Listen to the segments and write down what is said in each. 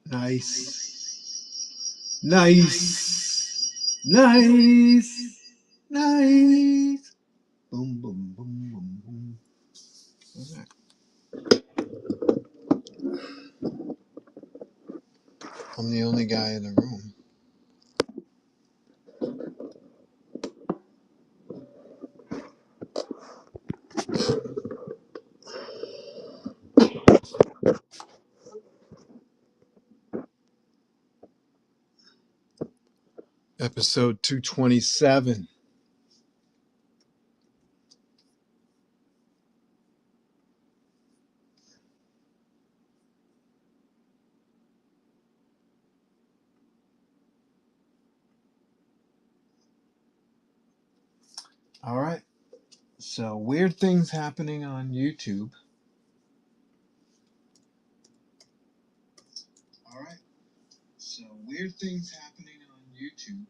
Nice. Nice. Nice. Nice. Boom, boom, boom, boom, boom. What's that? I'm the only guy in the room. Episode 227. All right. So, weird things happening on YouTube. All right. So, weird things happening on YouTube.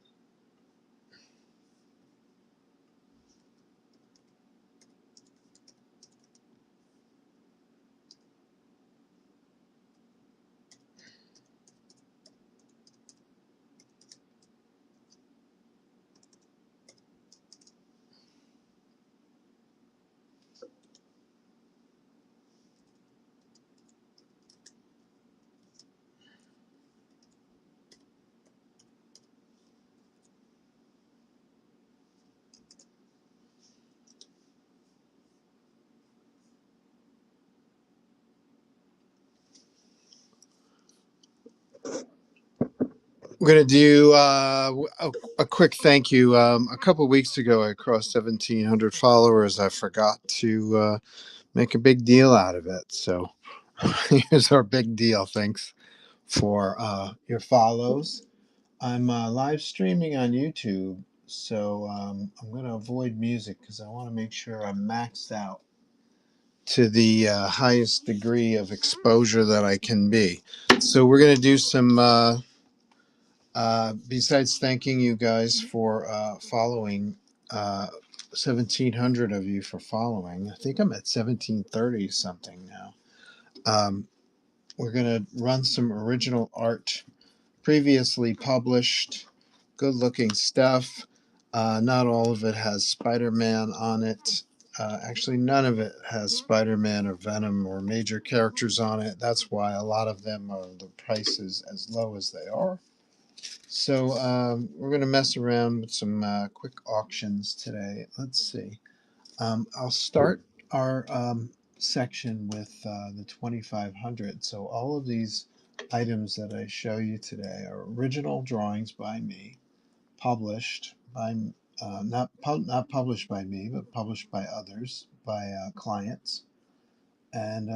We're going to do a quick thank you. A couple of weeks ago, I crossed 1,700 followers. I forgot to make a big deal out of it. So here's our big deal. Thanks for your follows. I'm live streaming on YouTube. So I'm going to avoid music because I want to make sure I'm maxed out to the highest degree of exposure that I can be. So we're going to do some... besides thanking you guys for following, 1,700 of you for following. I think I'm at 1,730 something now. We're going to run some original art, previously published, good looking stuff. Not all of it has Spider Man on it. Actually, none of it has Spider Man or Venom or major characters on it. That's why a lot of them are the prices as low as they are. So we're going to mess around with some quick auctions today. Let's see. I'll start our section with the 2,500. So all of these items that I show you today are original drawings by me, published by not published by me, but published by others, by clients, and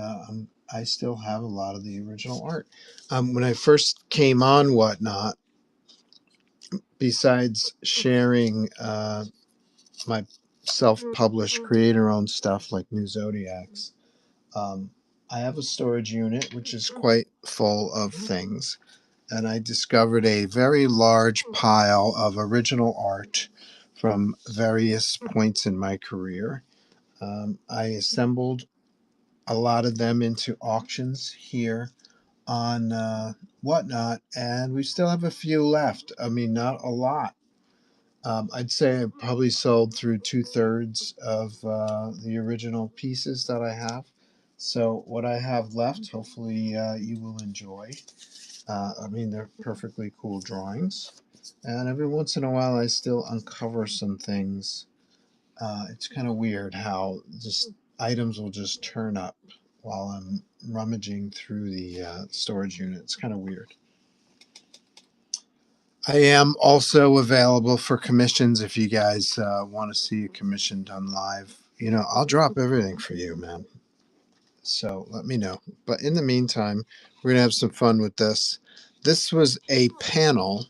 I still have a lot of the original art. When I first came on Whatnot, besides sharing my self-published creator-owned stuff like New Zodiacs, I have a storage unit which is quite full of things, and I discovered a very large pile of original art from various points in my career. I assembled a lot of them into auctions here on Whatnot, and we still have a few left. I mean, not a lot. I'd say I probably sold through 2/3 of the original pieces that I have. So what I have left, hopefully you will enjoy. I mean, they're perfectly cool drawings. And every once in a while, I still uncover some things. It's kind of weird how just items will just turn up while I'm rummaging through the storage unit. It's kind of weird. I am also available for commissions if you guys want to see a commission done live. You know, I'll drop everything for you, man. So let me know. But in the meantime, we're going to have some fun with this. This was a panel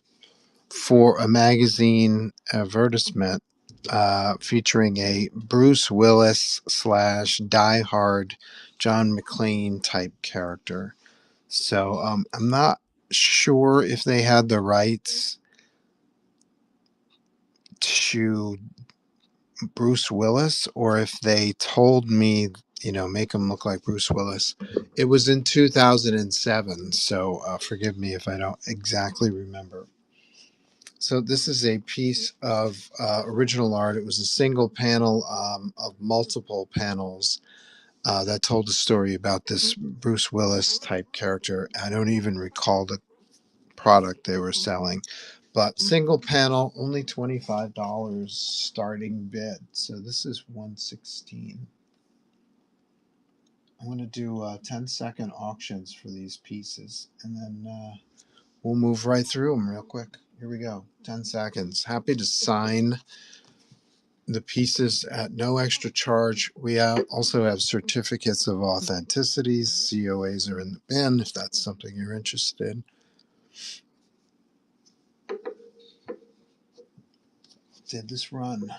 for a magazine advertisement featuring a Bruce Willis / Die Hard John McClane type character. So I'm not sure if they had the rights to Bruce Willis or if they told me, make him look like Bruce Willis. It was in 2007, so forgive me if I don't exactly remember. So this is a piece of original art. It was a single panel of multiple panels that told a story about this Bruce Willis type character. I don't even recall the product they were selling, but single panel, only $25 starting bid. So this is 116. I'm going to do 10-second auctions for these pieces, and then we'll move right through them real quick. Here we go. 10 seconds. Happy to sign the pieces at no extra charge. We also have certificates of authenticities. COAs are in the bin if that's something you're interested in. Did this run?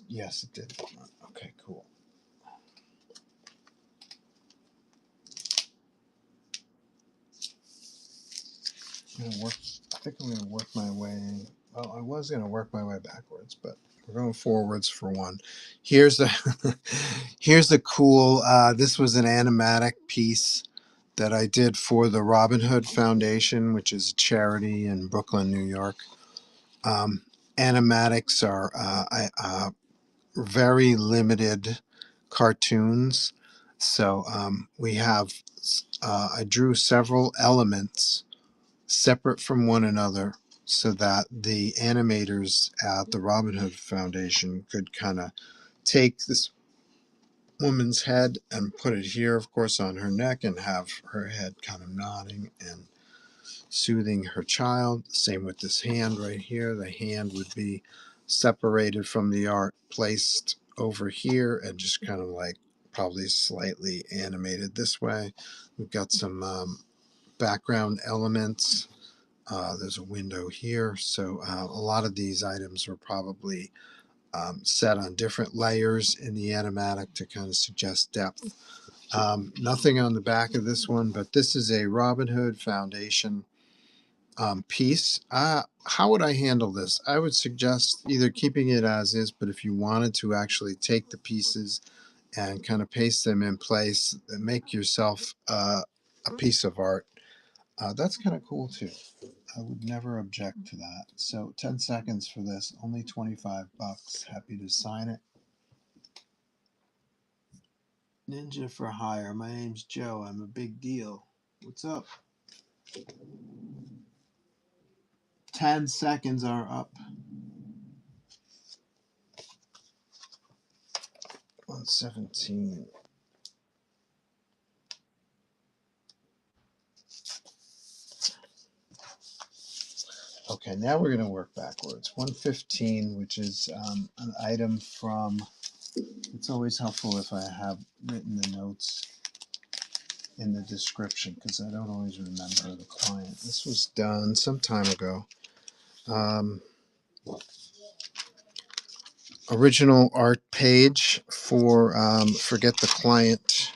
Yes, it did run. Okay, cool. I think I'm gonna work my way. Well, I was gonna work my way backwards, but we're going forwards for one. Here's the here's the cool. This was an animatic piece that I did for the Robin Hood Foundation, which is a charity in Brooklyn, New York. Animatics are very limited cartoons, so we have. I drew several elements separate from one another so that the animators at the Robin Hood Foundation could kind of take this woman's head and put it here, of course, on her neck and have her head kind of nodding and soothing her child. Same with this hand right here. The hand would be separated from the art, placed over here, and just kind of like probably slightly animated this way. We've got some background elements. There's a window here. So a lot of these items were probably set on different layers in the animatic to kind of suggest depth. Nothing on the back of this one, but this is a Robin Hood Foundation piece. How would I handle this? I would suggest either keeping it as is, but if you wanted to actually take the pieces and kind of paste them in place and make yourself a piece of art, that's kind of cool too. I would never object to that. So 10 seconds for this, only $25. Happy to sign it. Ninja for hire. My name's Joe. I'm a big deal. What's up? 10 seconds are up. 117. Okay, now we're going to work backwards. 115, which is an item from, it's always helpful if I have written the notes in the description because I don't always remember the client. This was done some time ago. Original art page for forget the client.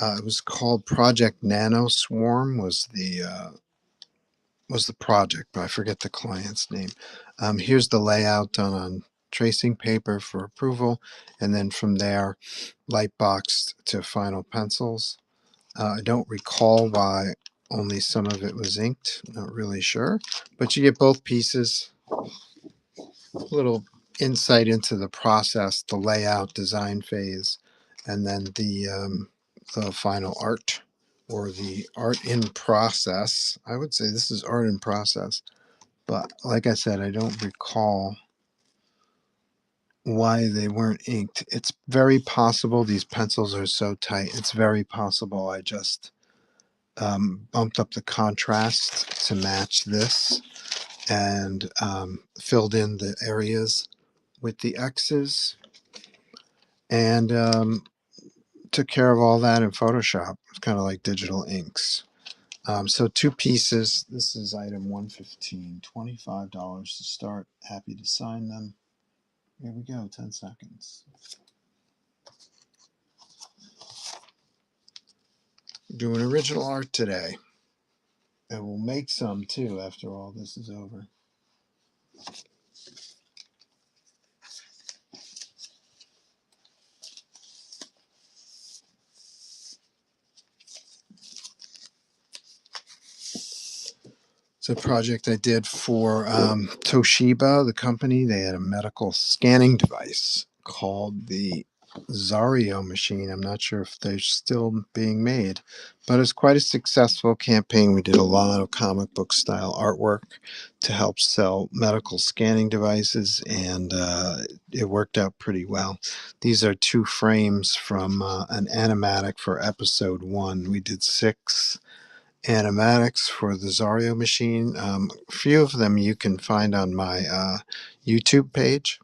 It was called Project Nano Swarm was the project, but I forget the client's name. Here's the layout done on tracing paper for approval, and then from there, light boxed to final pencils. I don't recall why only some of it was inked. Not really sure, but you get both pieces. A little insight into the process, the layout, design phase, and then the final art or the art in process. I would say this is art in process, but like I said, I don't recall why they weren't inked. It's very possible these pencils are so tight. It's very possible I just bumped up the contrast to match this and filled in the areas with the X's and took care of all that in Photoshop. It's kind of like digital inks. So two pieces. This is item 115, $25 to start. Happy to sign them. Here we go, 10 seconds. Doing original art today. And we'll make some too after all this is over. It's a project I did for Toshiba, the company. They had a medical scanning device called the Zario machine. I'm not sure if they're still being made, but it's quite a successful campaign. We did a lot of comic book style artwork to help sell medical scanning devices, and it worked out pretty well. These are 2 frames from an animatic for episode 1. We did 6 animatics for the Zario machine. A few of them you can find on my YouTube page.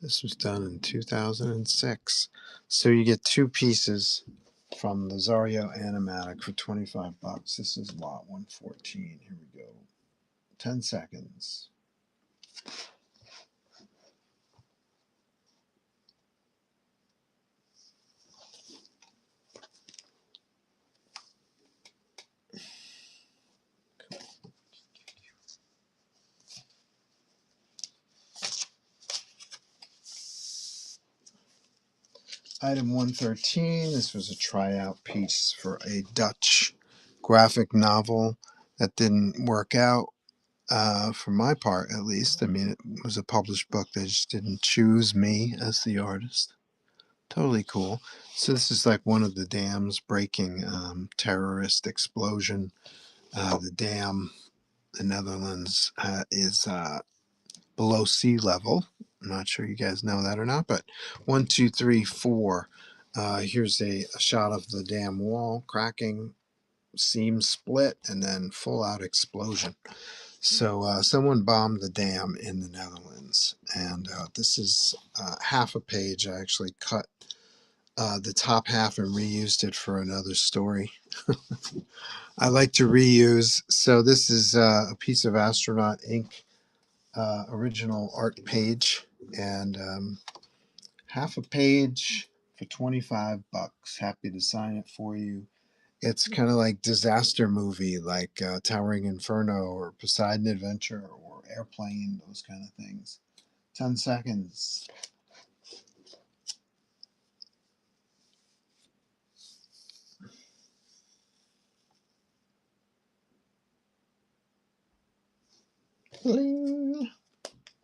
This was done in 2006. So you get 2 pieces from the Zario animatic for 25 bucks. This is lot 114. Here we go. 10 seconds. Item 113, this was a tryout piece for a Dutch graphic novel that didn't work out, for my part at least. I mean, it was a published book. They just didn't choose me as the artist. Totally cool. So this is like one of the dams breaking, terrorist explosion. The dam, the Netherlands, is below sea level. I'm not sure you guys know that or not, but 1, 2, 3, 4. Here's a shot of the dam wall cracking, seam split, and then full out explosion. So someone bombed the dam in the Netherlands, and this is half a page. I actually cut the top half and reused it for another story. I like to reuse. So this is a piece of astronaut ink, original art page, and half a page for 25 bucks. Happy to sign it for you. It's kind of like disaster movie, like Towering Inferno or Poseidon Adventure or Airplane, those kind of things. 10 seconds. Bling.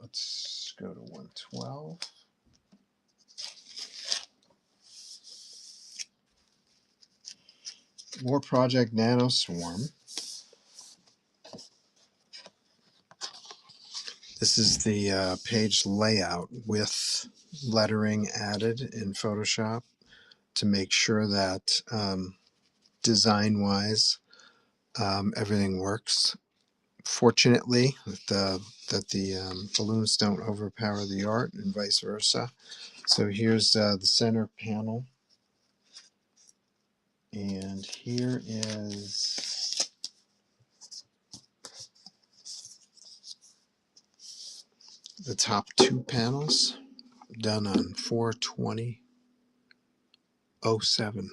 Let's go to 112. More Project Nanoswarm. This is the page layout with lettering added in Photoshop to make sure that design-wise everything works. Fortunately, that the balloons don't overpower the art and vice versa. So here's the center panel, and here is the top 2 panels done on 4/20/07.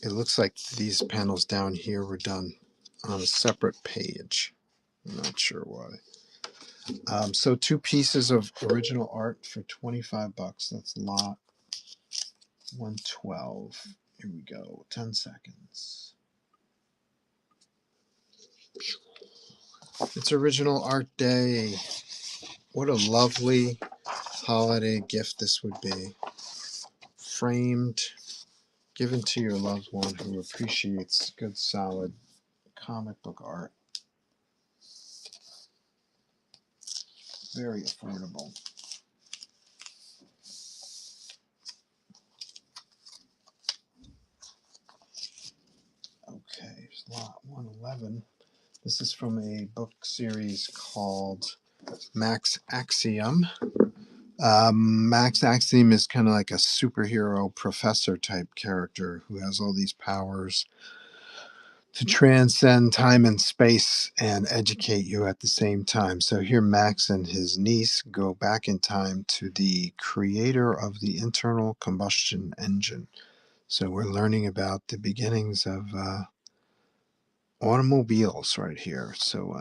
It looks like these panels down here were done on a separate page. I'm not sure why. So 2 pieces of original art for 25 bucks. That's lot 112. Here we go. 10 seconds. It's Original Art Day. What a lovely holiday gift this would be. Framed, given to your loved one who appreciates good, solid comic book art. Very affordable. Okay, lot 111. This is from a book series called Max Axiom. Max Axiom is kind of like a superhero professor type character who has all these powers to transcend time and space and educate you at the same time. So here Max and his niece go back in time to the creator of the internal combustion engine. So we're learning about the beginnings of automobiles right here. So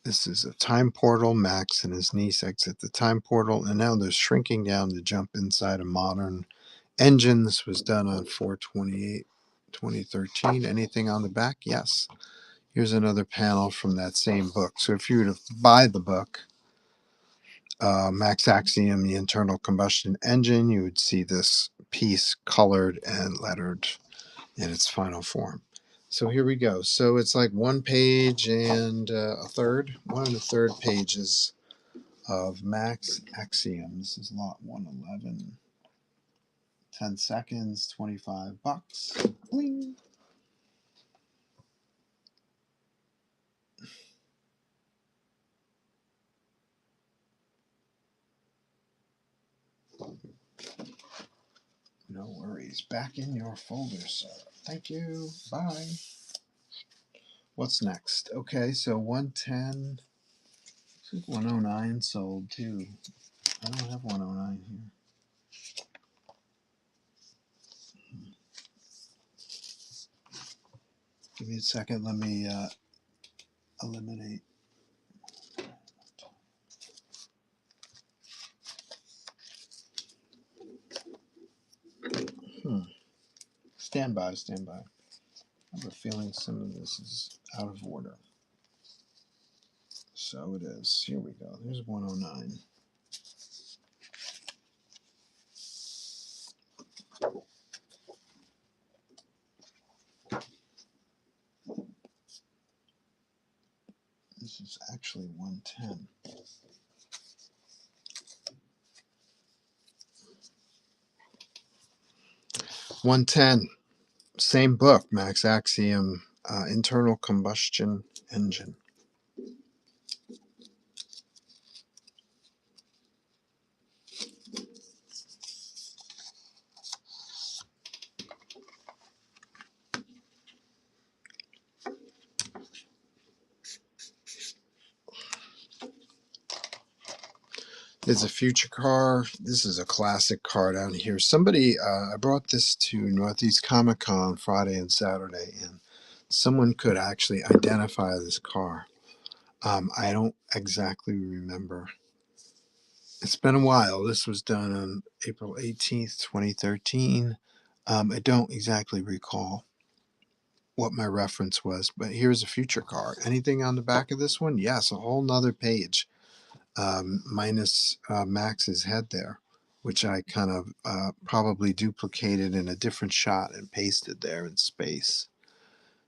this is a time portal. Max and his niece exit the time portal, and now they're shrinking down to jump inside a modern engine. This was done on 4/28, 2013. Anything on the back? Yes. Here's another panel from that same book. So if you were to buy the book, Max Axiom, the internal combustion engine, you would see this piece colored and lettered in its final form. So here we go. So it's like one page and a third, 1 pages of Max Axiom. This is lot 111. 10 seconds, $25. Bling. No worries. Back in your folder, sir. Thank you. Bye. What's next? Okay, so 110. This is 109 sold too. I don't have 109 here. Give me a second. Let me eliminate. Stand by, stand by. I have a feeling some of this is out of order. So it is. Here we go. There's 109. This is actually 110. 110. Same book, Max Axiom, internal combustion engine. There's a future car. This is a classic car down here. Somebody, I brought this to Northeast Comic Con Friday and Saturday, and someone could actually identify this car. I don't exactly remember. It's been a while. This was done on April 18th, 2013. I don't exactly recall what my reference was, but here's a future car. Anything on the back of this one? Yes, a whole nother page, minus Max's head there, which I kind of probably duplicated in a different shot and pasted there in space.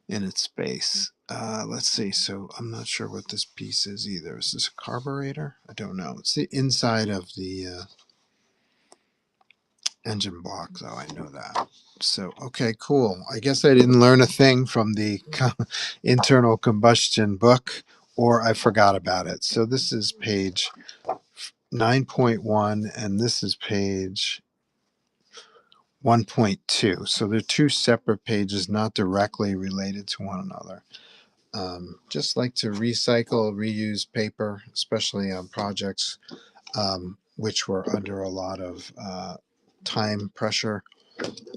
In its space. Let's see. So I'm not sure what this piece is either. Is this a carburetor? I don't know. It's the inside of the engine block, though. I know that. So, okay, cool. I guess I didn't learn a thing from the internal combustion book, or I forgot about it. So this is page 9.1, and this is page 1.2. So they're two separate pages, not directly related to one another. Just like to recycle, reuse paper, especially on projects which were under a lot of time pressure.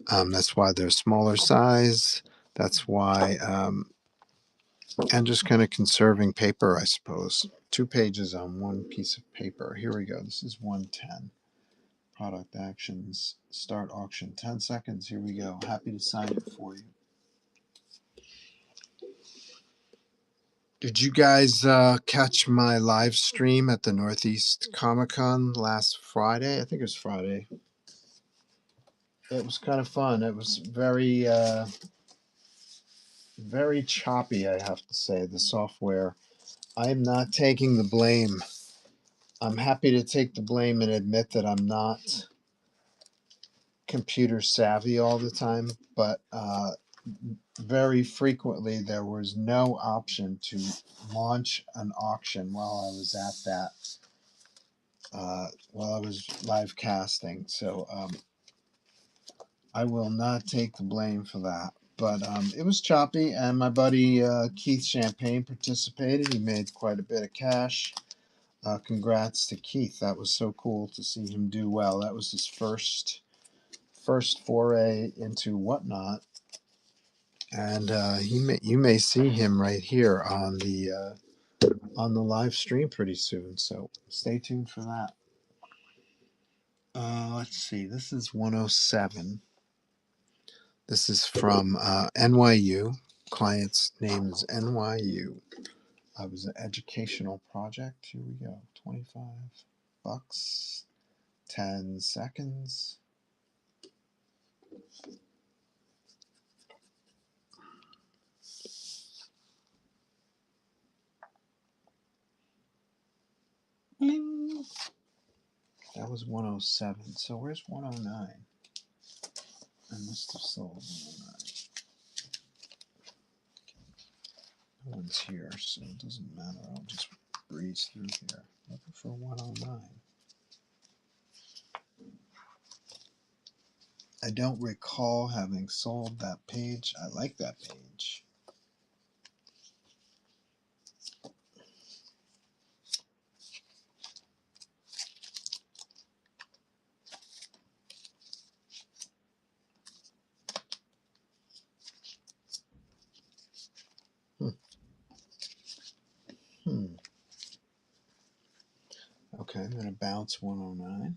That's why they're smaller size. That's why, and just kind of conserving paper, I suppose. 2 pages on one piece of paper. Here we go. This is 110. Product actions, start auction, 10 seconds. Here we go. Happy to sign it for you. Did you guys catch my live stream at the Northeast Comic Con last Friday? I think it was Friday. It was kind of fun. It was very, very choppy, I have to say, the software. I'm not taking the blame. I'm happy to take the blame and admit that I'm not computer savvy all the time, but very frequently there was no option to launch an auction while I was at that, while I was live casting. So I will not take the blame for that. But it was choppy, and my buddy Keith Champagne participated. He made quite a bit of cash. Congrats to Keith. That was so cool to see him do well. That was his first foray into Whatnot, and you may see him right here on the live stream pretty soon. So stay tuned for that. Let's see. This is 107. This is from NYU. Client's name is NYU. It was an educational project. Here we go. $25. 10 seconds. Bling. That was 107. So where's 109? I must have sold 109. No one's here, so it doesn't matter. I'll just breeze through here. Looking for 109. I don't recall having sold that page. I like that page. Hmm. Okay, I'm going to bounce 109.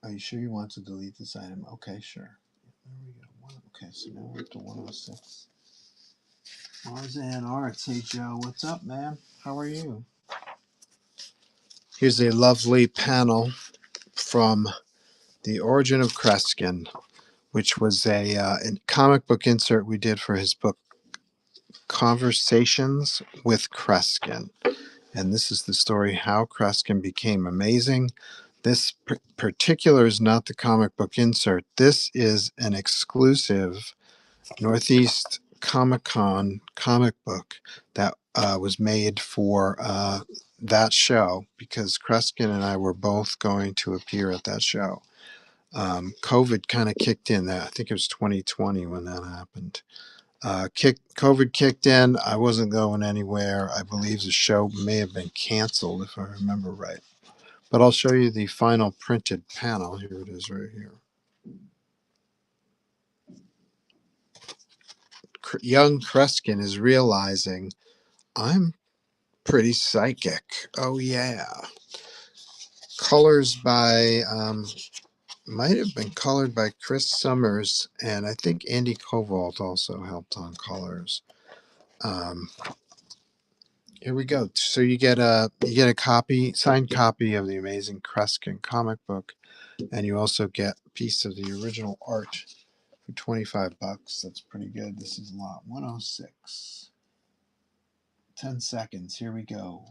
Are you sure you want to delete this item? Okay, sure. There we go. Okay, so now we're up to 106. Marzan Arts. Hey, Joe. What's up, man? How are you? Here's a lovely panel from The Origin of Kreskin, which was a comic book insert we did for his book Conversations with Kreskin. And this is the story how Kreskin became amazing. This particular is not the comic book insert. This is an exclusive Northeast Comic Con comic book that was made for that show because Kreskin and I were both going to appear at that show. COVID kind of kicked in. I think it was 2020 when that happened. COVID kicked in. I wasn't going anywhere. I believe the show may have been canceled if I remember right. But I'll show you the final printed panel. Here it is right here. Young Kreskin is realizing I'm pretty psychic. Oh yeah. Colors by might have been colored by Chris Summers, and I think Andy Kovalt also helped on colors. Here we go. So you get a signed copy of the amazing Kreskin comic book, and you also get a piece of the original art for $25. That's pretty good. This is lot 106. 10 seconds. Here we go.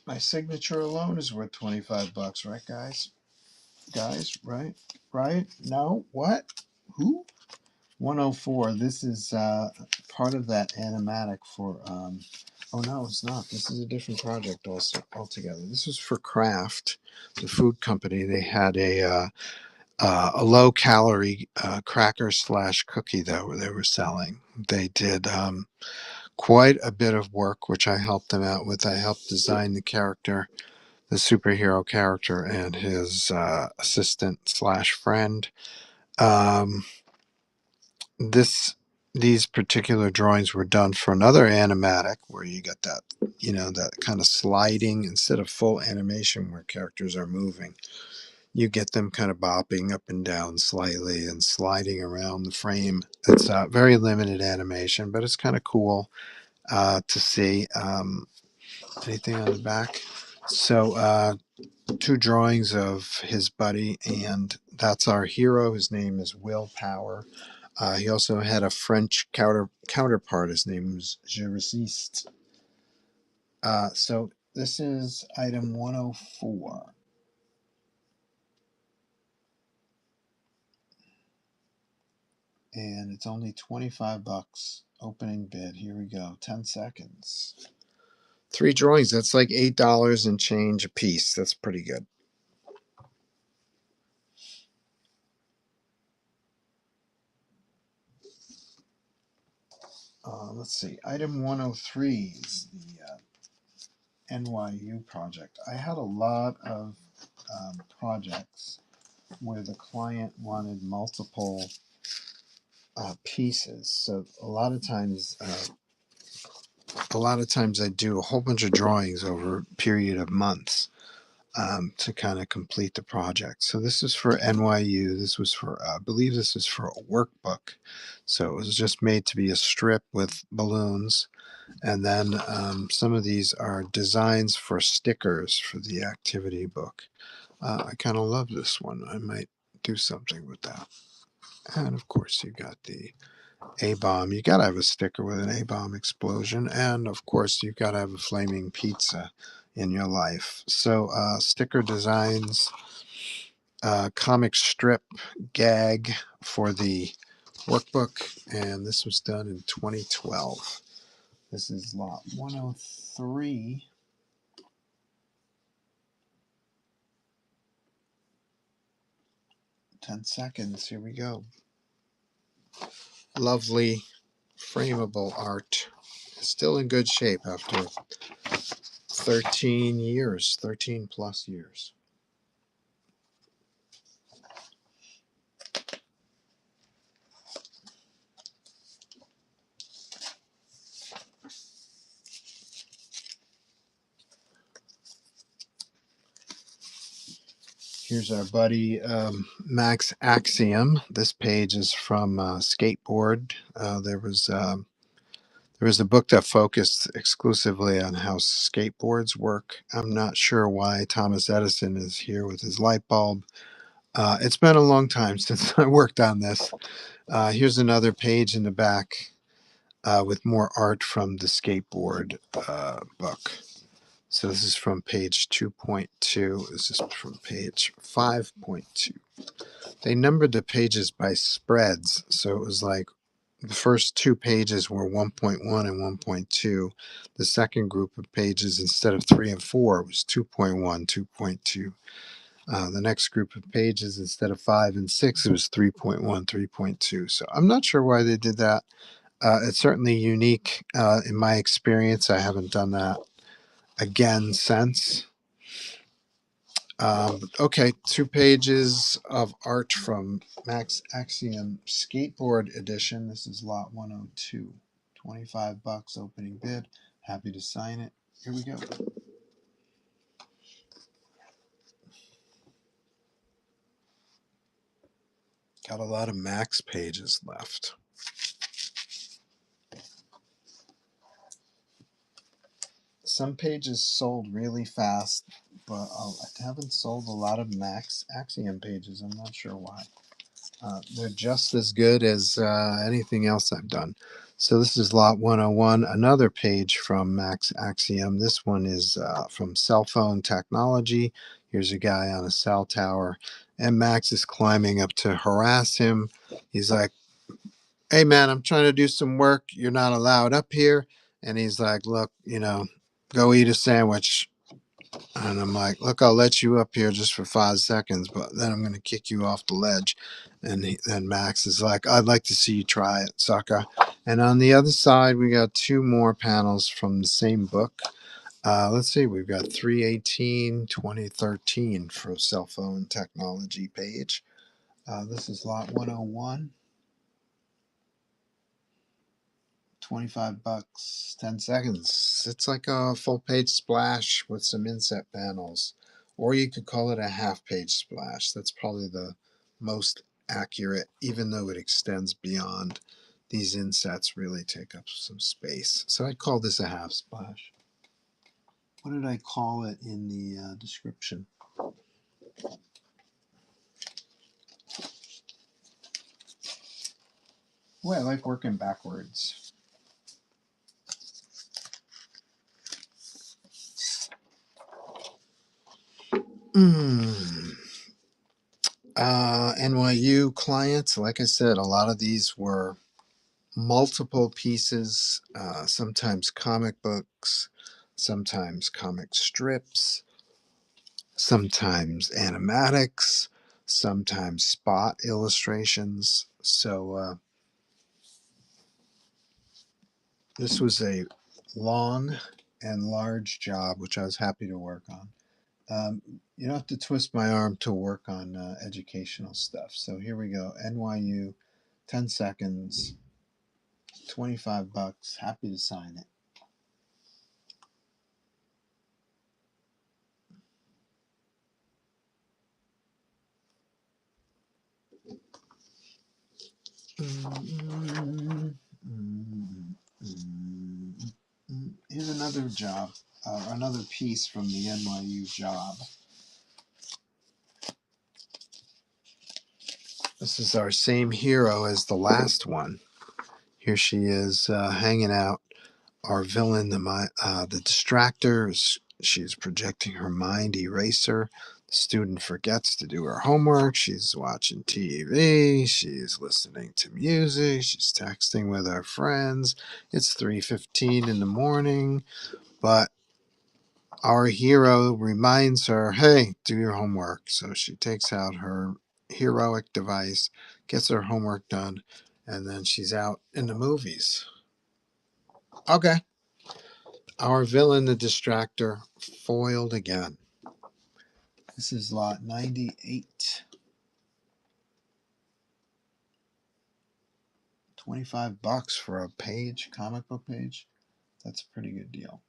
My signature alone is worth $25, right, guys? Guys, right? Right? No? What? Who? 104. This is part of that animatic for. Oh no, it's not. This is a different project also altogether. This was for Kraft, the food company. They had a low calorie cracker slash cookie that they were selling. They did quite a bit of work, which I helped them out with. I helped design the character, the superhero character, and his assistant slash friend. This These particular drawings were done for another animatic where you got that, that kind of sliding instead of full animation where characters are moving. You get them kind of bopping up and down slightly and sliding around the frame. It's very limited animation, but it's kind of cool to see. Anything on the back? So two drawings of his buddy, and that's our hero. His name is Willpower. He also had a French counterpart. His name was Je Resiste. So This is item 104. And it's only 25 bucks. Opening bid. Here we go. 10 seconds. 3 drawings. That's like $8 and change a piece. That's pretty good. Let's see. Item 103 is the NYU project. I had a lot of projects where the client wanted multiple pieces. So a lot of times I do a whole bunch of drawings over a period of months to kind of complete the project. So this is for NYU. This was for, I believe this is for a workbook. So it was just made to be a strip with balloons. And then some of these are designs for stickers for the activity book. I kind of love this one. I might do something with that. And of course, you got the A-bomb. You got to have a sticker with an A-bomb explosion. And of course, you've got to have a flaming pizza in your life. So sticker designs, comic strip gag for the workbook. And this was done in 2012. This is lot 103. 10 seconds. Here we go. Lovely frameable art. Still in good shape after 13 years, 13 plus years. Here's our buddy Max Axiom. This page is from Skateboard. There was a book that focused exclusively on how skateboards work. I'm not sure why Thomas Edison is here with his light bulb. It's been a long time since I worked on this. Here's another page in the back with more art from the skateboard book. So this is from page 2.2. This is from page 5.2. They numbered the pages by spreads. So it was like the first 2 pages were 1.1 and 1.2. The second group of pages, instead of 3 and 4, was 2.1, 2.2. The next group of pages, instead of 5 and 6, it was 3.1, 3.2. So I'm not sure why they did that. It's certainly unique in my experience. I haven't done that again since. Okay, 2 pages of art from Max Axiom Skateboard Edition. This is lot 102. 25 bucks opening bid. Happy to sign it. Here we go. Got a lot of Max pages left. Some pages sold really fast, but I haven't sold a lot of Max Axiom pages. I'm not sure why. They're just as good as anything else I've done. So this is lot 101, another page from Max Axiom. This one is from Cell Phone Technology. Here's a guy on a cell tower, and Max is climbing up to harass him. He's like, "Hey man, I'm trying to do some work. You're not allowed up here." And he's like, "Look, go eat a sandwich." And I'm like, "Look, I'll let you up here just for 5 seconds, but then I'm going to kick you off the ledge." And then Max is like, "I'd like to see you try it, sucker." And on the other side, we got 2 more panels from the same book. Let's see, we've got 3/18/2013 for Cell Phone Technology page. This is lot 101. 25 bucks, 10 seconds. It's like a full page splash with some inset panels. Or you could call it a half page splash. That's probably the most accurate, even though it extends beyond. These insets really take up some space. So I'd call this a half splash. What did I call it in the description? Well, I like working backwards. Mm. NYU clients, like I said, a lot of these were multiple pieces, sometimes comic books, sometimes comic strips, sometimes animatics, sometimes spot illustrations. So this was a long and large job, which I was happy to work on. You don't have to twist my arm to work on educational stuff. So here we go. NYU, 10 seconds, $25. Happy to sign it. Here's another job, another piece from the NYU job. This is our same hero as the last one. Here she is hanging out. Our villain, the distractor, she's projecting her mind eraser. The student forgets to do her homework. She's watching TV. She's listening to music. She's texting with her friends. It's 3:15 in the morning, but our hero reminds her, hey, do your homework. So she takes out her heroic device, gets her homework done, and then she's out in the movies. Okay. Our villain, the distractor, foiled again. This is lot 98. $25 for a page, comic book page. That's a pretty good deal.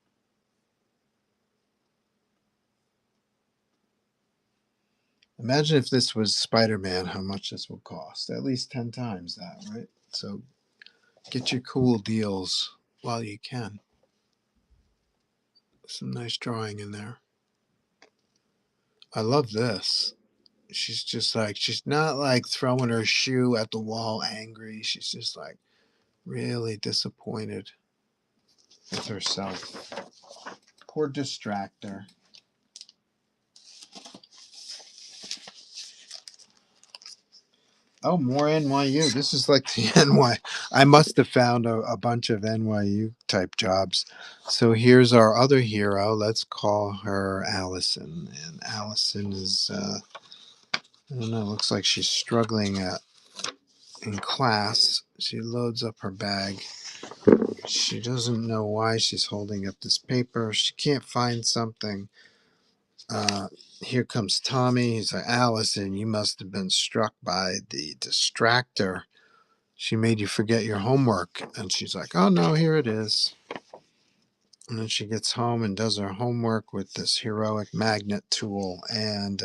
Imagine if this was Spider-Man, how much this would cost. At least 10 times that, right? So get your cool deals while you can. Some nice drawing in there. I love this. She's not like throwing her shoe at the wall angry. She's just like really disappointed with herself. Poor distractor. Oh, more NYU. This is like the NY. I must have found a bunch of NYU type jobs. So here's our other hero. Let's call her Allison. And Allison is, I don't know, looks like she's struggling in class. She loads up her bag. She doesn't know why she's holding up this paper. She can't find something. Uh, Here comes Tommy. He's like, Allison, you must have been struck by the distractor. She made you forget your homework. And she's like, oh no, here it is. And then she gets home and does her homework with this heroic magnet tool. And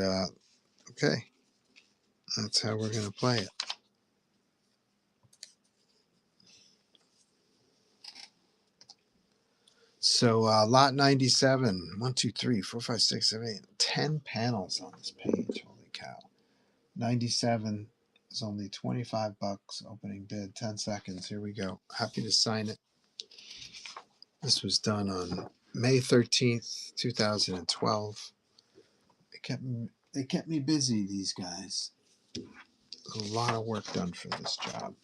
okay, that's how we're going to play it. So lot 97, 1, 2, 3, 4, 5, 6, 7, 8, 10 panels on this page. Holy cow. 97 is only $25. Opening bid, 10 seconds. Here we go. Happy to sign it. This was done on May 13th, 2012. They kept me busy, these guys. A lot of work done for this job.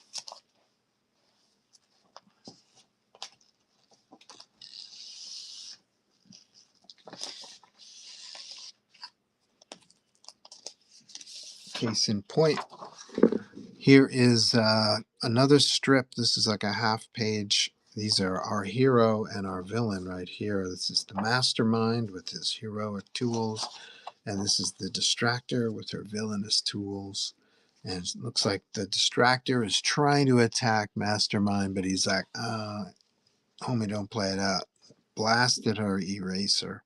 Case in point, here is another strip. This is like a half page. These are our hero and our villain right here. This is the mastermind with his heroic tools, and this is the distractor with her villainous tools. And it looks like the distractor is trying to attack mastermind, but he's like, homie, don't play it out. Blasted her eraser.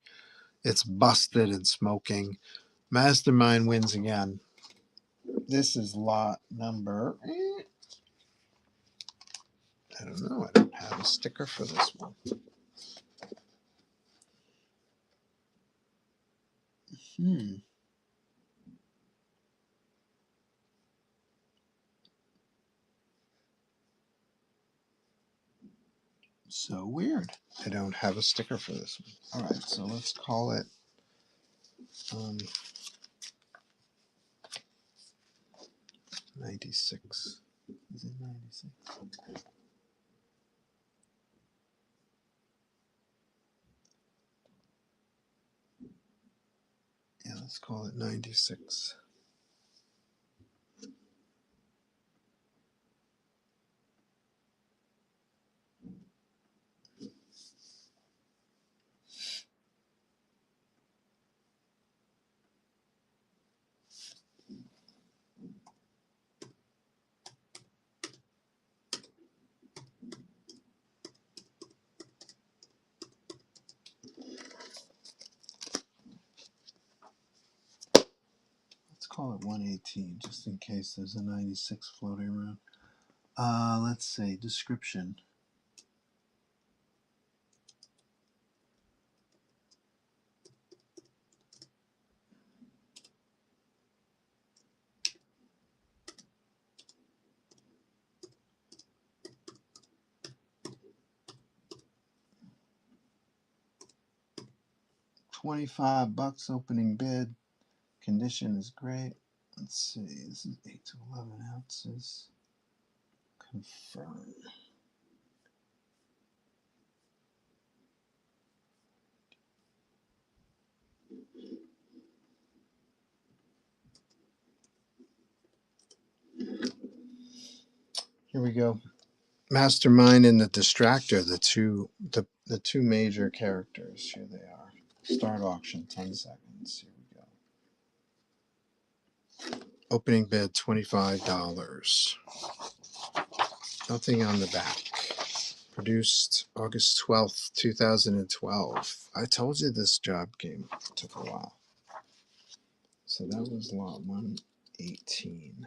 It's busted and smoking. Mastermind wins again. This is lot number. I don't know. I don't have a sticker for this one. So weird. I don't have a sticker for this one. All right, so let's call it 96. Is it 96? Yeah, let's call it 96. Let's call it 118, just in case there's a 96 floating around. Let's say description. $25 opening bid. Condition is great. Let's see, this is 8 to 11 ounces. Confirm. Here we go. Mastermind and the distractor, the two major characters. Here they are. Start auction, 10 seconds. Here we go. Opening bid $25. Nothing on the back. Produced August 12th, 2012. I told you this job took a while. So that was lot 118.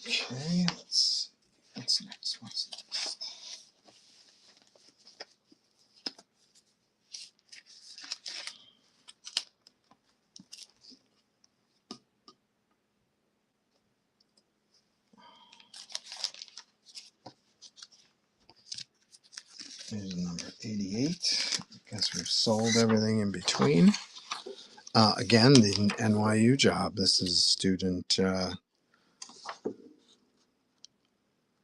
Okay, let's see. What's next? What's next? Here's number 88. I guess we've sold everything in between. Again, the NYU job. This is a student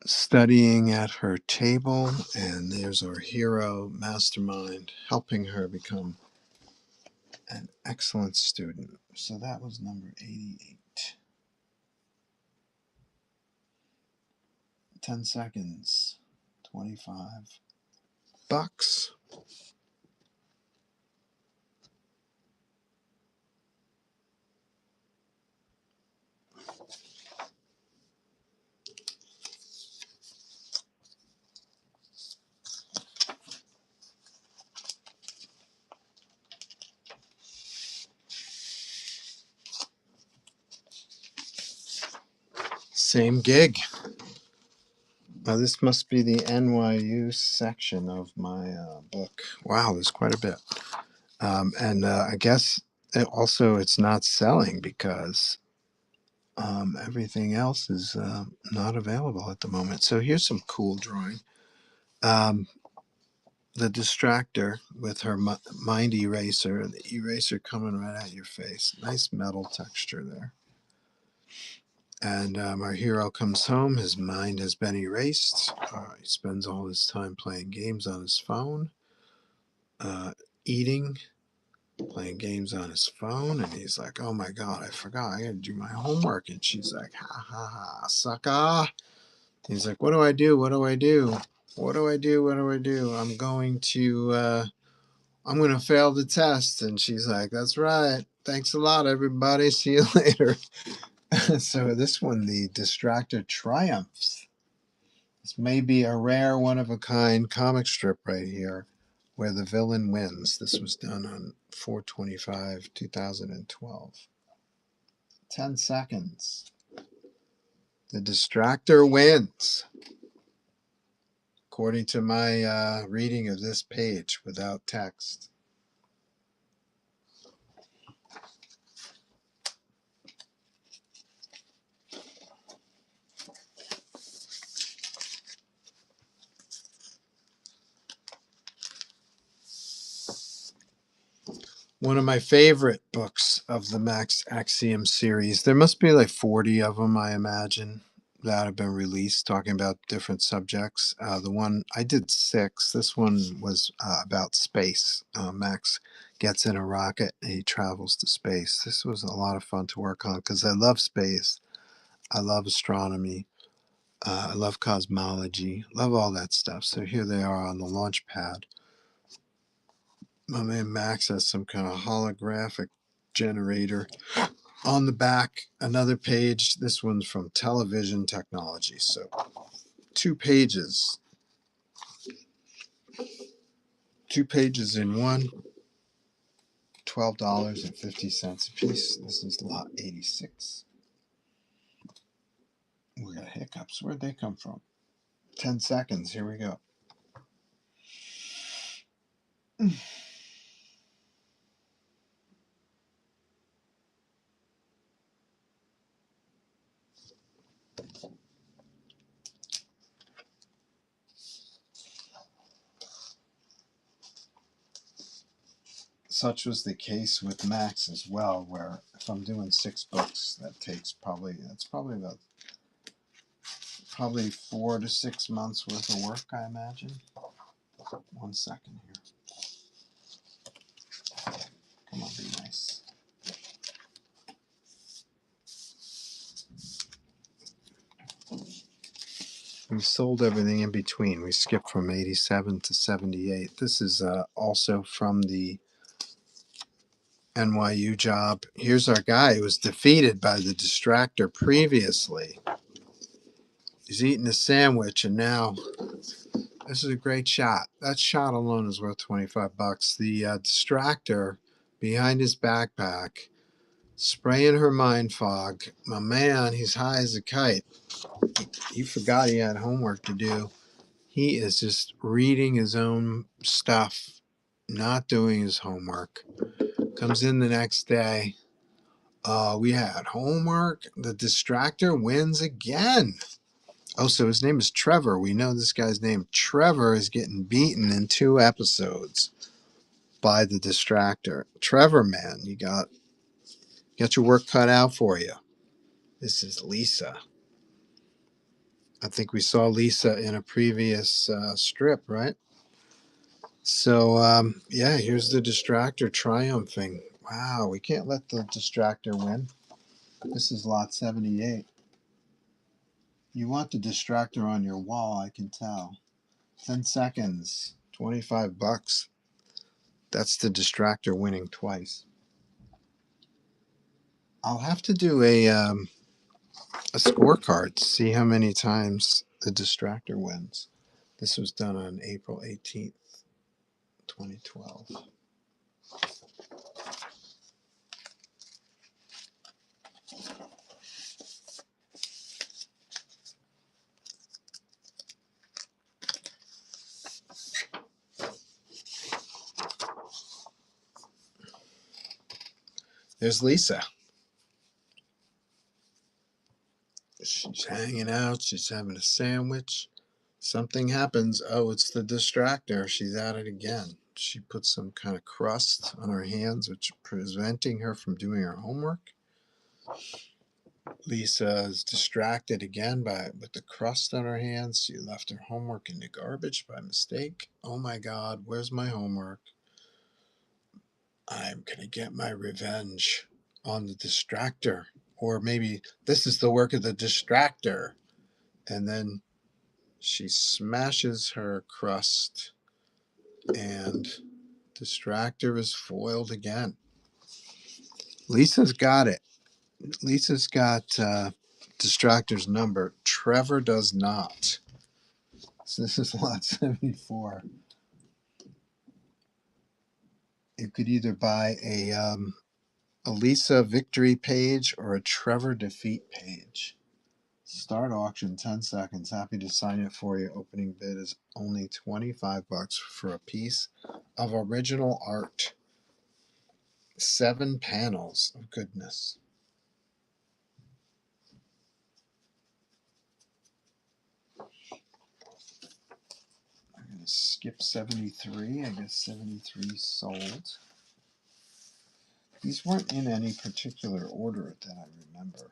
studying at her table, and there's our hero, mastermind, helping her become an excellent student. So that was number 88. 10 seconds. $25. Same gig. This must be the NYU section of my book. Wow, there's quite a bit. And I guess it's not selling because everything else is not available at the moment. So here's some cool drawing. The distractor with her mind eraser, the eraser coming right at your face. Nice metal texture there. And our hero comes home. His mind has been erased. He spends all his time playing games on his phone, eating, playing games on his phone, and he's like, "Oh my god, I forgot. I gotta do my homework." And she's like, "Ha ha ha, sucker." He's like, "What do I do? What do I do? What do I do? What do I do? I'm going to fail the test." And she's like, "That's right. Thanks a lot, everybody. See you later." So this one, the distractor triumphs. This may be a rare, one of a kind comic strip right here where the villain wins. This was done on 4/25, 2012. 10 seconds. The distractor wins, according to my reading of this page without text. One of my favorite books of the Max Axiom series. There must be like 40 of them, I imagine, that have been released talking about different subjects. The one I did 6. This one was about space. Max gets in a rocket and he travels to space. This was a lot of fun to work on because I love space. I love astronomy. I love cosmology. Love all that stuff. So here they are on the launch pad. My man Max has some kind of holographic generator. On the back, another page. This one's from Television Technology. So 2 pages. 2 pages in one. $12.50 a piece. This is lot 86. We got hiccups. Where'd they come from? 10 seconds. Here we go. Such was the case with Max as well, where if I'm doing 6 books, that's probably about 4 to 6 months worth of work, I imagine. 1 second here. Come on, be nice. We sold everything in between. We skipped from 87 to 78. This is also from the NYU job. Here's our guy who was defeated by the distractor previously. He's eating a sandwich, and now this is a great shot. That shot alone is worth $25. The distractor behind his backpack, spraying her mind fog. My man, he's high as a kite. He forgot he had homework to do. He is just reading his own stuff, not doing his homework. Comes in the next day. We had homework. The distractor wins again. Oh, so his name is Trevor. We know this guy's name. Trevor is getting beaten in 2 episodes by the distractor. Trevor, man, you got your work cut out for you. This is Lisa. I think we saw Lisa in a previous strip, right? So, yeah, here's the distractor triumphing. Wow, we can't let the distractor win. This is lot 78. You want the distractor on your wall, I can tell. 10 seconds, $25. That's the distractor winning twice. I'll have to do a scorecard to see how many times the distractor wins. This was done on April 18th, 2012. There's Lisa. She's hanging out. She's having a sandwich. Something happens. Oh, it's the distractor. She's at it again. She puts some kind of crust on her hands, which is preventing her from doing her homework. Lisa is distracted again with the crust on her hands. She left her homework in the garbage by mistake. Oh my God, where's my homework? I'm going to get my revenge on the distractor. Or maybe this is the work of the distractor. And then she smashes her crust, and distractor is foiled again. Lisa's got it. Lisa's got distractor's number. Trevor does not. So this is lot 74. You could either buy a Lisa victory page or a Trevor defeat page. Start auction 10 seconds. Happy to sign it for you. Opening bid is only $25 for a piece of original art. 7 panels of goodness. I'm going to skip 73. I guess 73 sold. These weren't in any particular order that I remember.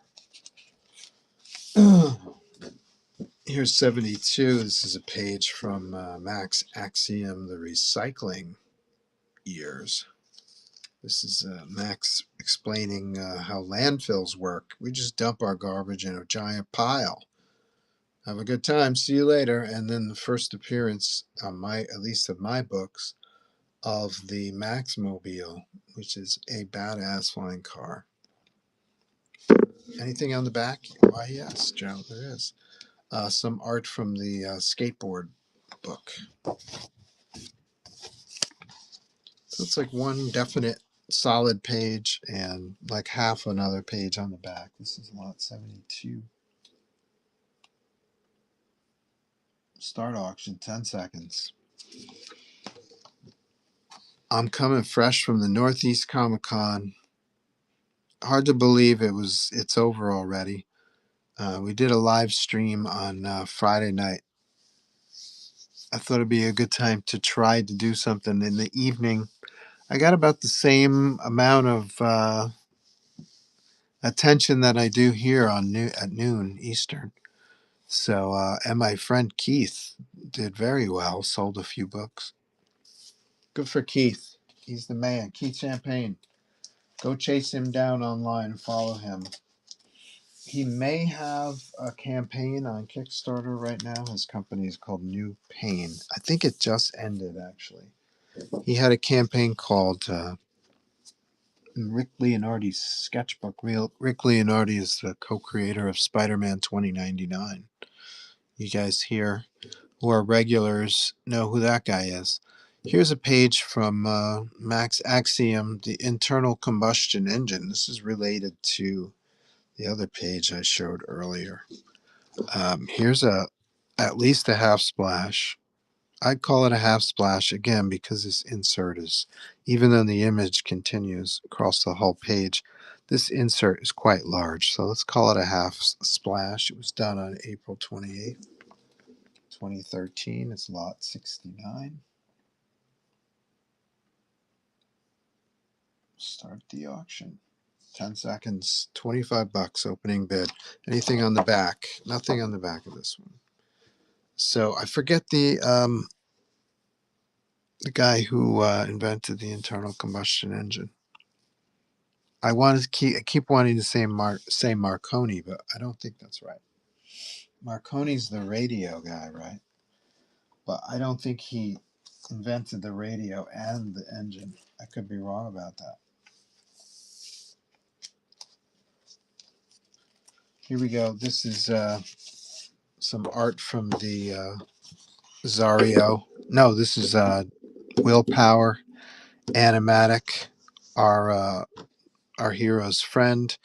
Here's 72. This is a page from Max Axiom, the recycling years. This is Max explaining how landfills work. We just dump our garbage in a giant pile. Have a good time. See you later. And then the first appearance on at least of my books, of the Max Mobile, which is a badass flying car. Anything on the back? Why, yes, Joe, there is. Some art from the skateboard book. So it's like one definite solid page and like half another page on the back. This is lot 72. Start auction, 10 seconds. I'm coming fresh from the Northeast Comic Con. Hard to believe it's over already. We did a live stream on Friday night. I thought it'd be a good time to try to do something in the evening. I got about the same amount of attention that I do here at noon Eastern. So, and my friend Keith did very well, sold a few books. Good for Keith. He's the man. Keith Champagne. Go chase him down online and follow him. He may have a campaign on Kickstarter right now. His company is called New Pain. I think it just ended, actually. He had a campaign called Rick Leonardi's sketchbook. Rick Leonardi is the co-creator of Spider-Man 2099. You guys here who are regulars know who that guy is. Here's a page from Max Axiom, the internal combustion engine. This is related to the other page I showed earlier. Here's at least a half splash. I'd call it a half splash again because this insert is, even though the image continues across the whole page, this insert is quite large. So let's call it a half splash. It was done on April 28th, 2013. It's lot 69. Start the auction. 10 seconds, $25 opening bid. Anything on the back? Nothing on the back of this one. So I forget the guy who invented the internal combustion engine. I keep wanting to say Marconi, but I don't think that's right. Marconi's the radio guy, right? But I don't think he invented the radio and the engine. I could be wrong about that. Here we go. This is some art from the Zario. No, this is Willpower Animatic, our hero's friend.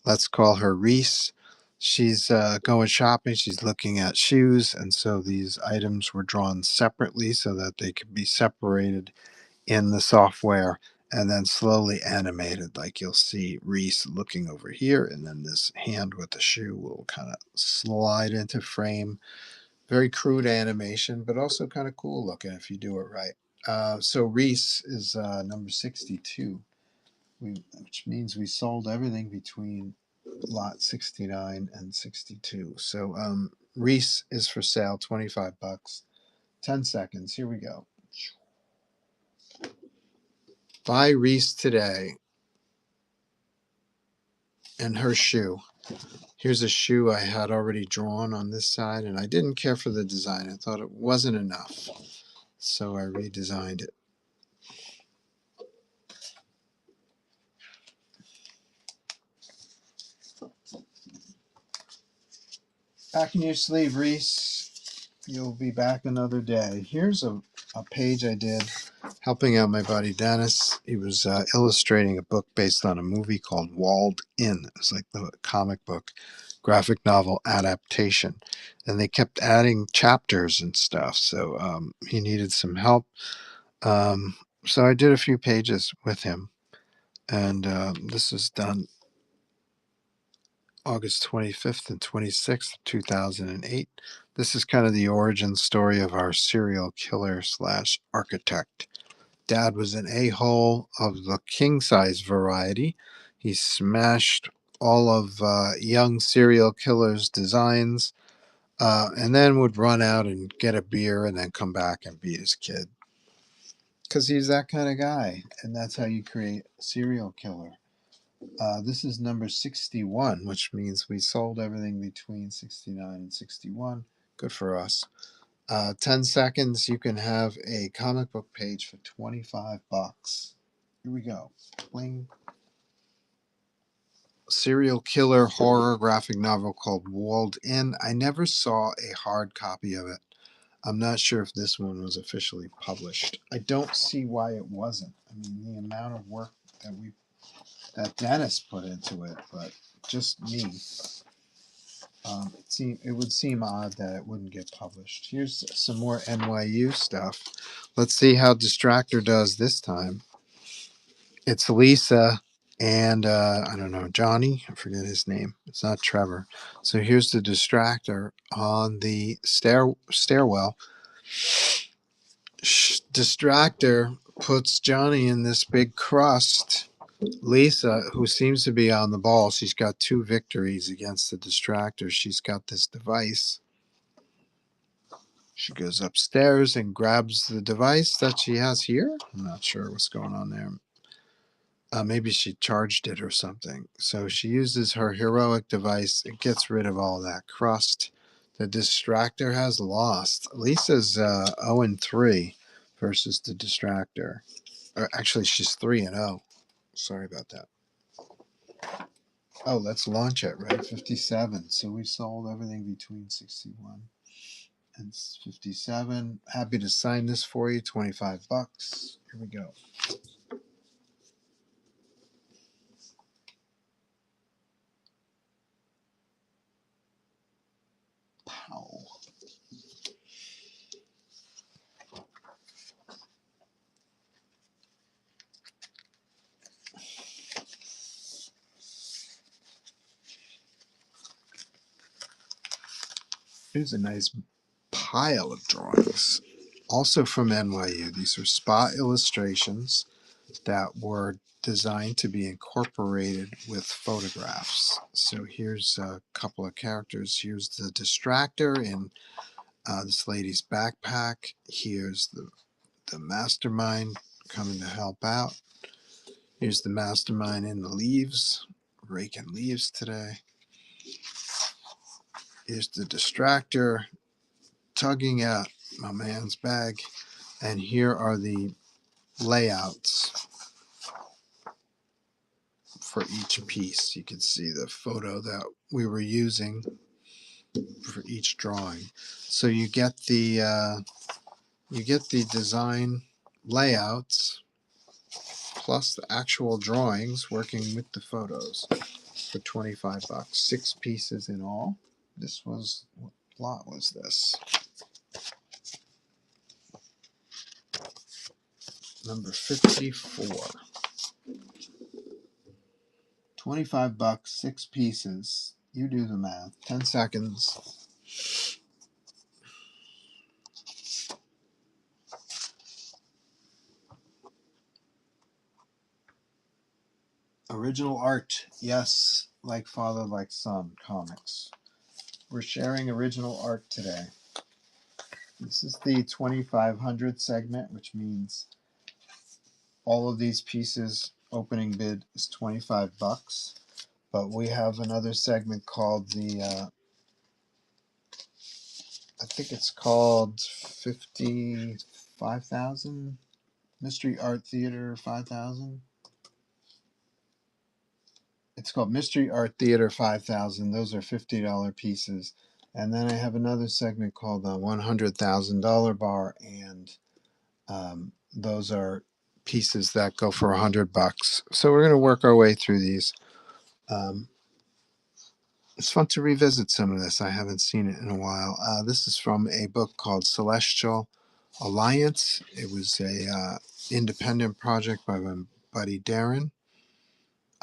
Let's call her Reese. She's going shopping. She's looking at shoes. And so these items were drawn separately so that they could be separated in the software and then slowly animated. Like you'll see Reese looking over here, and then this hand with the shoe will kind of slide into frame. Very crude animation, but also kind of cool looking if you do it right. So Reese is number 62, which means we sold everything between lot 69 and 62. So Reese is for sale, $25. 10 seconds. Here we go. Buy Reese today. And her shoe. Here's a shoe I had already drawn on this side, and I didn't care for the design. I thought it wasn't enough, so I redesigned it. Back in your sleeve, Reese. You'll be back another day. Here's a page I did helping out my buddy Dennis. He was illustrating a book based on a movie called Walled In. It's like the comic book, graphic novel adaptation. And they kept adding chapters and stuff. So he needed some help. So I did a few pages with him. And this is done August 25th and 26th, 2008. This is kind of the origin story of our serial killer slash architect. Dad was an a-hole of the king-size variety. He smashed all of young serial killers' designs and then would run out and get a beer and then come back and beat his kid. Because he's that kind of guy, and that's how you create a serial killer. This is number 61, which means we sold everything between 69 and 61. Good for us. 10 seconds, you can have a comic book page for 25 bucks. Here we go. Bling. Serial killer horror graphic novel called Walled In. I never saw a hard copy of it. I'm not sure if this one was officially published. I don't see why it wasn't. I mean, the amount of work that Dennis put into it, but just me. It would seem odd that it wouldn't get published. Here's some more NYU stuff. Let's see how Distractor does this time. It's Lisa and I don't know, Johnny. I forget his name. It's not Trevor. So here's the Distractor on the stairwell. Distractor puts Johnny in this big crust. Lisa, who seems to be on the ball, she's got 2 victories against the Distractor. She's got this device. She goes upstairs and grabs the device that she has here. I'm not sure what's going on there. Maybe she charged it or something. So she uses her heroic device. It gets rid of all that crust. The Distractor has lost. Lisa's 0-3 versus the Distractor. Or actually, she's 3-0. Sorry about that. Oh, let's launch it, right? 57. So we sold everything between 61 and 57. Happy to sign this for you. 25 bucks. Here we go. Pow. Here's a nice pile of drawings. Also from NYU. These are spot illustrations that were designed to be incorporated with photographs. So here's a couple of characters. Here's the Distractor in this lady's backpack. Here's the mastermind coming to help out. Here's the mastermind in the leaves, raking leaves today. Here's the Distractor tugging at my man's bag. And here are the layouts for each piece. You can see the photo that we were using for each drawing. So you get the design layouts plus the actual drawings working with the photos for 25 bucks. 6 pieces in all. This was, what lot was this? Number 54. 25 bucks, 6 pieces. You do the math. 10 seconds. Original art. Yes, like father, like son comics. We're sharing original art today. This is the 2500 segment, which means All of these pieces, opening bid is $25, but we have another segment called I think it's called 55,000 Mystery Art Theater 5,000. It's called Mystery Art Theater 5,000. Those are $50 pieces. And then I have another segment called the $100,000 bar, and those are pieces that go for $100. So we're going to work our way through these. Um, it's fun to revisit some of this. I haven't seen it in a while. This is from a book called Celestial Alliance. It was a independent project by my buddy Darren.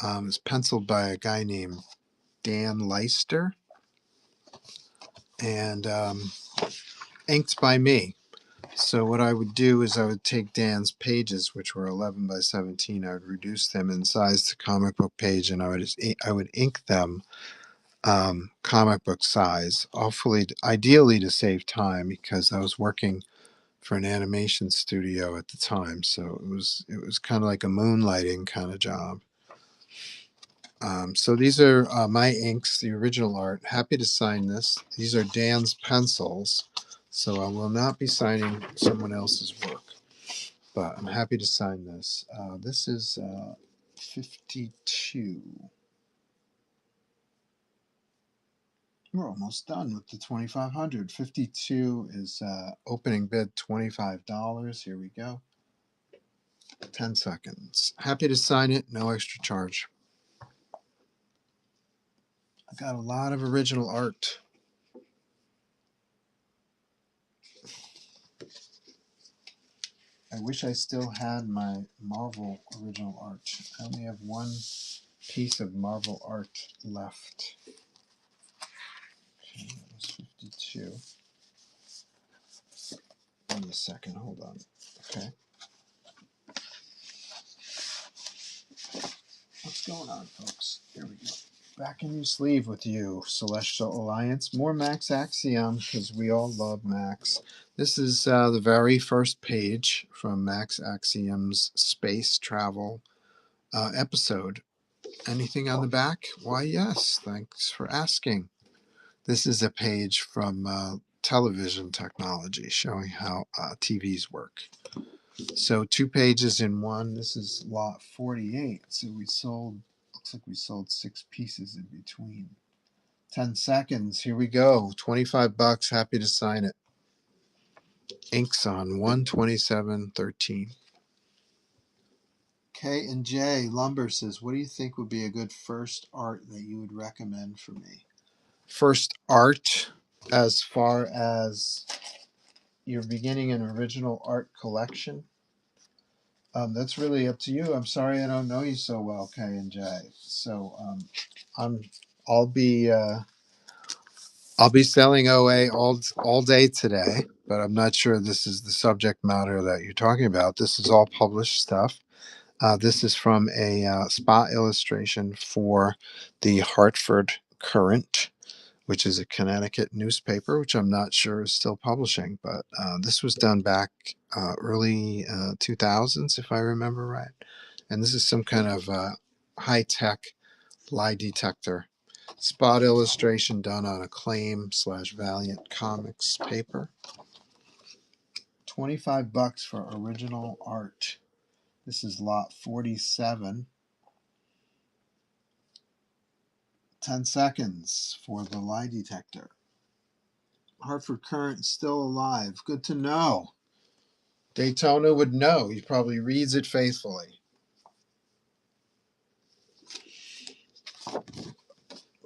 It's penciled by a guy named Dan Leister, and inked by me. So what I would do is I would take Dan's pages, which were 11 by 17. I would reduce them in size to comic book page, and I would ink them comic book size. Hopefully, ideally to save time, because I was working for an animation studio at the time, so it was kind of like a moonlighting kind of job. So these are my inks, the original art. Happy to sign this. These are Dan's pencils, so I will not be signing someone else's work, but I'm happy to sign this. This is 52. We're almost done with the 2,500. 52 is opening bid $25. Here we go. 10 seconds. Happy to sign it, no extra charge. I got a lot of original art. I wish I still had my Marvel original art. I only have one piece of Marvel art left. Okay, that was 52. Give me a second, hold on. Okay. What's going on, folks? Here we go. Back in your sleeve with you, Celestial Alliance. More Max Axiom, because we all love Max. This is the very first page from Max Axiom's space travel episode. Anything on the back? Why, yes. Thanks for asking. This is a page from television technology showing how TVs work. So 2 pages in one. This is lot 48. So looks like we sold 6 pieces in between. 10 seconds. Here we go. $25. Happy to sign it. Inks on 127.13. K and J Lumber says, what do you think would be a good first art that you would recommend for me? First art, as far as you're beginning an original art collection? That's really up to you. I'm sorry I don't know you so well, K and J. So I'm I'll be selling OA all day today, but I'm not sure this is the subject matter that you're talking about. This is all published stuff. This is from a spot illustration for the Hartford Courant, which is a Connecticut newspaper, which I'm not sure is still publishing, but this was done back early 2000s, if I remember right. And this is some kind of high-tech lie detector. Spot illustration done on Acclaim/Valiant Comics paper. $25 for original art. This is lot 47. 10 seconds for the lie detector. Hartford Courant is still alive. Good to know. Daytona would know. He probably reads it faithfully.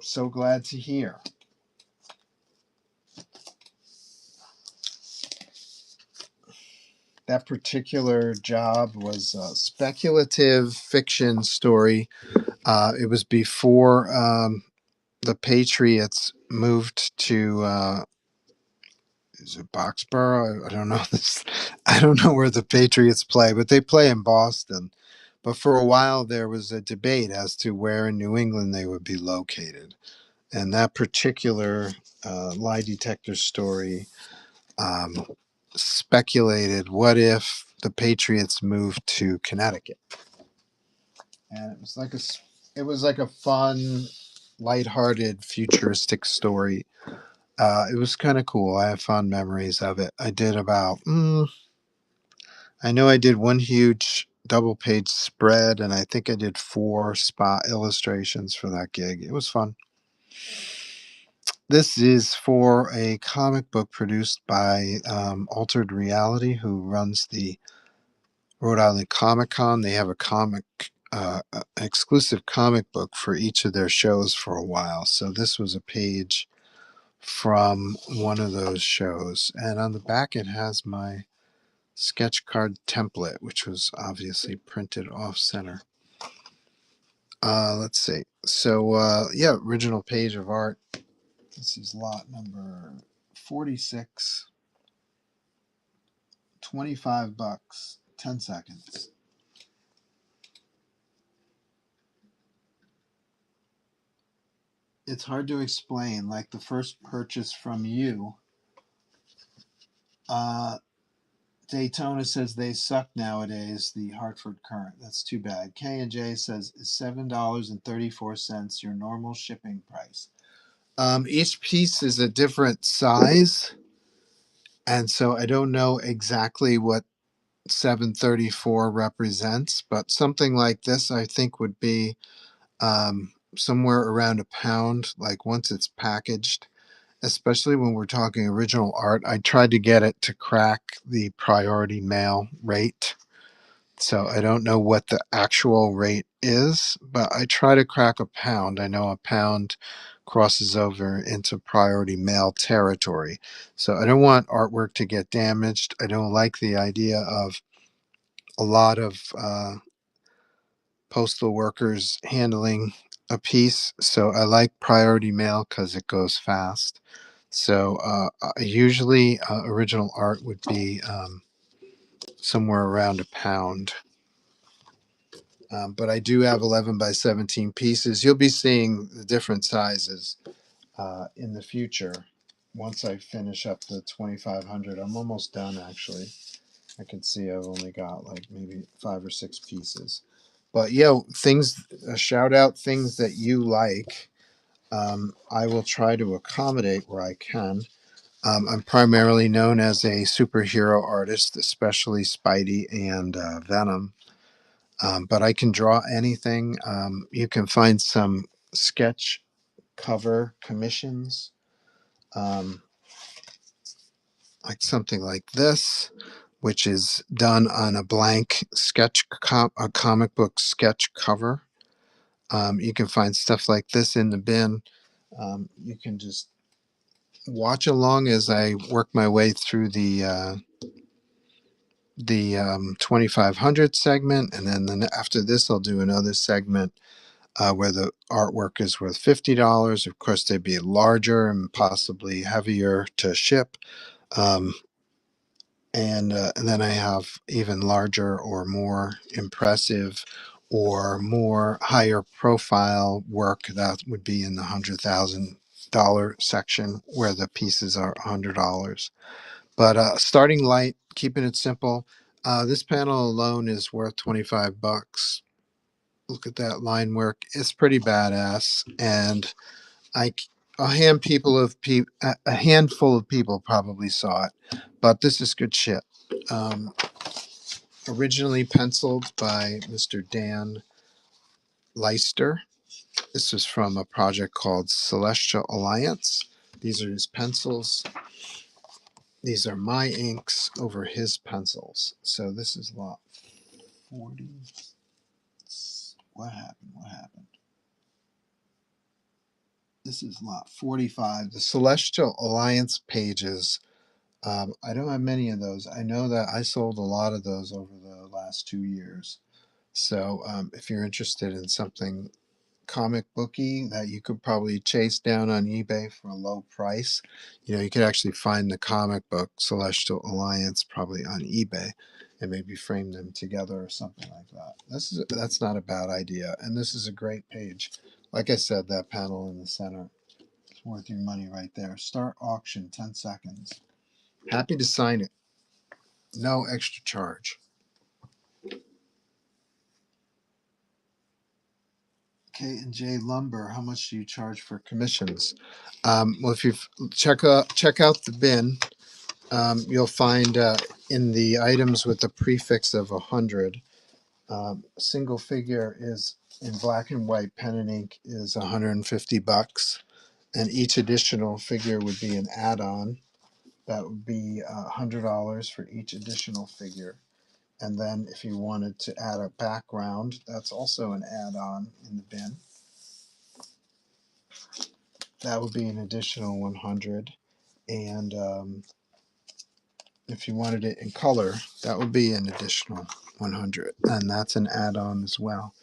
So glad to hear. That particular job was a speculative fiction story. It was before the Patriots moved to is it Boxborough? I don't know this. I don't know where the Patriots play, but they play in Boston. But for a while, there was a debate as to where in New England they would be located. And that particular lie detector story speculated, what if the Patriots moved to Connecticut? And it was like a fun, lighthearted, futuristic story. It was kind of cool. I have fond memories of it. I did about, I know I did one huge double page spread, and I think I did 4 spot illustrations for that gig. It was fun. This is for a comic book produced by Altered Reality, who runs the Rhode Island Comic Con. They have a exclusive comic book for each of their shows for a while. So this was a page from one of those shows. And on the back, it has my sketch card template, which was obviously printed off center. Let's see. So, yeah, original page of art. This is lot number 46. $25, 10 seconds. It's hard to explain. Like the first purchase from you, Daytona says they suck nowadays. The Hartford Current. That's too bad. K&J says is $7.34 your normal shipping price. Each piece is a different size, and so I don't know exactly what 734 represents, but something like this I think would be somewhere around a pound, like once it's packaged, especially when we're talking original art. I tried to get it to crack the priority mail rate. So I don't know what the actual rate is, but I try to crack a pound. I know a pound crosses over into priority mail territory. So I don't want artwork to get damaged. I don't like the idea of a lot of postal workers handling a piece. So I like priority mail because it goes fast. So usually original art would be somewhere around a pound. But I do have 11 by 17 pieces. You'll be seeing the different sizes in the future once I finish up the 2500. I'm almost done actually. I can see I've only got like maybe 5 or 6 pieces. But yeah, things, shout out things that you like. I will try to accommodate where I can. I'm primarily known as a superhero artist, especially Spidey and Venom. But I can draw anything. You can find some sketch cover commissions, um, like something like this, which is done on a blank a comic book sketch cover. You can find stuff like this in the bin. You can just watch along as I work my way through the 2500 segment, and then after this, I'll do another segment where the artwork is worth $50. Of course, they'd be larger and possibly heavier to ship. Um, and then I have even larger or more impressive or more higher profile work that would be in the $100,000 section where the pieces are $100. But starting light, keeping it simple. This panel alone is worth $25. Look at that line work; it's pretty badass. And I, a a handful of people probably saw it, but this is good shit. Um, Originally penciled by Mr. Dan Leister. This was from a project called Celestial Alliance. These are his pencils. These are my inks over his pencils. So this is lot 40. What happened? What happened? This is lot 45. The Celestial Alliance pages. I don't have many of those. I know that I sold a lot of those over the last 2 years. So if you're interested in something comic booky that you could probably chase down on eBay for a low price, you could actually find the comic book Celestial Alliance probably on eBay and maybe frame them together or something like that. That's not a bad idea. And this is a great page. Like I said, that panel in the center, it's worth your money right there. Start auction, 10 seconds. Happy to sign it. no extra charge. K&J Lumber, how much do you charge for commissions? Well, if you check out the bin, you'll find in the items with the prefix of 100, single figure is in black and white pen and ink is $150, and each additional figure would be an add-on. That would be $100 for each additional figure. And then if you wanted to add a background, that's also an add-on in the bin. That would be an additional 100. And if you wanted it in color, that would be an additional 100. And that's an add-on as well.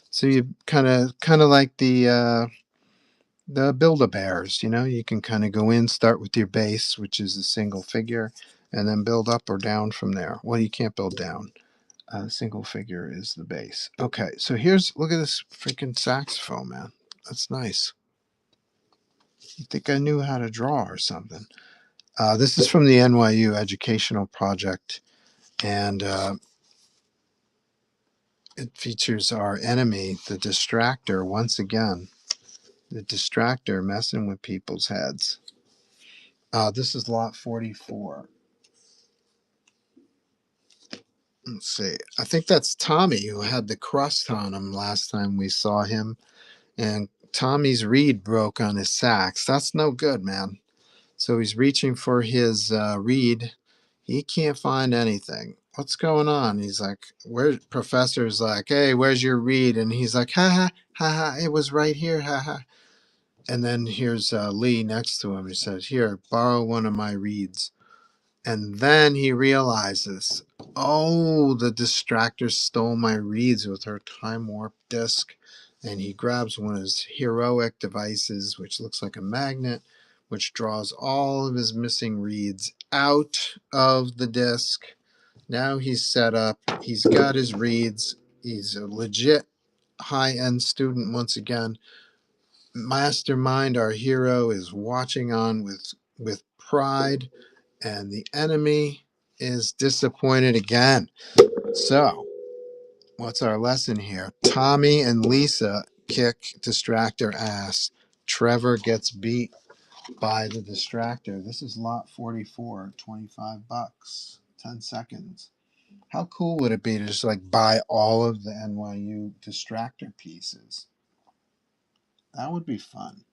So you kind of like the Build-A-Bears, you can kind of go in, start with your base, which is a single figure, and then build up or down from there. Well, you can't build down. Single figure is the base. Okay, so look at this freaking saxophone, man. That's nice. You think I knew how to draw or something? This is from the NYU Educational Project, and it features our enemy, the distractor, once again. The distractor messing with people's heads. This is lot 44. Let's see. I think that's Tommy who had the crust on him last time we saw him. And Tommy's reed broke on his sax. That's no good, man. So he's reaching for his reed. He can't find anything. What's going on? He's like, Professor's like, hey, where's your reed? And he's like, ha ha, ha ha, it was right here, ha ha. And then here's Lee next to him. He says, here, borrow one of my reeds. And then he realizes, oh, the distractor stole my reeds with her time warp disc. And he grabs one of his heroic devices, which looks like a magnet, which draws all of his missing reeds out of the disc. Now he's set up. He's got his reeds. He's a legit high-end student once again. Mastermind, our hero, is watching on with pride, and the enemy is disappointed again. So, what's our lesson here? Tommy and Lisa kick distractor ass. Trevor gets beat by the distractor. This is lot 44, $25, 10 seconds. How cool would it be to just like buy all of the NYU distractor pieces? That would be fun.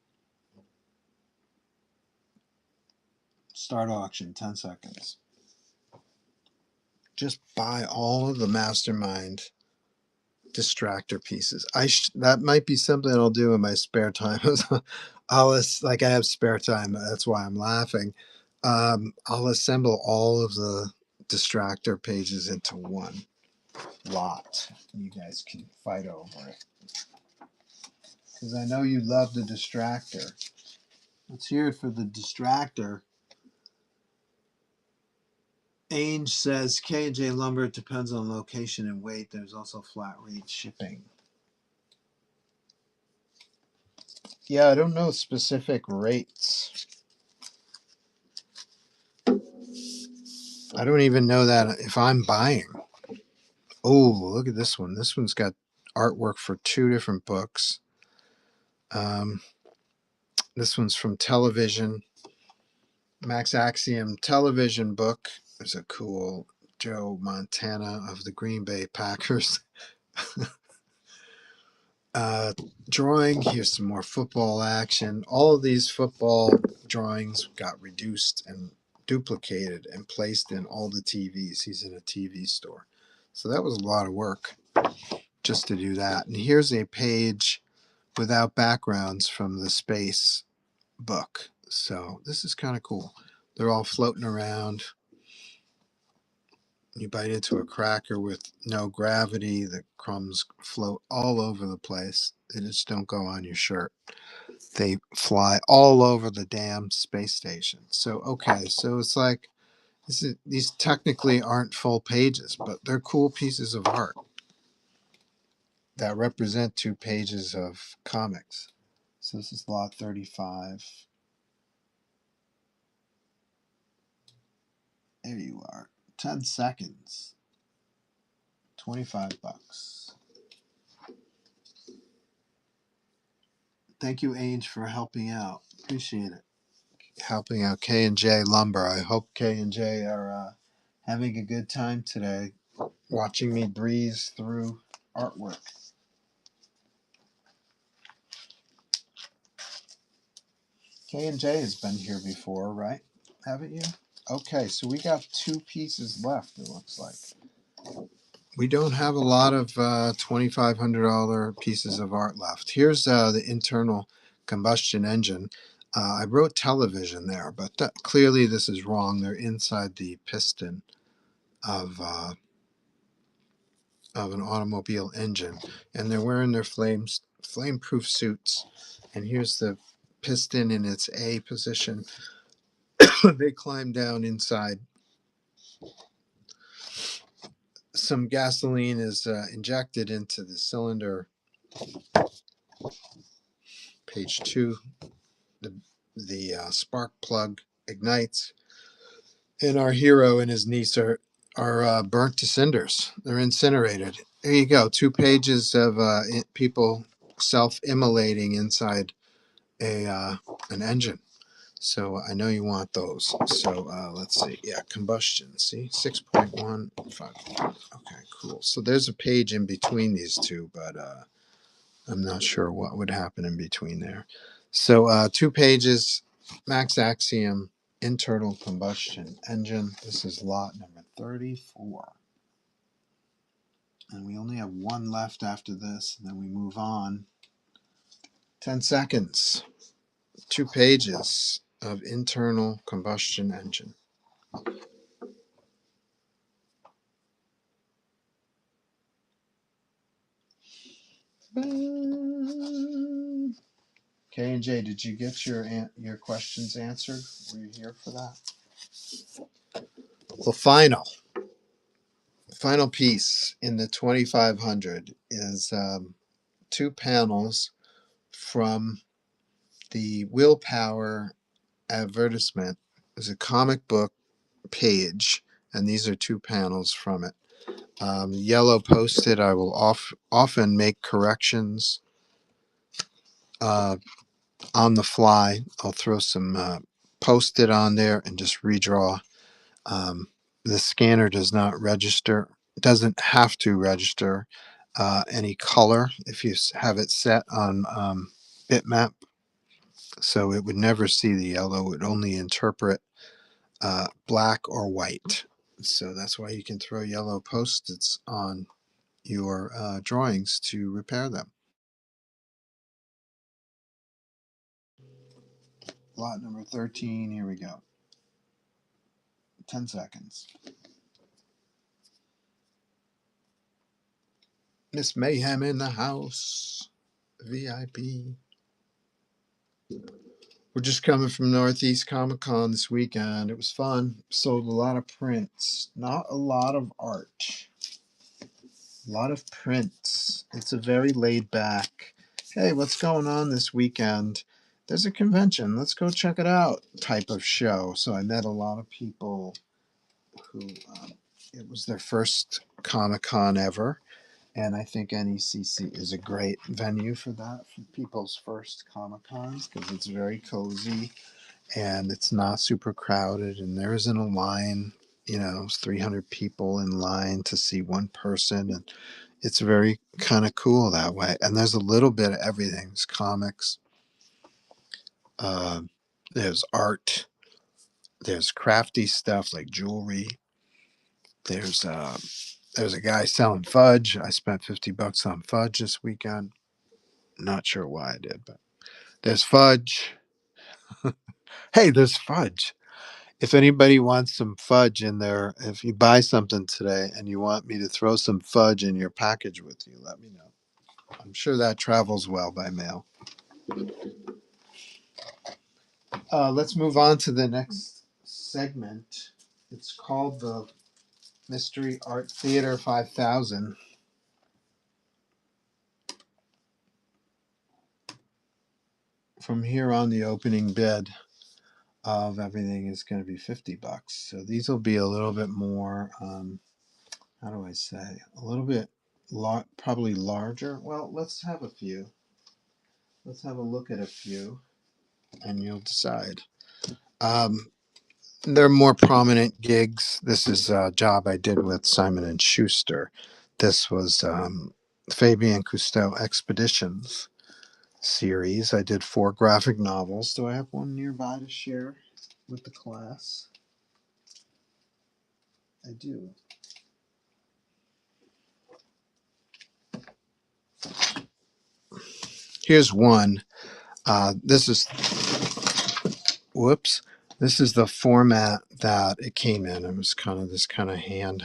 Start auction, 10 seconds. Just buy all of the mastermind distractor pieces. That might be something I'll do in my spare time. I have spare time. That's why I'm laughing. I'll assemble all of the distractor pages into one lot. You guys can fight over it because I know you love the distractor. Let's hear it for the distractor. Ainge says K&J Lumber depends on location and weight. There's also flat rate shipping. Yeah, I don't know specific rates. I don't even know that if I'm buying. Oh, look at this one. This one's got artwork for 2 different books. This one's from Television. Max Axiom Television book. There's a cool Joe Montana of the Green Bay Packers. Drawing. Here's some more football action. All of these football drawings got reduced and duplicated and placed in all the TVs. He's in a TV store. So that was a lot of work just to do that. And here's a page without backgrounds from the space book. So this is kind of cool. They're all floating around. You bite into a cracker with no gravity. The crumbs float all over the place. They just don't go on your shirt. They fly all over the damn space station. So, okay, so it's like these technically aren't full pages, but they're cool pieces of art that represent 2 pages of comics. So this is lot 35. There you are. 10 seconds. $25. Thank you, Age, for helping out. Appreciate it. Helping out K&J Lumber. I hope K&J are having a good time today, watching me breeze through artwork. K&J has been here before, right? Haven't you? Okay, so we got 2 pieces left, it looks like. We don't have a lot of $2,500 pieces of art left. Here's the internal combustion engine. I wrote television there, but clearly this is wrong. They're inside the piston of an automobile engine, and they're wearing their flame-proof suits. And here's the piston in its A position. They climb down inside. Some gasoline is injected into the cylinder. Page 2. The spark plug ignites, and our hero and his niece are burnt to cinders. They're incinerated. There you go. 2 pages of people self-immolating inside an engine. So I know you want those. So let's see. Yeah, combustion. See, 6.15. Okay, cool. So there's a page in between these two, but I'm not sure what would happen in between there. So 2 pages, Max Axiom, internal combustion engine. This is lot number 34. And we only have 1 left after this, and then we move on. 10 seconds. 2 pages of internal combustion engine. K&J, did you get your questions answered? Were you here for that? Well, final piece in the 2500 is 2 panels from the Willpower advertisement. There's a comic book page, and these are 2 panels from it. Yellow posted. I will often make corrections on the fly. I'll throw some post-it on there and just redraw. The scanner does not register, doesn't have to register any color if you have it set on bitmap. So it would never see the yellow. It would only interpret black or white. So that's why you can throw yellow post-its on your drawings to repair them. Lot number 13, here we go. 10 seconds. Miss Mayhem in the house. VIP. We're just coming from Northeast Comic Con this weekend. It was fun. Sold a lot of prints. Not a lot of art. A lot of prints. It's a very laid back, hey, what's going on this weekend? There's a convention. Let's go check it out type of show. So I met a lot of people who it was their first Comic Con ever. And I think NECC is a great venue for that, for people's first Comic Cons, because it's very cozy and it's not super crowded, and there isn't a line, 300 people in line to see one person. And it's very kind of cool that way. And there's a little bit of everything. There's comics, there's art, there's crafty stuff like jewelry. There's a guy selling fudge. I spent $50 on fudge this weekend. Not sure why I did, but there's fudge. Hey, there's fudge. If anybody wants some fudge in there, if you buy something today and you want me to throw some fudge in your package with you, let me know. I'm sure that travels well by mail. Let's move on to the next segment. It's called the Mystery Art Theater 5000. From here on the opening bid. of everything is going to be $50. So these will be a little bit more, how do I say, a little bit probably larger. Well, let's have a few. Let's have a look at a few and you'll decide. Um, they're more prominent gigs. This is a job I did with Simon and Schuster. This was Fabian Cousteau Expeditions series. I did 4 graphic novels. Do I have one nearby to share with the class? I do. Here's one. This is, whoops. This is the format that it came in. It was kind of this kind of hand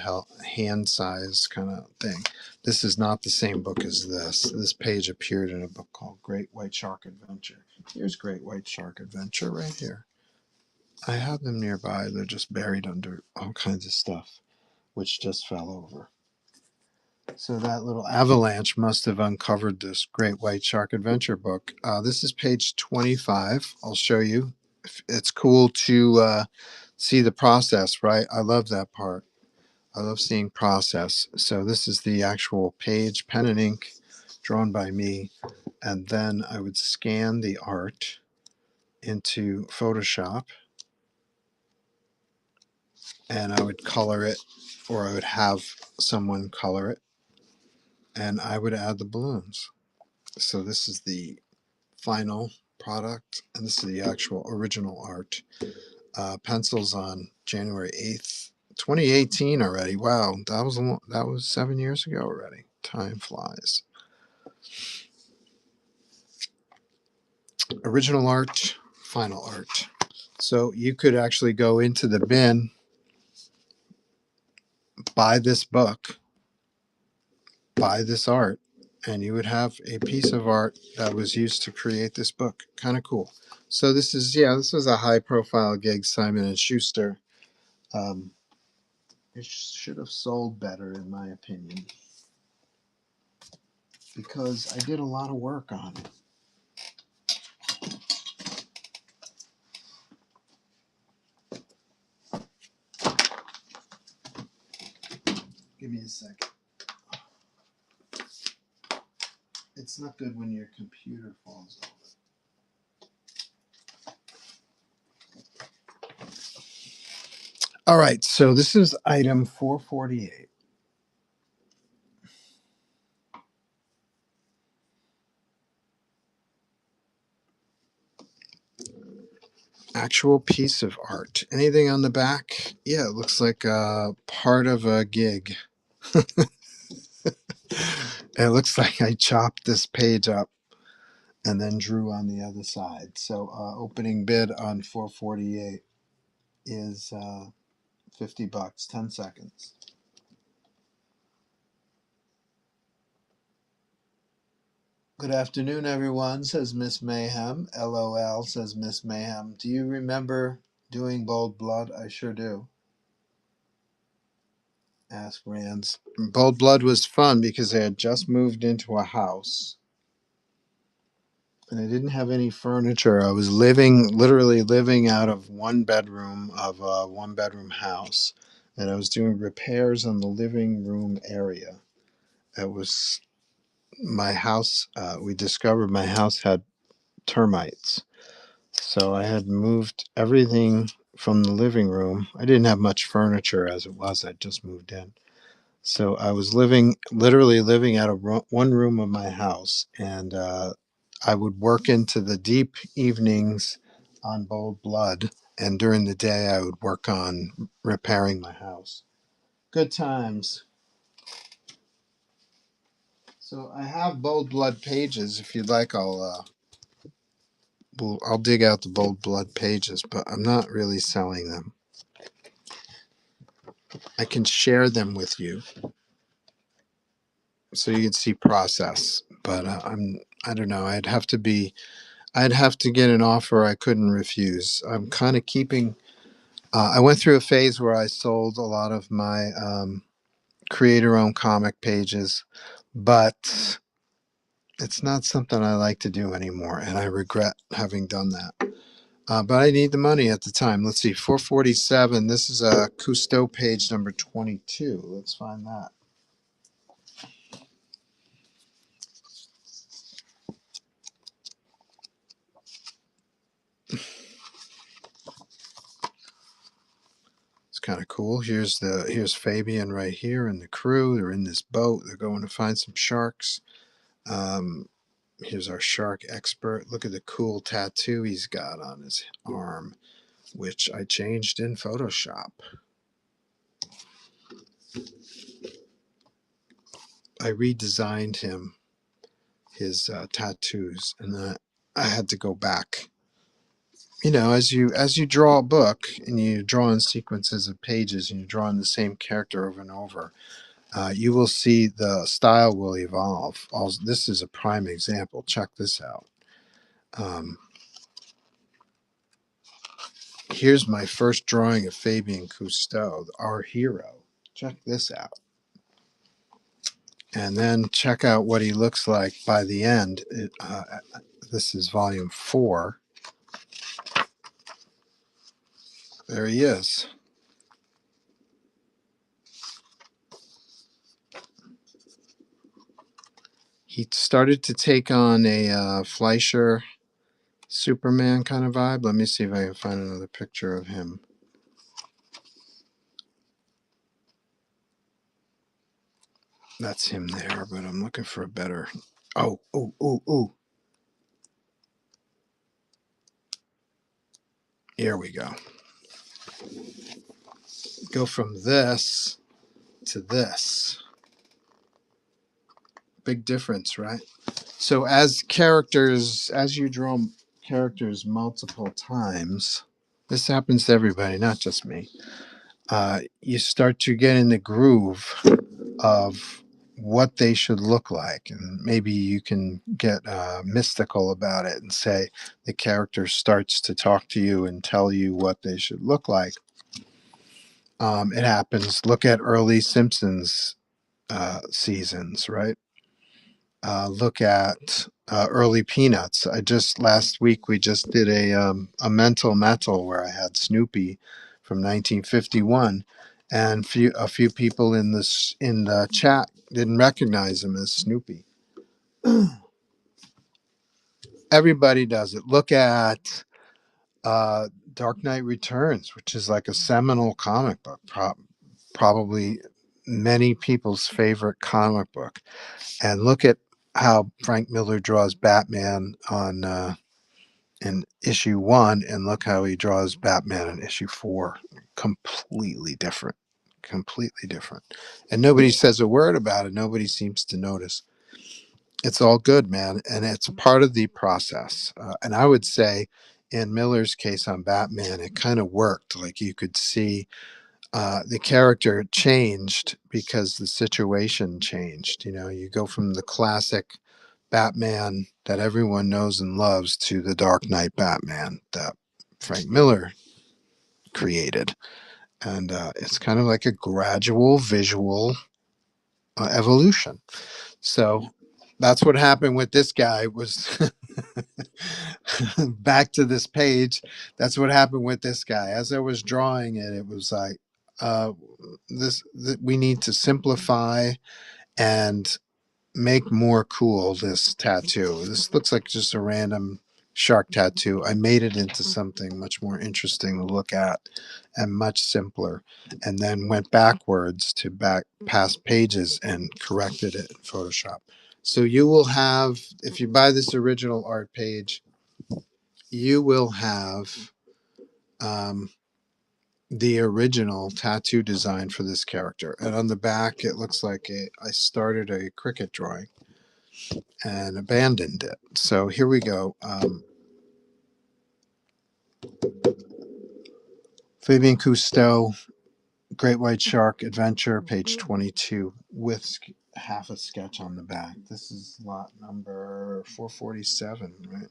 size kind of thing. This is not the same book as this. This page appeared in a book called Great White Shark Adventure. Here's Great White Shark Adventure right here. I have them nearby. They're just buried under all kinds of stuff, which just fell over. So that little avalanche must have uncovered this Great White Shark Adventure book. This is page 25. I'll show you. It's cool to see the process, right? I love that part. I love seeing process. So this is the actual page, pen and ink, drawn by me. And then I would scan the art into Photoshop and I would color it, or I would have someone color it, and I would add the balloons. So this is the final product, and this is the actual original art. Pencils on January 8th, 2018 already. Wow, that was 7 years ago already. Time flies. Original art, final art. So you could actually go into the bin, buy this book, buy this art, and you would have a piece of art that was used to create this book. Kind of cool. So this was a high profile gig, Simon and Schuster. It should have sold better in my opinion, because I did a lot of work on it. Give me a second. It's not good when your computer falls over. All right, so this is item 448. Actual piece of art. Anything on the back? Yeah, it looks like a part of a gig. It looks like I chopped this page up and then drew on the other side. So opening bid on 448 is $50, 10 seconds. Good afternoon, everyone, says Miss Mayhem. LOL, says Miss Mayhem. Do you remember doing Bold Blood? I sure do. Ask Rands. Bold Blood was fun because I had just moved into a house and I didn't have any furniture. I was literally living out of one bedroom of a 1-bedroom house, and I was doing repairs on the living room area. It was my house. We discovered my house had termites, so I had moved everything from the living room. I didn't have much furniture as it was. I just moved in. So I was literally living out of one room of my house, and I would work into the deep evenings on Bold Blood, and during the day I would work on repairing my house. Good times. So I have Bold Blood pages. If you'd like, I'll dig out the Bold Blood pages, but I'm not really selling them. I can share them with you so you can see process, but I don't know. I'd have to get an offer I couldn't refuse. I'm kind of keeping. I went through a phase where I sold a lot of my creator-owned comic pages, but it's not something I like to do anymore, and I regret having done that. But I need the money at the time. Let's see, 447. This is a Cousteau page number 22. Let's find that. It's kind of cool. Here's Fabian right here and the crew. They're in this boat. They're going to find some sharks. Um, here's our shark expert. Look at the cool tattoo he's got on his arm, which I changed in Photoshop. I redesigned his tattoos, and I had to go back. You know, as you draw a book and you draw in sequences of pages and you draw in the same character over and over, you will see the style will evolve. This is a prime example. Check this out. Um, here's my first drawing of Fabien Cousteau, our hero. Check this out. And then check out what he looks like by the end. This is volume 4. There he is. He started to take on a Fleischer Superman kind of vibe. Let me see if I can find another picture of him. That's him there, but I'm looking for a better. Oh. Here we go. Go from this to this. Big difference, right? So as you draw characters multiple times, this happens to everybody, not just me. You start to get in the groove of what they should look like, and maybe you can get mystical about it and say the character starts to talk to you and tell you what they should look like. It happens. Look at early Simpsons seasons, right? Look at early Peanuts. Last week we just did a mental metal where I had Snoopy from 1951, and a few people in the chat didn't recognize him as Snoopy. Everybody does it. Look at Dark Knight Returns, which is like a seminal comic book, probably many people's favorite comic book. And look at how Frank Miller draws Batman in issue 1, and look how he draws Batman in issue 4. Completely different. Completely different. And nobody says a word about it. Nobody seems to notice. It's all good, man. And it's part of the process. And I would say in Miller's case on Batman, it kind of worked. Like you could see the character changed because the situation changed. You know, you go from the classic Batman that everyone knows and loves to the Dark Knight Batman that Frank Miller created. And it's kind of like a gradual visual evolution. So that's what happened with this guy was back to this page. That's what happened with this guy. As I was drawing it, it was like, uh, we need to simplify and make more cool this tattoo. This looks like just a random shark tattoo. I made it into something much more interesting to look at and much simpler, and then went backwards to past pages and corrected it in Photoshop. So you will have, if you buy this original art page, you will have the original tattoo design for this character. And on the back, it looks like I started a cricket drawing and abandoned it. So here we go. Fabien Cousteau, Great White Shark Adventure, page 22, with half a sketch on the back. This is lot number 447, right?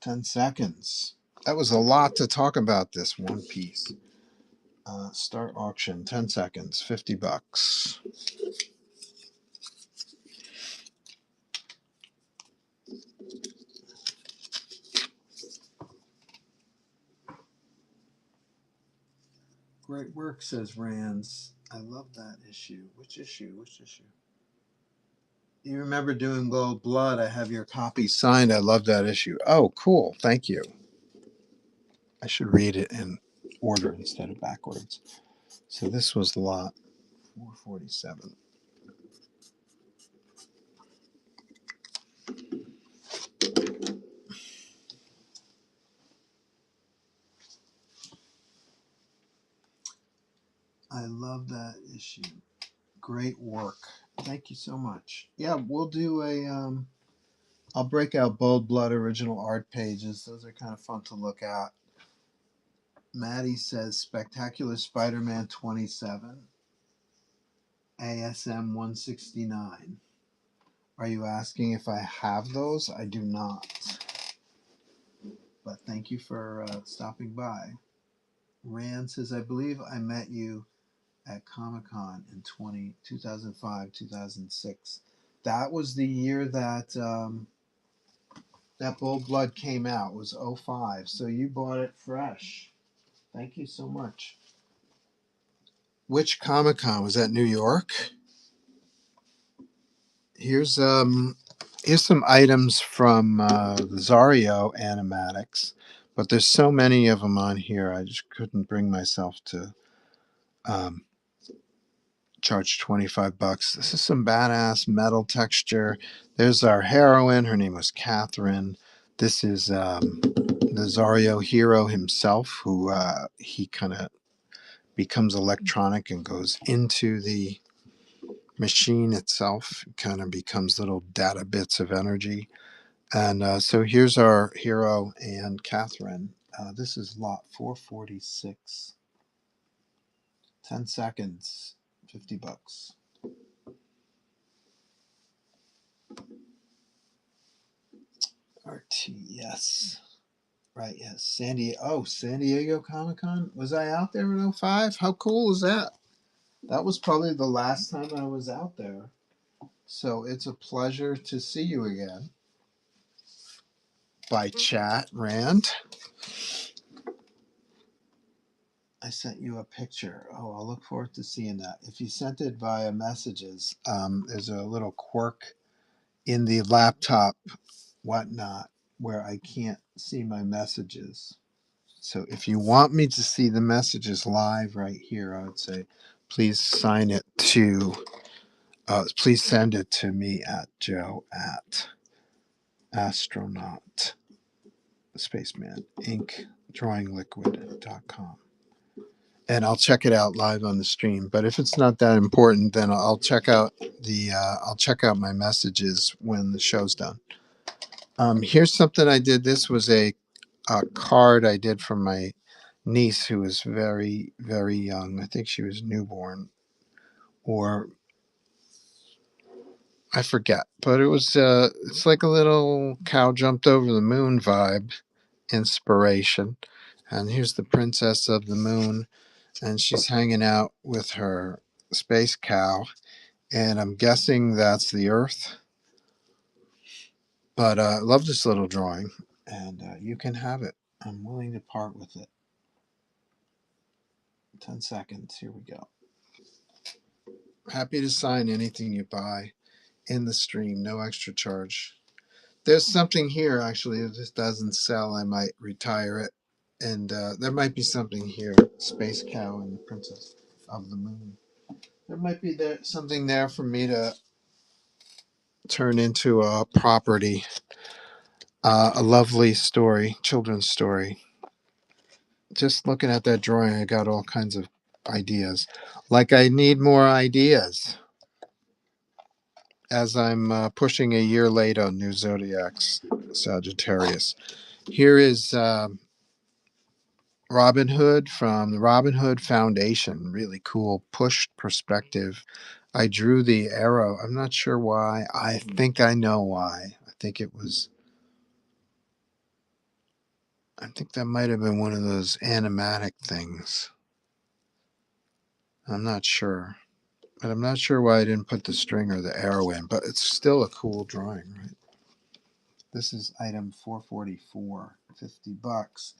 10 seconds. That was a lot to talk about this one piece. Start auction, 10 seconds, $50. Great work, says Rands. I love that issue. Which issue? Which issue? You remember doing Gold Blood? I have your copy signed. I love that issue. Oh, cool. Thank you. I should read it in order instead of backwards. So this was lot 447. I love that issue. Great work. Thank you so much. Yeah, we'll do I'll break out Bold Blood original art pages. Those are kind of fun to look at. Maddie says Spectacular Spider-Man 27, ASM 169. Are you asking if I have those? I do not. But thank you for stopping by. Rand says, I believe I met you at Comic-Con in 2005, 2006. That was the year that that Bold Blood came out. It was '05. So you bought it fresh. Thank you so much. Which Comic-Con? Was that New York? Here's some items from the Zario animatics, but there's so many of them on here. I just couldn't bring myself to um, charge $25. This is some badass metal texture. There's our heroine. Her name was Catherine. This is the Zario hero himself, who he kind of becomes electronic and goes into the machine itself, kind of becomes little data bits of energy. And so here's our hero and Catherine. This is lot 446. 10 seconds, $50. RTS. Right, yes. San Diego Comic Con. Was I out there in '05? How cool is that? That was probably the last time I was out there. So it's a pleasure to see you again. By chat, Rand. I sent you a picture. Oh, I'll look forward to seeing that. If you sent it via messages, there's a little quirk in the laptop, whatnot, where I can't see my messages. So if you want me to see the messages live right here, I would say, please sign it to, please send it to me at Joe at astronaut spaceman ink drawingliquid.com. And I'll check it out live on the stream. But if it's not that important, then I'll check out I'll check out my messages when the show's done. Here's something I did. This was a card I did from my niece who was very, very young. I think she was newborn, or I forget. But it was it's like a little cow jumped over the moon vibe inspiration. And here's the princess of the moon, and she's hanging out with her space cow, and I'm guessing that's the Earth. But I love this little drawing, and you can have it. I'm willing to part with it. 10 seconds. Here we go. Happy to sign anything you buy in the stream, no extra charge. There's something here actually. If this doesn't sell, I might retire it. And there might be something here, Space Cow and the Princess of the Moon. There might be something there for me to turn into a property, a lovely story, children's story. Just looking at that drawing, I got all kinds of ideas. Like I need more ideas as I'm pushing a year late on New Zodiac's Sagittarius. Here is Robin Hood from the Robin Hood Foundation. Really cool pushed perspective. I drew the arrow. I'm not sure why. I think I know why. I think that might have been one of those animatic things. I'm not sure. But I'm not sure why I didn't put the string or the arrow in, but it's still a cool drawing, right? This is item 444, $50.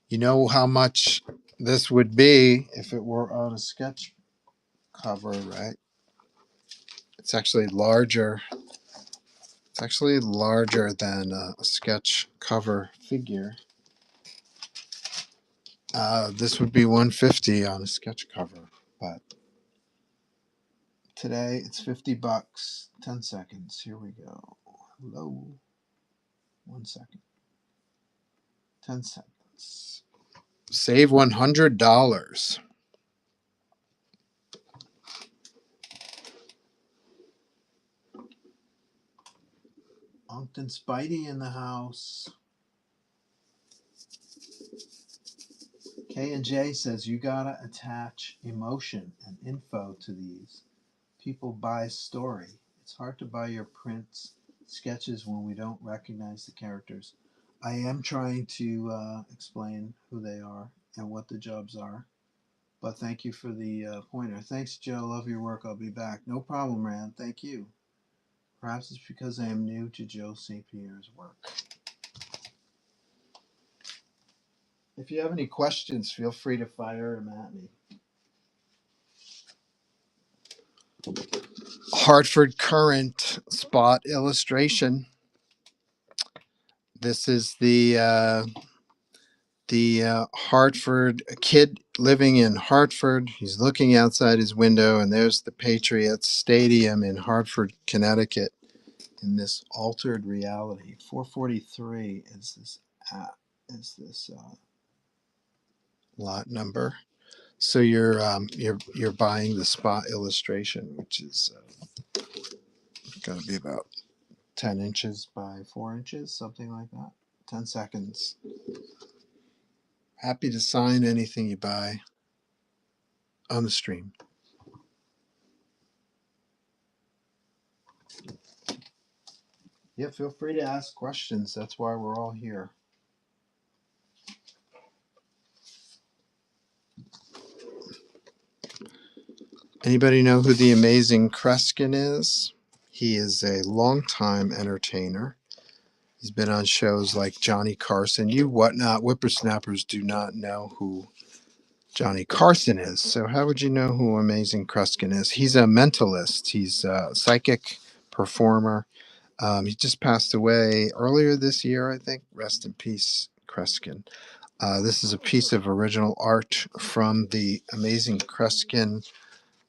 You know how much this would be if it were on a sketch cover, right? It's actually larger. It's actually larger than a sketch cover figure. This would be 150 on a sketch cover, but today it's $50. 10 seconds. Here we go. Hello. 1 second. 10 seconds. Save $100. Unct and Spidey in the house. K&J says you gotta attach emotion and info to these. People buy story. It's hard to buy your prints, sketches when we don't recognize the characters. I am trying to explain who they are and what the jobs are. But thank you for the pointer. Thanks, Joe. Love your work. I'll be back. No problem, Rand. Thank you. Perhaps it's because I am new to Joe St. Pierre's work. If you have any questions, feel free to fire them at me. Hartford Current spot illustration. This is the Hartford kid living in Hartford. He's looking outside his window, and there's the Patriots Stadium in Hartford, Connecticut, in this altered reality. 443 is this lot number. So you're buying the spot illustration, which is going to be about 10 inches by 4 inches, something like that. 10 seconds. Happy to sign anything you buy on the stream. Yeah, feel free to ask questions. That's why we're all here. Anybody know who the amazing Kreskin is? He is a longtime entertainer. He's been on shows like Johnny Carson. You whatnot whippersnappers do not know who Johnny Carson is. So how would you know who Amazing Kreskin is? He's a mentalist. He's a psychic performer. He just passed away earlier this year, I think. Rest in peace, Kreskin. This is a piece of original art from the Amazing Kreskin,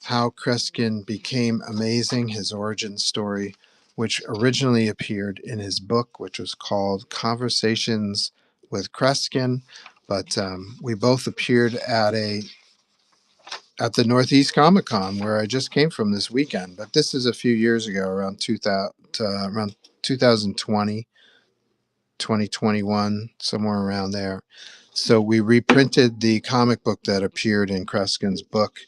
how Kreskin became amazing, his origin story, which originally appeared in his book, which was called Conversations with Kreskin. But we both appeared at the Northeast Comic Con, where I just came from this weekend. But this is a few years ago, around 2020, 2021, somewhere around there. So we reprinted the comic book that appeared in Kreskin's book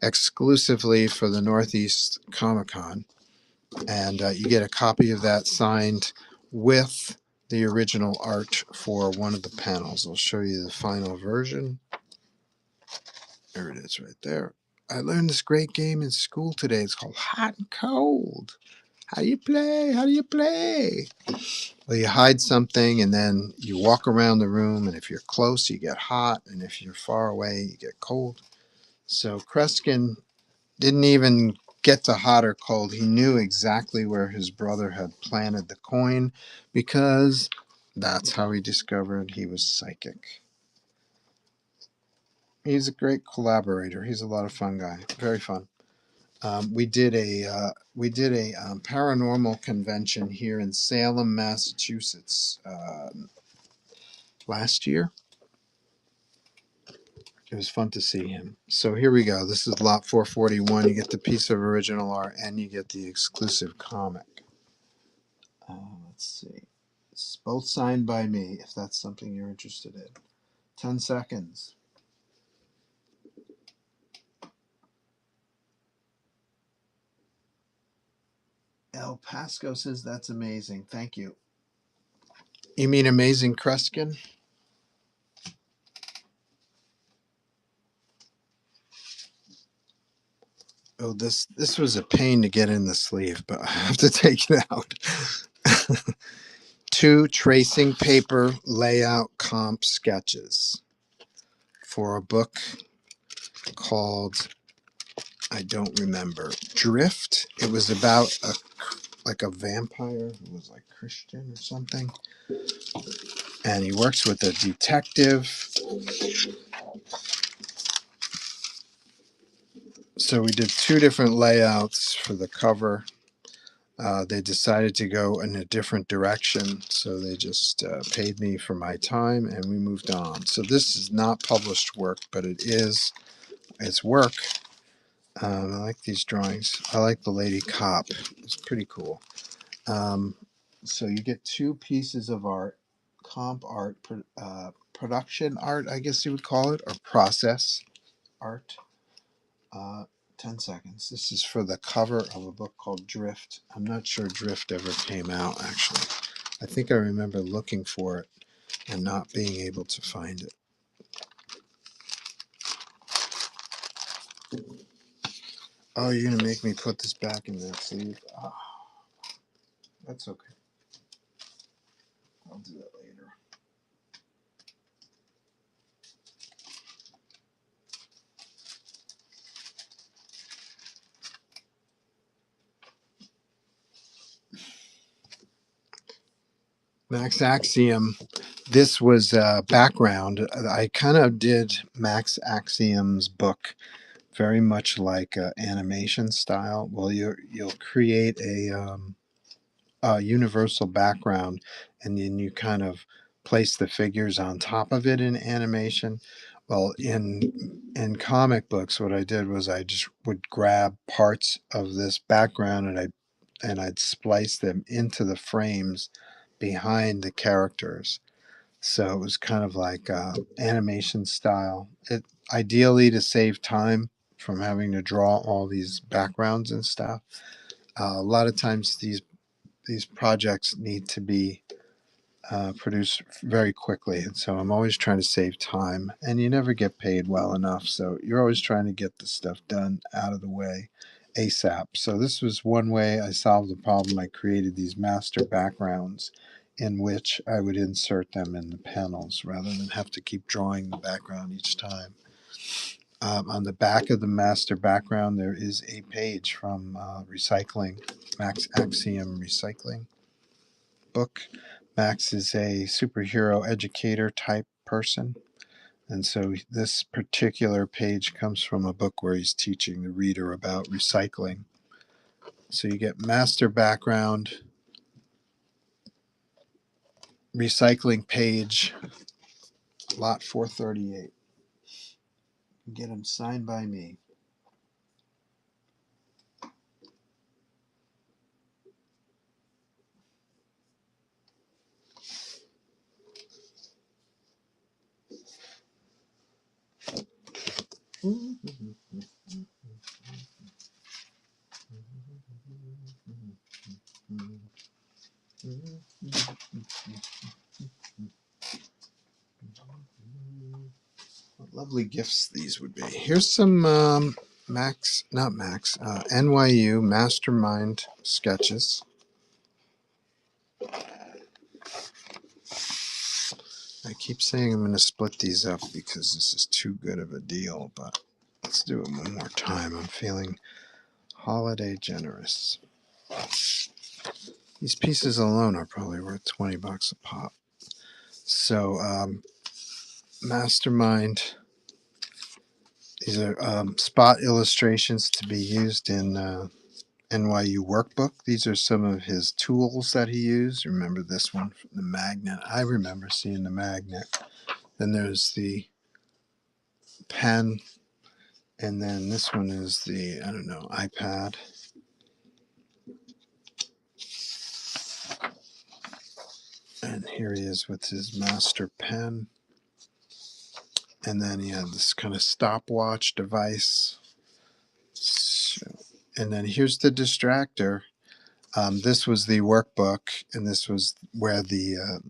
exclusively for the Northeast Comic Con. And you get a copy of that signed with the original art for one of the panels. I'll show you the final version. There it is right there. I learned this great game in school today. It's called Hot and Cold. How do you play? How do you play? Well, you hide something and then you walk around the room, and if you're close, you get hot, and if you're far away, you get cold. So Kreskin didn't even get to hot or cold. He knew exactly where his brother had planted the coin, because that's how he discovered he was psychic. He's a great collaborator. He's a lot of fun guy. Very fun. We did a paranormal convention here in Salem, Massachusetts, last year. It was fun to see him. So here we go. This is lot 441. You get the piece of original art and you get the exclusive comic. Let's see. It's both signed by me, if that's something you're interested in. 10 seconds. El Pasco says that's amazing. Thank you. You mean Amazing Kreskin? Oh, this was a pain to get in the sleeve, but I have to take it out. 2 tracing paper layout comp sketches for a book called, I don't remember, Drift. It was about a vampire who was like Christian or something, and he works with a detective. So we did 2 different layouts for the cover. They decided to go in a different direction, so they just paid me for my time, and we moved on. So this is not published work, but it's work. I like these drawings. I like the lady cop. It's pretty cool. So you get 2 pieces of art, comp art, production art, I guess you would call it, or process art. Uh, 10 seconds. This is for the cover of a book called Drift. I'm not sure Drift ever came out, actually. I think I remember looking for it and not being able to find it. Oh, you're going to make me put this back in that sleeve. Oh, that's okay. I'll do that later. Max Axiom. This was background. I kind of did Max Axiom's book very much like animation style. Well, you'll create a universal background, and then you kind of place the figures on top of it in animation. Well, in comic books, what I did was I just would grab parts of this background and I'd splice them into the frames behind the characters. So it was kind of like animation style. It ideally to save time from having to draw all these backgrounds and stuff. A lot of times these projects need to be produced very quickly, and so I'm always trying to save time. And you never get paid well enough, so you're always trying to get the stuff done out of the way ASAP. So this was one way I solved the problem. I created these master backgrounds in which I would insert them in the panels rather than have to keep drawing the background each time. On the back of the master background, there is a page from Recycling, Max Axiom Recycling book. Max is a superhero educator type person. And so this particular page comes from a book where he's teaching the reader about recycling. So you get master background, recycling page, lot 438. Get them signed by me. What lovely gifts these would be. Here's some NYU Mastermind sketches. I keep saying I'm going to split these up because this is too good of a deal, but let's do it one more time. I'm feeling holiday generous. These pieces alone are probably worth $20 a pop. So, Mastermind, these are spot illustrations to be used in NYU workbook. These are some of his tools that he used. Remember this one, the magnet. I remember seeing the magnet. Then there's the pen. And then this one is the, I don't know, iPad. And here he is with his master pen. And then he had this kind of stopwatch device. So, and then here's the distractor. This was the workbook, and this was where the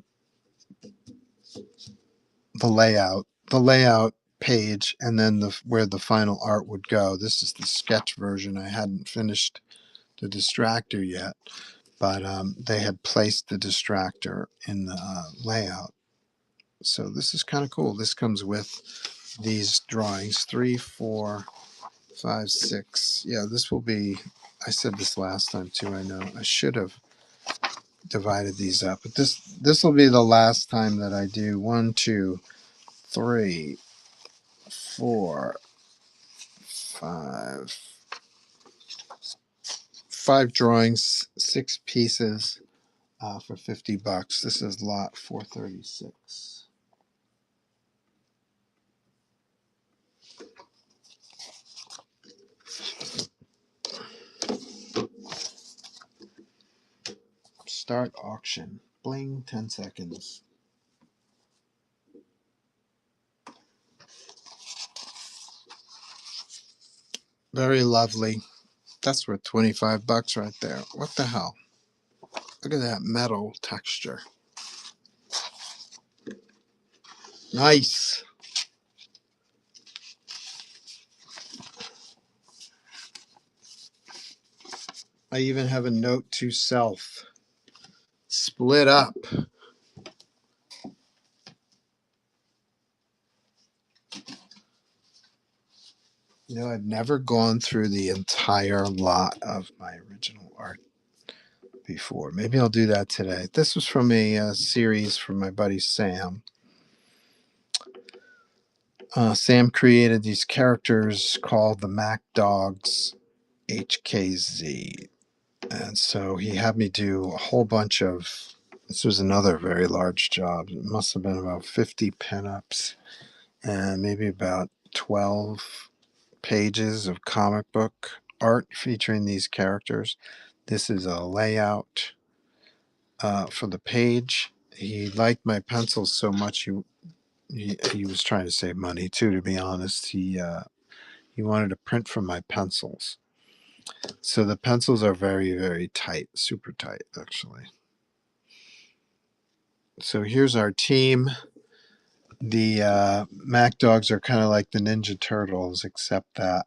layout page, and then where the final art would go. This is the sketch version. I hadn't finished the distractor yet. but they had placed the distractor in the layout. So this is kind of cool. This comes with these drawings, 3, 4, 5, 6. Yeah, this will be, I said this last time too, I know. I should have divided these up. But this will be the last time that I do 1, 2, 3, 4, 5. 5 drawings, 6 pieces for $50. This is lot 436. Start auction. Bling, 10 seconds. Very lovely. That's worth $25 right there. What the hell? Look at that metal texture. Nice. I even have a note to self. Split up. You know, I've never gone through the entire lot of my original art before. Maybe I'll do that today. This was from a series from my buddy Sam. Sam created these characters called the Mac Dogs HKZ. And so he had me do a whole bunch of, this was another very large job. It must have been about 50 pinups and maybe about 12 pages of comic book art featuring these characters. This is a layout for the page. He liked my pencils so much he was trying to save money too, to be honest. He wanted to print from my pencils. So the pencils are very, very tight, super tight actually. So here's our team. The Mac Dogs are kind of like the Ninja Turtles, except that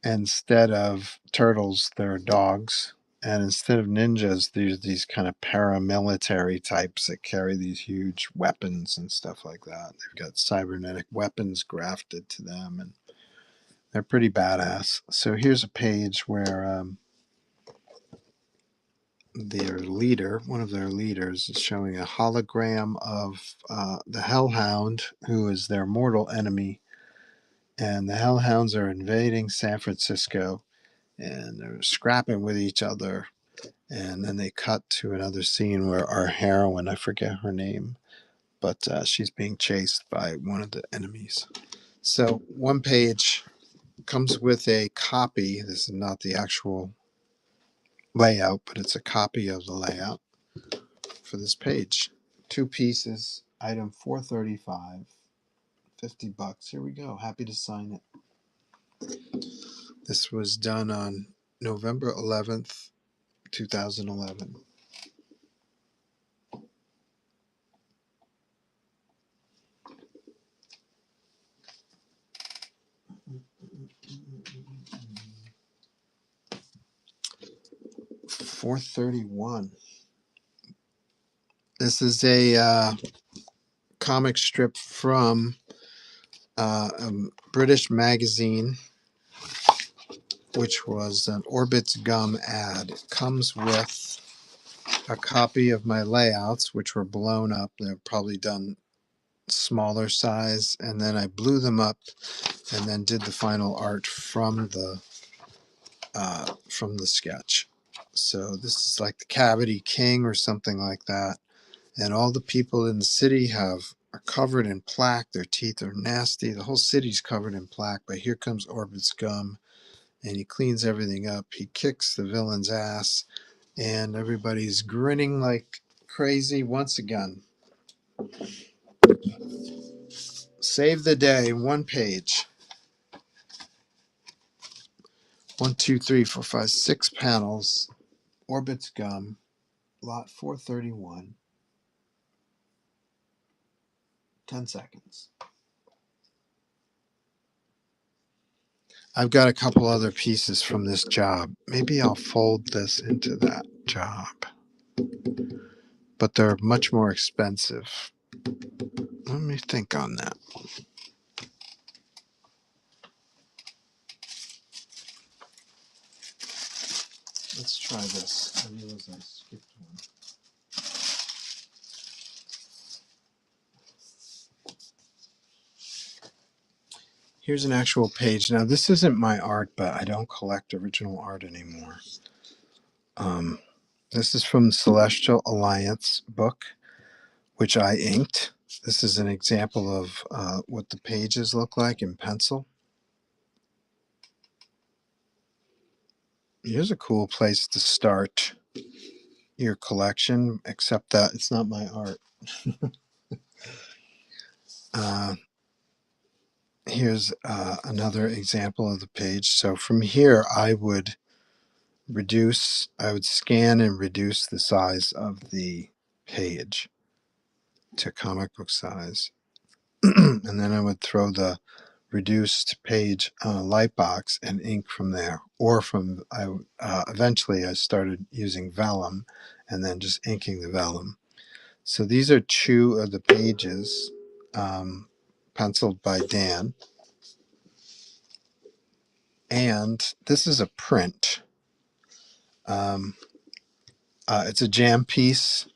instead of turtles, they're dogs. And instead of ninjas, there's these kind of paramilitary types that carry these huge weapons and stuff like that. They've got cybernetic weapons grafted to them, and they're pretty badass. So here's a page where their leader, one of their leaders, is showing a hologram of the Hellhound, who is their mortal enemy. And the Hellhounds are invading San Francisco, and they're scrapping with each other. And then they cut to another scene where our heroine, I forget her name, but she's being chased by one of the enemies. So one page comes with a copy. This is not the actual layout, but it's a copy of the layout for this page. 2 pieces, item 435, $50. Here we go. Happy to sign it. This was done on November 11th, 2011. $431. This is a comic strip from a British magazine, which was an Orbit's Gum ad. It comes with a copy of my layouts, which were blown up. They're probably done smaller size, and then I blew them up and then did the final art from the sketch. So this is like the Cavity King or something like that. And all the people in the city are covered in plaque. Their teeth are nasty. The whole city's covered in plaque. But here comes Orbit's Gum, and he cleans everything up. He kicks the villain's ass, and everybody's grinning like crazy once again. Save the day, one page. 1, 2, 3, 4, 5, 6 panels. Orbit's Gum, lot 431. 10 seconds. I've got a couple other pieces from this job. Maybe I'll fold this into that job. But they're much more expensive. Let me think on that. Let's try this. I realize I skipped one. Here's an actual page. Now, this isn't my art, but I don't collect original art anymore. This is from the Celestial Alliance book, which I inked. This is an example of what the pages look like in pencil. Here's a cool place to start your collection, except that it's not my art. Here's another example of the page. So from here, I would scan and reduce the size of the page to comic book size. And then I would throw the reduced page on a light box and ink from there. Or eventually I started using vellum and then just inking the vellum. So these are two of the pages penciled by Dan. And this is a print. It's a jam piece.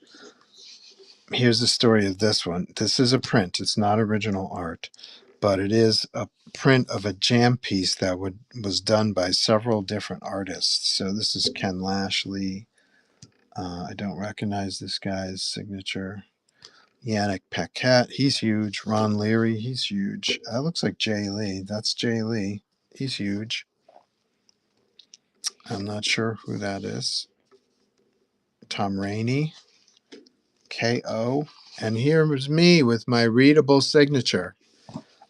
Here's the story of this one. This is a print. It's not original art, but it is a print of a jam piece that was done by several different artists. So this is Ken Lashley. I don't recognize this guy's signature. Yannick Paquette, he's huge. Ron Leary, he's huge. That looks like Jay Lee. That's Jay Lee. He's huge. I'm not sure who that is. Tom Rainey, K.O. And here was me with my readable signature.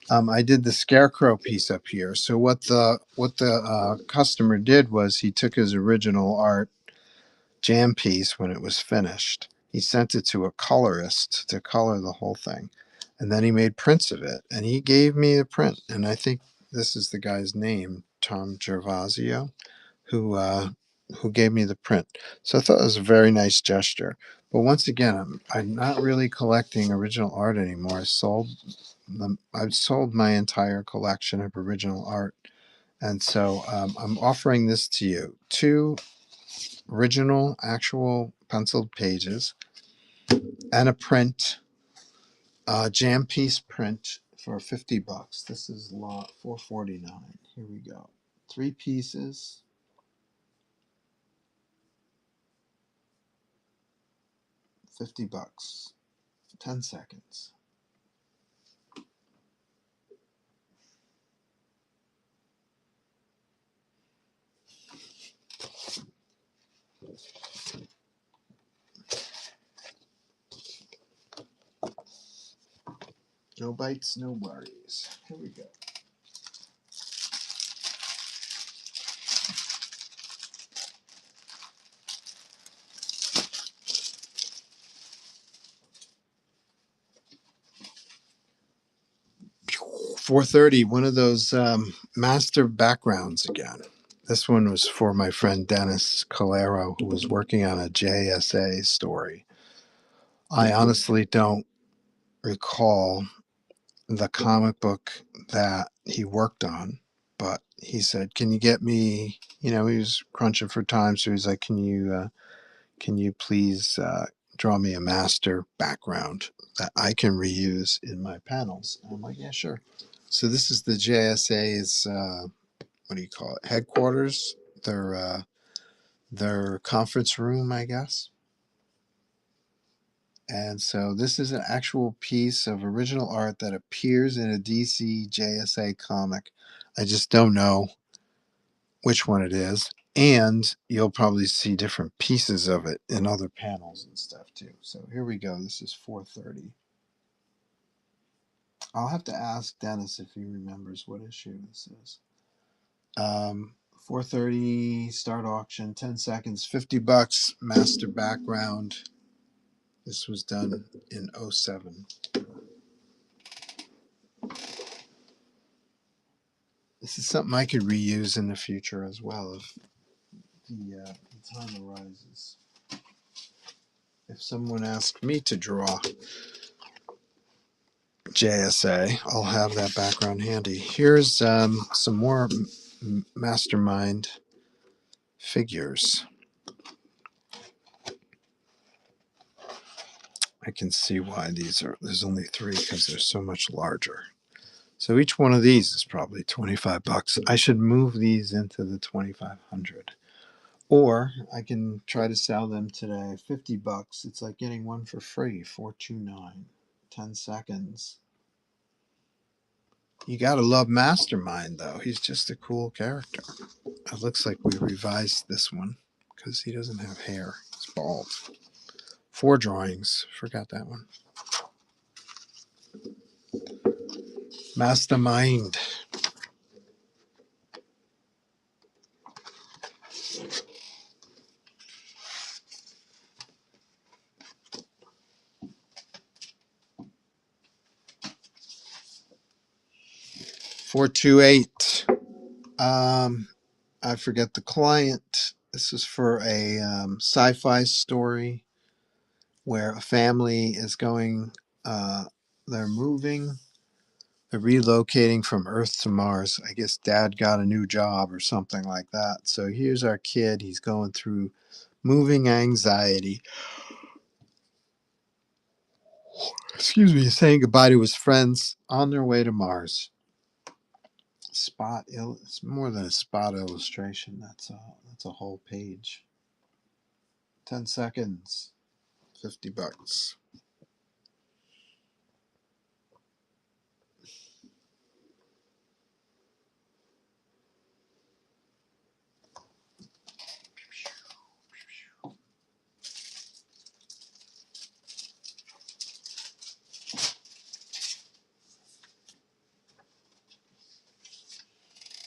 I did the scarecrow piece up here. So what the customer did was he took his original art jam piece when it was finished. He sent it to a colorist to color the whole thing, and then he made prints of it. And he gave me a print. And I think this is the guy's name, Tom Gervasio, who gave me the print. So I thought it was a very nice gesture. But once again, I'm not really collecting original art anymore. I've sold my entire collection of original art, and so I'm offering this to you: two original, actual penciled pages, and a print, jam piece print for $50. This is lot 449. Here we go. 3 pieces. $50. 10 seconds. No bites, no worries. Here we go. $4.30. One of those master backgrounds again. This one was for my friend Dennis Calero, who was working on a JSA story. I honestly don't recall the comic book that he worked on, but he said, "Can you get me?" He was crunching for time, so he's like, "Can you please draw me a master background that I can reuse in my panels?" And I'm like, "Yeah, sure." So this is the JSA's what do you call it? Headquarters, their conference room, I guess. And so this is an actual piece of original art that appears in a DC JSA comic. I just don't know which one it is. And you'll probably see different pieces of it in other panels and stuff too. So here we go. This is 430. I'll have to ask Dennis if he remembers what issue this is. 430 start auction, 10 seconds, $50, master background. This was done in 07. This is something I could reuse in the future as well if the time arises. if someone asked me to draw JSA, I'll have that background handy. Here's some more mastermind figures. I can see why there's only 3 because they're so much larger. So each one of these is probably $25. I should move these into the 2,500. Or I can try to sell them today. $50. It's like getting one for free. 429. 10 seconds. You gotta love Mastermind though. He's just a cool character. It looks like we revised this one because he doesn't have hair. He's bald. 4 drawings. Forgot that one. Mastermind. $428. I forget the client. This is for a sci-fi story where a family is going. They're moving. They're relocating from Earth to Mars. I guess Dad got a new job or something like that. So here's our kid. He's going through moving anxiety. Excuse me. He's saying goodbye to his friends on their way to Mars. It's more than a spot illustration. That's a whole page. 10 seconds. $50.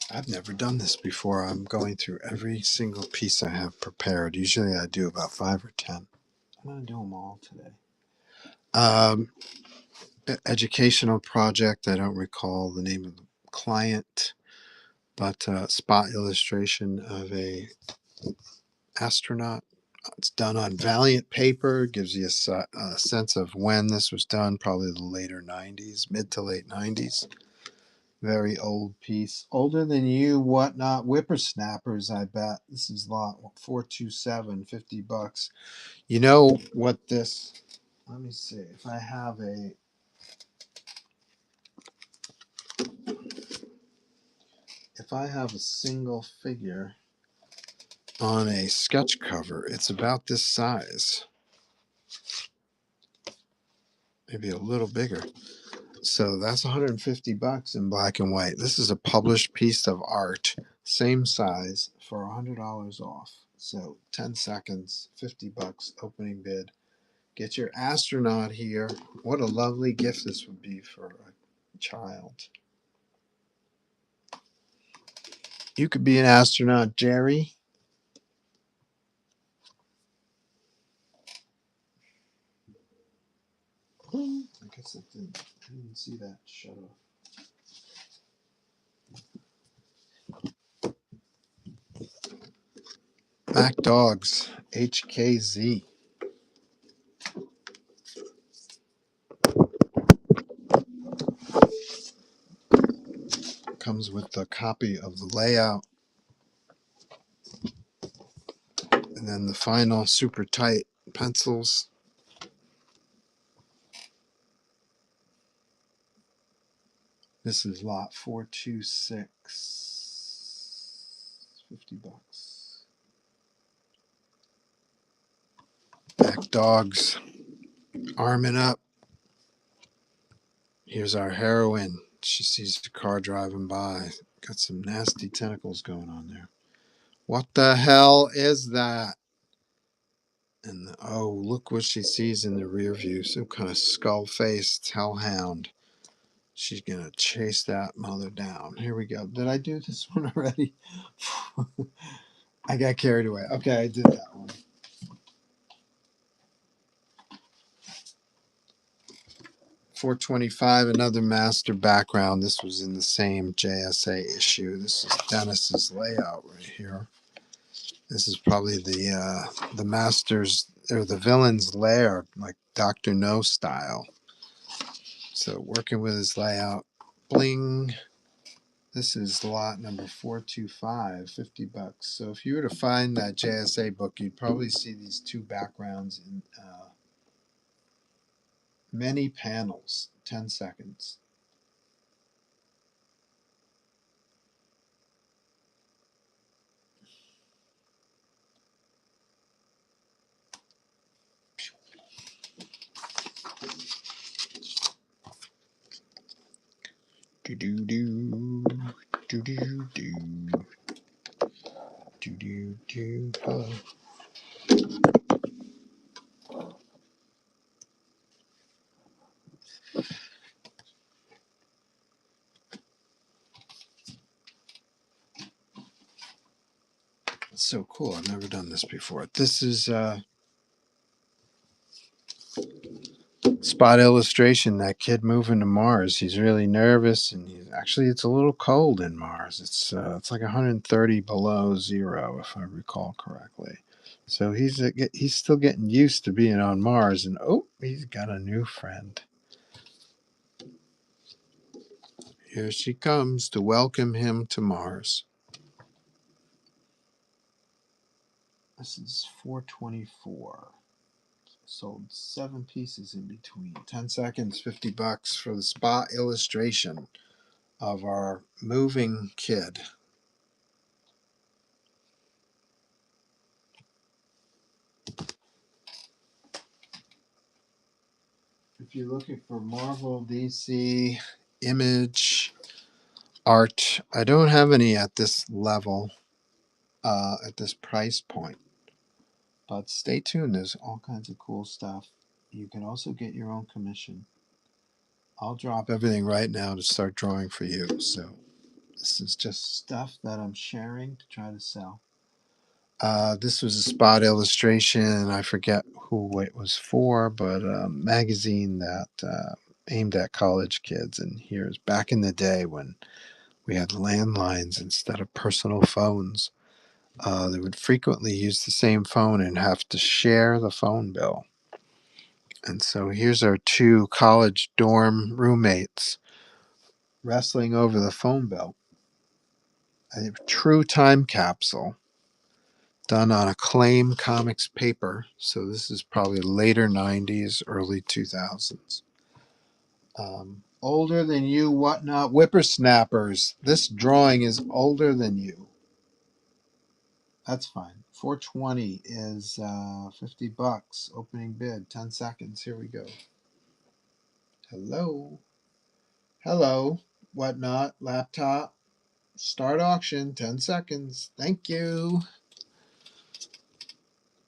I've never done this before. I'm going through every single piece I have prepared. Usually I do about 5 or 10. I'm going to do them all today. Educational project. I don't recall the name of the client, but spot illustration of a astronaut. It's done on Valiant paper. Gives you a sense of when this was done. Probably the later 90s, mid to late 90s. Very old piece. Older than you, whatnot. Whippersnappers, I bet. This is lot 427, $50. You know what this, let me see. If I have a single figure on a sketch cover, it's about this size. Maybe a little bigger. So that's $150 in black and white. This is a published piece of art, same size, for $100 off. So 10 seconds, $50 opening bid. Get your astronaut here. What a lovely gift this would be for a child. You could be an astronaut, Jerry. I guess I didn't see that. Shut off. Back Dogs, HKZ. Comes with a copy of the layout. And then the final super tight pencils. This is lot 426. $50. Back Dogs. Arming up. Here's our heroine. She sees the car driving by. Got some nasty tentacles going on there. What the hell is that? And oh, look what she sees in the rear view. Some kind of skull-faced hellhound. She's going to chase that mother down. Here we go. Did I do this one already? I got carried away. Okay, I did that one. $425, another master background. This was in the same JSA issue. This is Dennis's layout right here. This is probably the master's or the villain's lair, like Dr. No style. So working with his layout. Bling. This is lot number 425, $50. So if you were to find that JSA book, you'd probably see these two backgrounds in many panels, 10 seconds. Do do do do do do do do do. Hello. It's so cool. I've never done this before. This is spot illustration. That kid moving to Mars. He's really nervous, and he's actually it's a little cold in Mars. It's like 130 below zero, if I recall correctly. So he's still getting used to being on Mars, and oh, he's got a new friend. Here she comes to welcome him to Mars. This is 424. Sold 7 pieces in between. 10 seconds, $50 for the spot illustration of our moving kid. If you're looking for Marvel, DC, Image, art, I don't have any at this level, at this price point. But stay tuned. There's all kinds of cool stuff. You can also get your own commission. I'll drop everything right now to start drawing for you. So this is just stuff that I'm sharing to try to sell. This was a spot illustration. I forget who it was for, but a magazine that aimed at college kids. And here's back in the day when we had landlines instead of personal phones. They would frequently use the same phone and have to share the phone bill. And so here's our 2 college dorm roommates wrestling over the phone bill. A true time capsule done on Acclaim Comics paper. So this is probably later 90s, early 2000s. Older than you, whatnot, whippersnappers. This drawing is older than you. That's fine. 420 is $50. Opening bid, 10 seconds. Here we go. Hello. Hello. Whatnot, laptop. Start auction, 10 seconds. Thank you.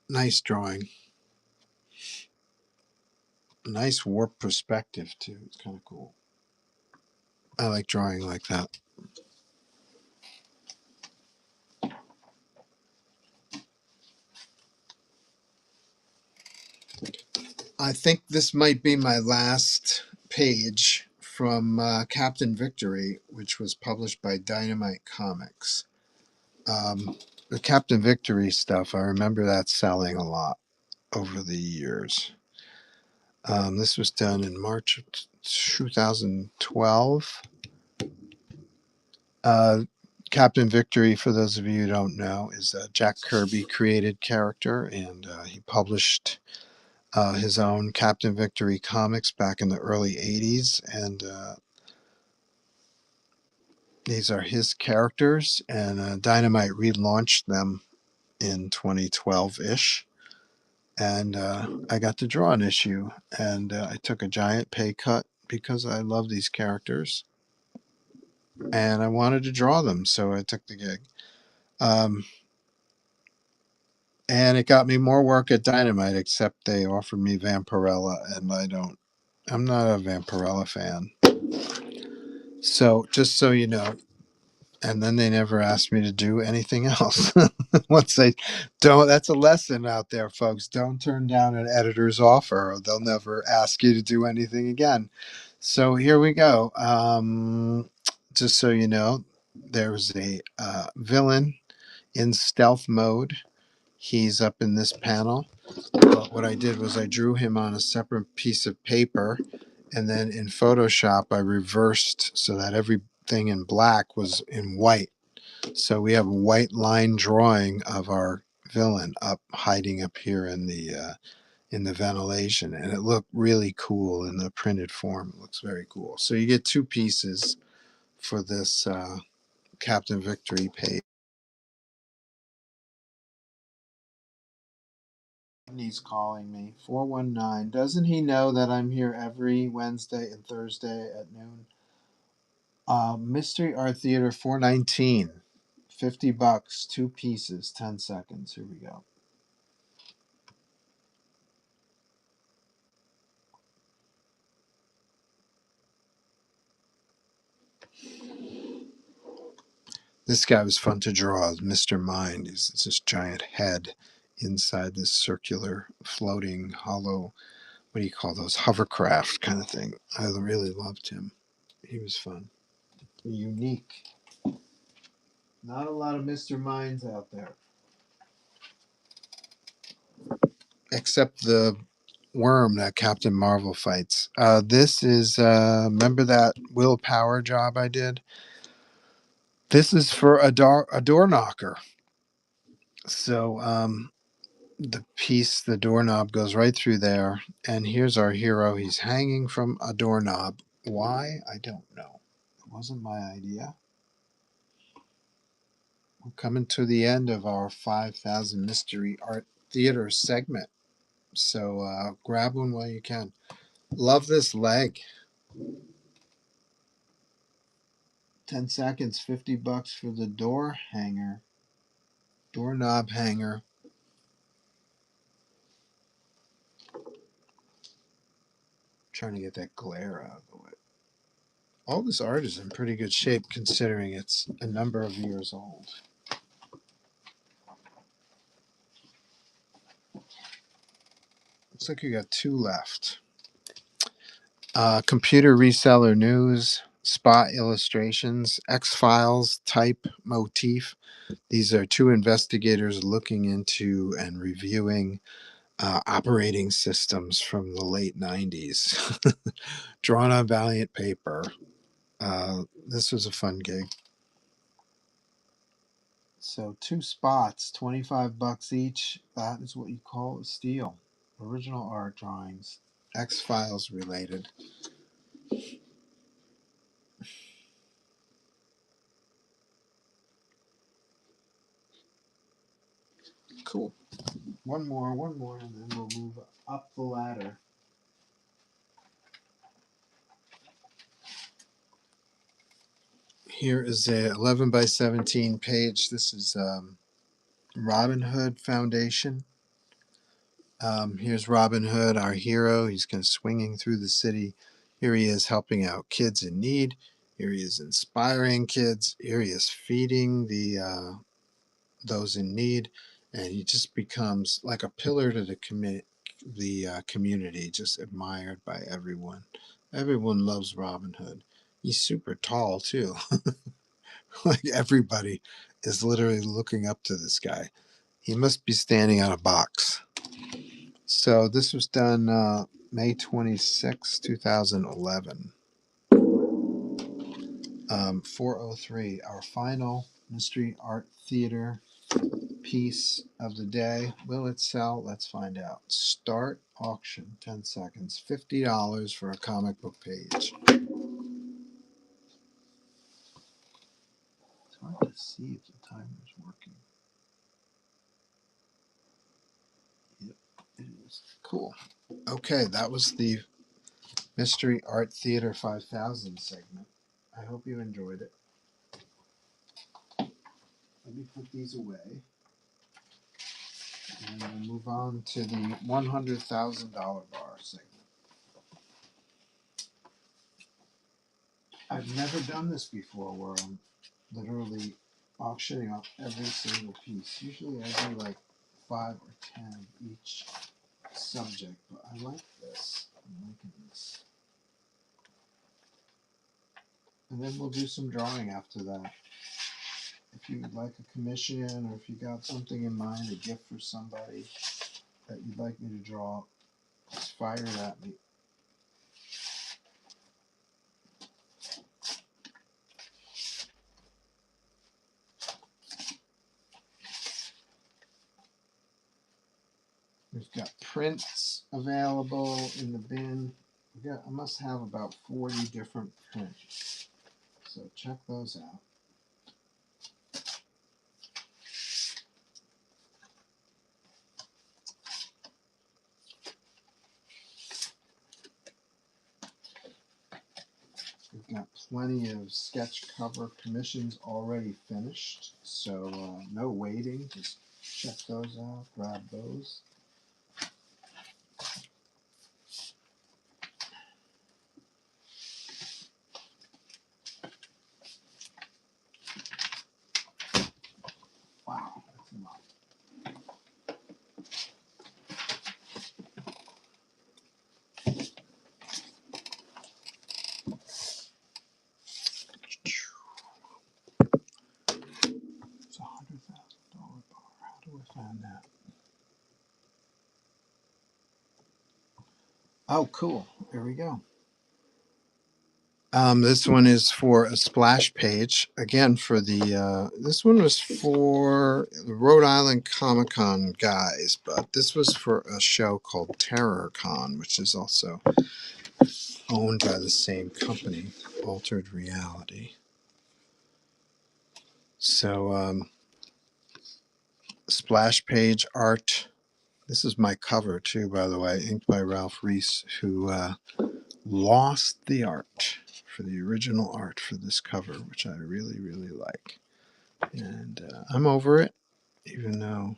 Nice drawing. Nice warp perspective, too. It's kind of cool. I like drawing like that. I think this might be my last page from Captain Victory, which was published by Dynamite Comics. The Captain Victory stuff, I remember that selling a lot over the years. This was done in March of 2012. Captain Victory, for those of you who don't know, is a Jack Kirby created character, and he published his own Captain Victory comics back in the early 80s. And these are his characters, and Dynamite relaunched them in 2012-ish. And I got to draw an issue, and I took a giant pay cut because I love these characters. And I wanted to draw them, so I took the gig. And it got me more work at Dynamite, except they offered me Vampirella, and I'm not a Vampirella fan. So just so you know, and then they never asked me to do anything else. Once they don't, that's a lesson out there, folks. Don't turn down an editor's offer, or they'll never ask you to do anything again. So here we go. Just so you know, there's a villain in stealth mode. He's up in this panel. But what I did was I drew him on a separate piece of paper, and then in Photoshop I reversed so that everything in black was in white. So we have a white line drawing of our villain up hiding up here in the ventilation, and it looked really cool in the printed form. It looks very cool. So you get two pieces for this Captain Victory page. He's calling me 419. Doesn't he know that I'm here every Wednesday and Thursday at noon? Mystery Art Theater 419. $50, two pieces, 10 seconds. Here we go. This guy was fun to draw, Mr. Mind. He's this giant head inside this circular, floating, hollow, what do you call those, hovercraft kind of thing. I really loved him. He was fun. Unique. Not a lot of Mr. Minds out there. Except the worm that Captain Marvel fights. This is, remember that willpower job I did? This is for a door knocker. So the doorknob goes right through there. And here's our hero. He's hanging from a doorknob. Why? I don't know. It wasn't my idea. We're coming to the end of our 5,000 Mystery Art Theater segment. So grab one while you can. Love this leg. 10 seconds, $50 for the doorknob hanger. Trying to get that glare out of the way. All this art is in pretty good shape considering it's a number of years old. Looks like you got two left. Computer reseller news, spot illustrations, X-Files type motif. These are two investigators looking into and reviewing operating systems from the late 90s, drawn on Valiant paper. This was a fun gig. So two spots, $25 each. That is what you call a steal. Original art drawings, X-Files related. Cool. One more, and then we'll move up the ladder. Here is a 11 by 17 page. This is Robin Hood Foundation. Here's Robin Hood, our hero. He's kind of swinging through the city. Here he is helping out kids in need. Here he is inspiring kids. Here he is feeding those in need, and he just becomes like a pillar to the community, just admired by everyone. Everyone loves Robin Hood. He's super tall too. Like everybody is literally looking up to this guy. He must be standing on a box. So this was done May 26, 2011. 403, our final Mystery Art Theater piece of the day. Will it sell? Let's find out. Start auction, 10 seconds. $50 for a comic book page. It's hard to see if the timer's working. Yep, it is. Cool. Okay, that was the Mystery Art Theater 5000 segment. I hope you enjoyed it. Let me put these away. And we'll move on to the $100,000 bar segment. I've never done this before where I'm literally auctioning off every single piece. Usually I do like 5 or 10 of each subject, but I like this. I'm liking this. And then we'll do some drawing after that. If you would like a commission or if you got something in mind, a gift for somebody, that you'd like me to draw, just fire it at me. We've got prints available in the bin. I must have about 40 different prints. So check those out. We've got plenty of sketch cover commissions already finished. So no waiting. Just check those out. Grab those. Wow, that's a lot. It's a $100,000 bar. How do I find that? Oh, cool. There we go. This one is for a splash page. Again, for the this one was for the Rhode Island Comic Con guys, but this was for a show called Terror Con, which is also owned by the same company, Altered Reality. So splash page art. This is my cover too, by the way, inked by Ralph Reese, who lost the art for the original art for this cover, which I really, really like. And I'm over it, even though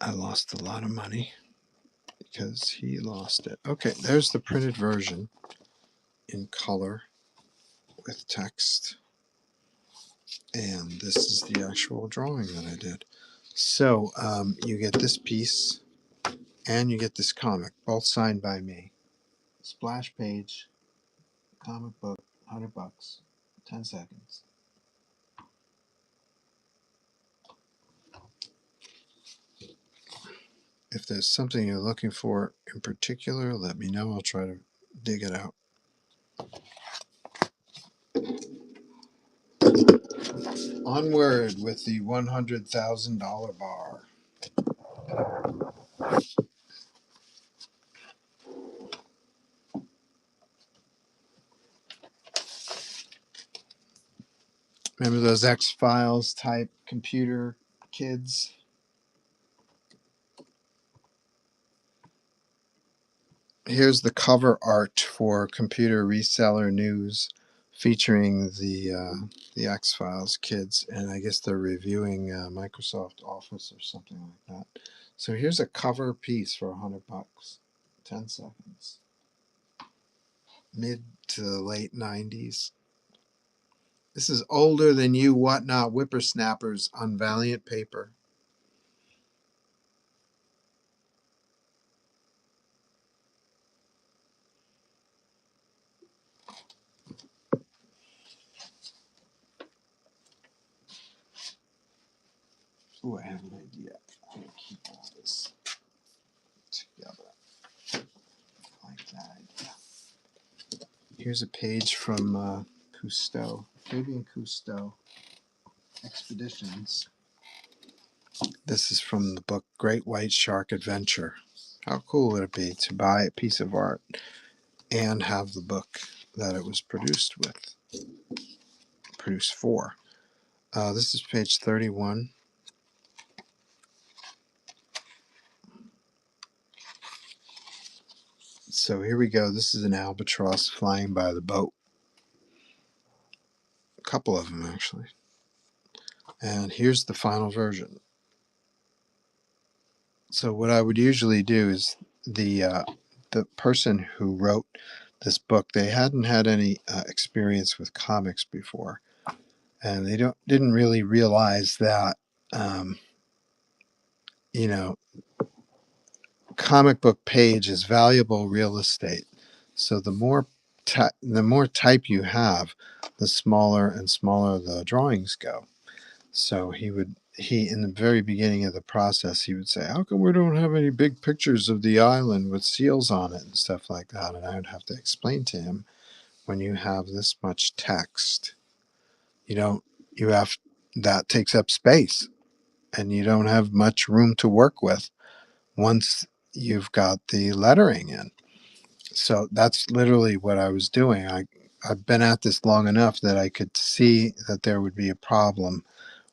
I lost a lot of money because he lost it. Okay, there's the printed version in color with text. And this is the actual drawing that I did. So you get this piece and you get this comic, both signed by me. Splash page, comic book, $100, 10 seconds. If there's something you're looking for in particular, let me know. I'll try to dig it out. Onward with the $100,000 bar. Remember those X-Files type computer kids? Here's the cover art for Computer Reseller News, featuring the X-Files kids, and I guess they're reviewing Microsoft Office or something like that. So here's a cover piece for $100, 10 seconds. Mid to the late 90s. This is older than you whatnot whippersnappers on Valiant paper. Ooh, I have an idea. I'm going to keep all this together like that idea. Here's a page from Cousteau, Fabian Cousteau Expeditions. This is from the book Great White Shark Adventure. How cool would it be to buy a piece of art and have the book that it was produced for? This is page 31. So here we go. This is an albatross flying by the boat. A couple of them, actually. And here's the final version. So what I would usually do is the person who wrote this book, they hadn't had any experience with comics before, and they didn't really realize that you know, comic book page is valuable real estate. So the more type you have, the smaller and smaller the drawings go. So he in the very beginning of the process, he would say, "How come we don't have any big pictures of the island with seals on it and stuff like that?" And I would have to explain to him, when you have this much text, you don't, you have, that takes up space, and you don't have much room to work with once you've got the lettering in. So that's literally what I was doing. I've been at this long enough that I could see that there would be a problem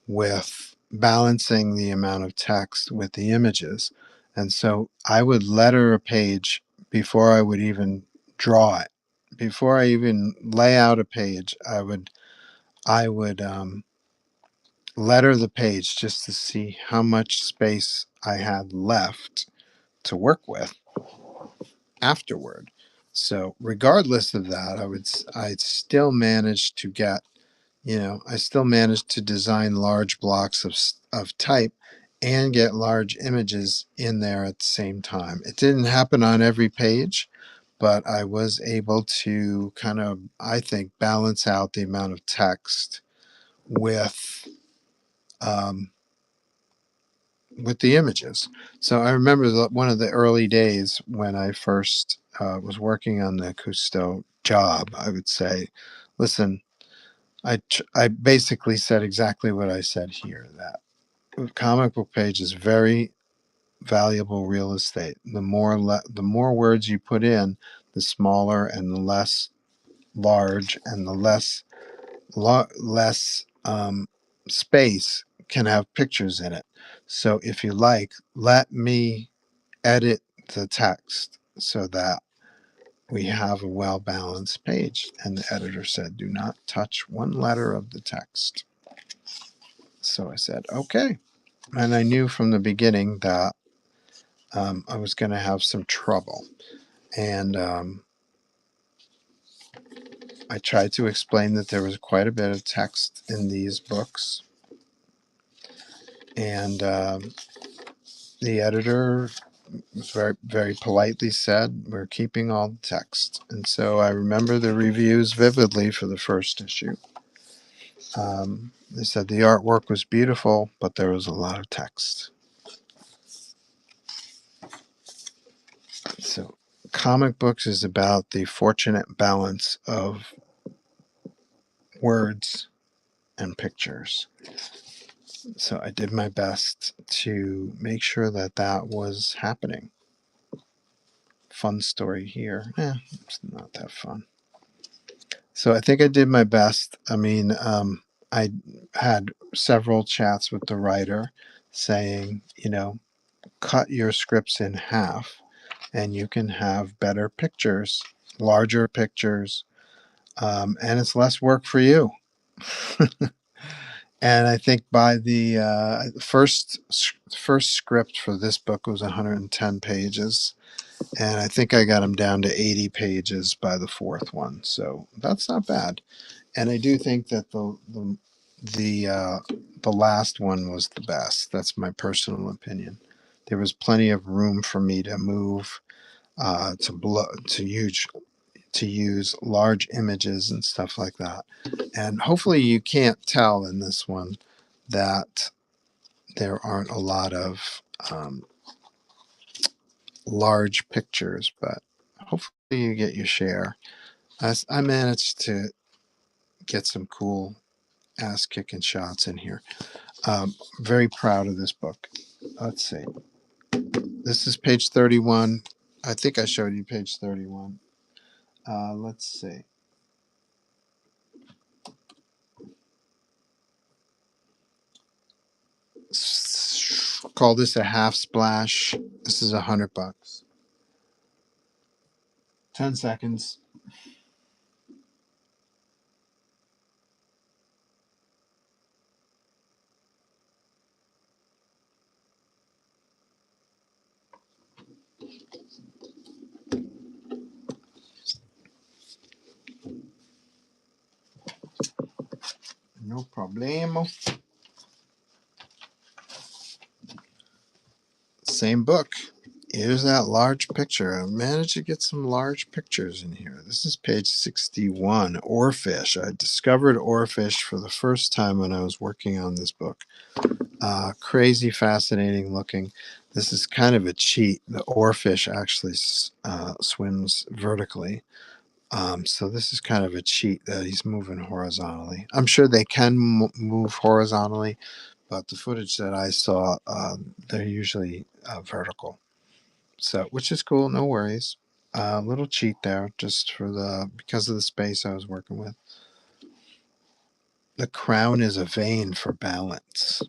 with balancing the amount of text with the images. And so I would letter a page before I would even draw it. Before I even lay out a page, I would letter the page just to see how much space I had left to work with afterward. So regardless of that, I'd still manage to get, I still managed to design large blocks of type and get large images in there at the same time. It didn't happen on every page, but I was able to kind of, I think, balance out the amount of text with um, with the images. So I remember one of the early days when I first was working on the Cousteau job. I would say, listen, I basically said exactly what I said here, that a comic book page is very valuable real estate. The more words you put in, the smaller and the less large and the less space can have pictures in it. So if you like, let me edit the text so that we have a well balanced page. And the editor said, do not touch one letter of the text. So I said, okay. And I knew from the beginning that I was going to have some trouble. And I tried to explain that there was quite a bit of text in these books. And the editor was very, very politely said, we're keeping all the text. And so I remember the reviews vividly for the first issue. They said the artwork was beautiful, but there was a lot of text. So comic books is about the fortunate balance of words and pictures. So I did my best to make sure that that was happening. Fun story here. It's not that fun. So I think I did my best. I mean, I had several chats with the writer saying, cut your scripts in half and you can have better pictures, larger pictures, and it's less work for you. And I think by the first script for this book was 110 pages, and I think I got them down to 80 pages by the fourth one. So that's not bad. And I do think that the last one was the best. That's my personal opinion. There was plenty of room for me to move, to use large images and stuff like that. And hopefully you can't tell in this one that there aren't a lot of large pictures, but hopefully you get your share. I managed to get some cool ass kicking shots in here. Very proud of this book. Let's see. This is page 31. I think I showed you page 31. Let's see. Call this a half splash. This is $100. 10 seconds. No problemo. Same book. Here's that large picture. I managed to get some large pictures in here. This is page 61, oarfish. I discovered oarfish for the first time when I was working on this book. Crazy, fascinating looking. This is kind of a cheat. The oarfish actually swims vertically. So this is kind of a cheat that he's moving horizontally. I'm sure they can move horizontally, but the footage that I saw, they're usually vertical. So, which is cool, no worries. Little cheat there, just because of the space I was working with. The crown is a vein for balance.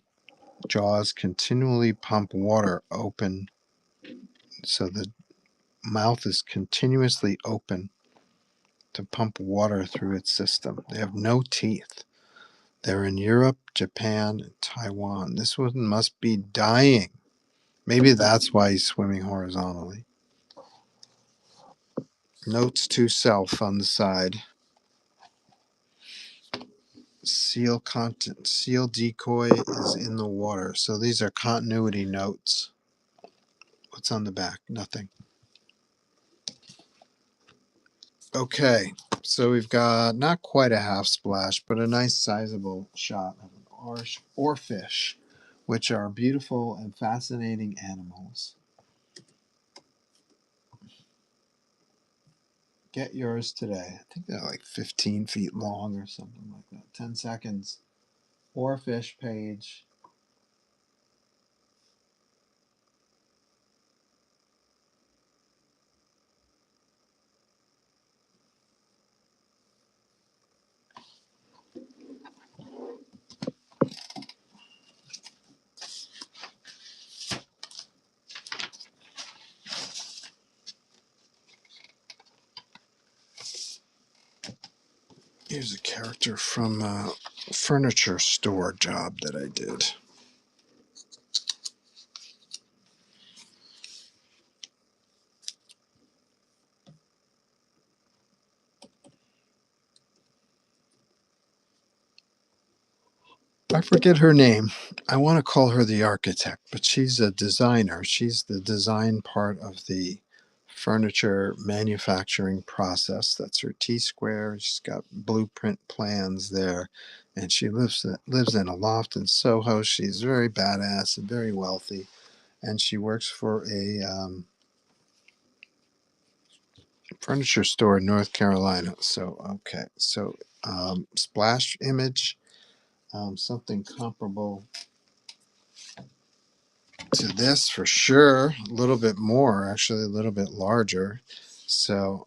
Jaws continually pump water open, so the mouth is continuously open to pump water through its system. They have no teeth. They're in Europe, Japan, and Taiwan. This one must be dying. Maybe that's why he's swimming horizontally. Notes to self on the side. Seal content. Seal decoy is in the water. So these are continuity notes. What's on the back? Nothing. Okay, so we've got not quite a half splash, but a nice sizable shot of an oarfish, which are beautiful and fascinating animals. Get yours today. I think they're like 15 feet long or something like that. 10 seconds. Oarfish page. Here's a character from a furniture store job that I did. I forget her name. I want to call her the architect, but she's a designer. She's the design part of the furniture manufacturing process. That's her T-square. She's got blueprint plans there, and she lives in a loft in Soho. She's very badass and very wealthy, and she works for a furniture store in North Carolina. So okay, so splash image, something comparable to this for sure. A little bit more, actually, a little bit larger. So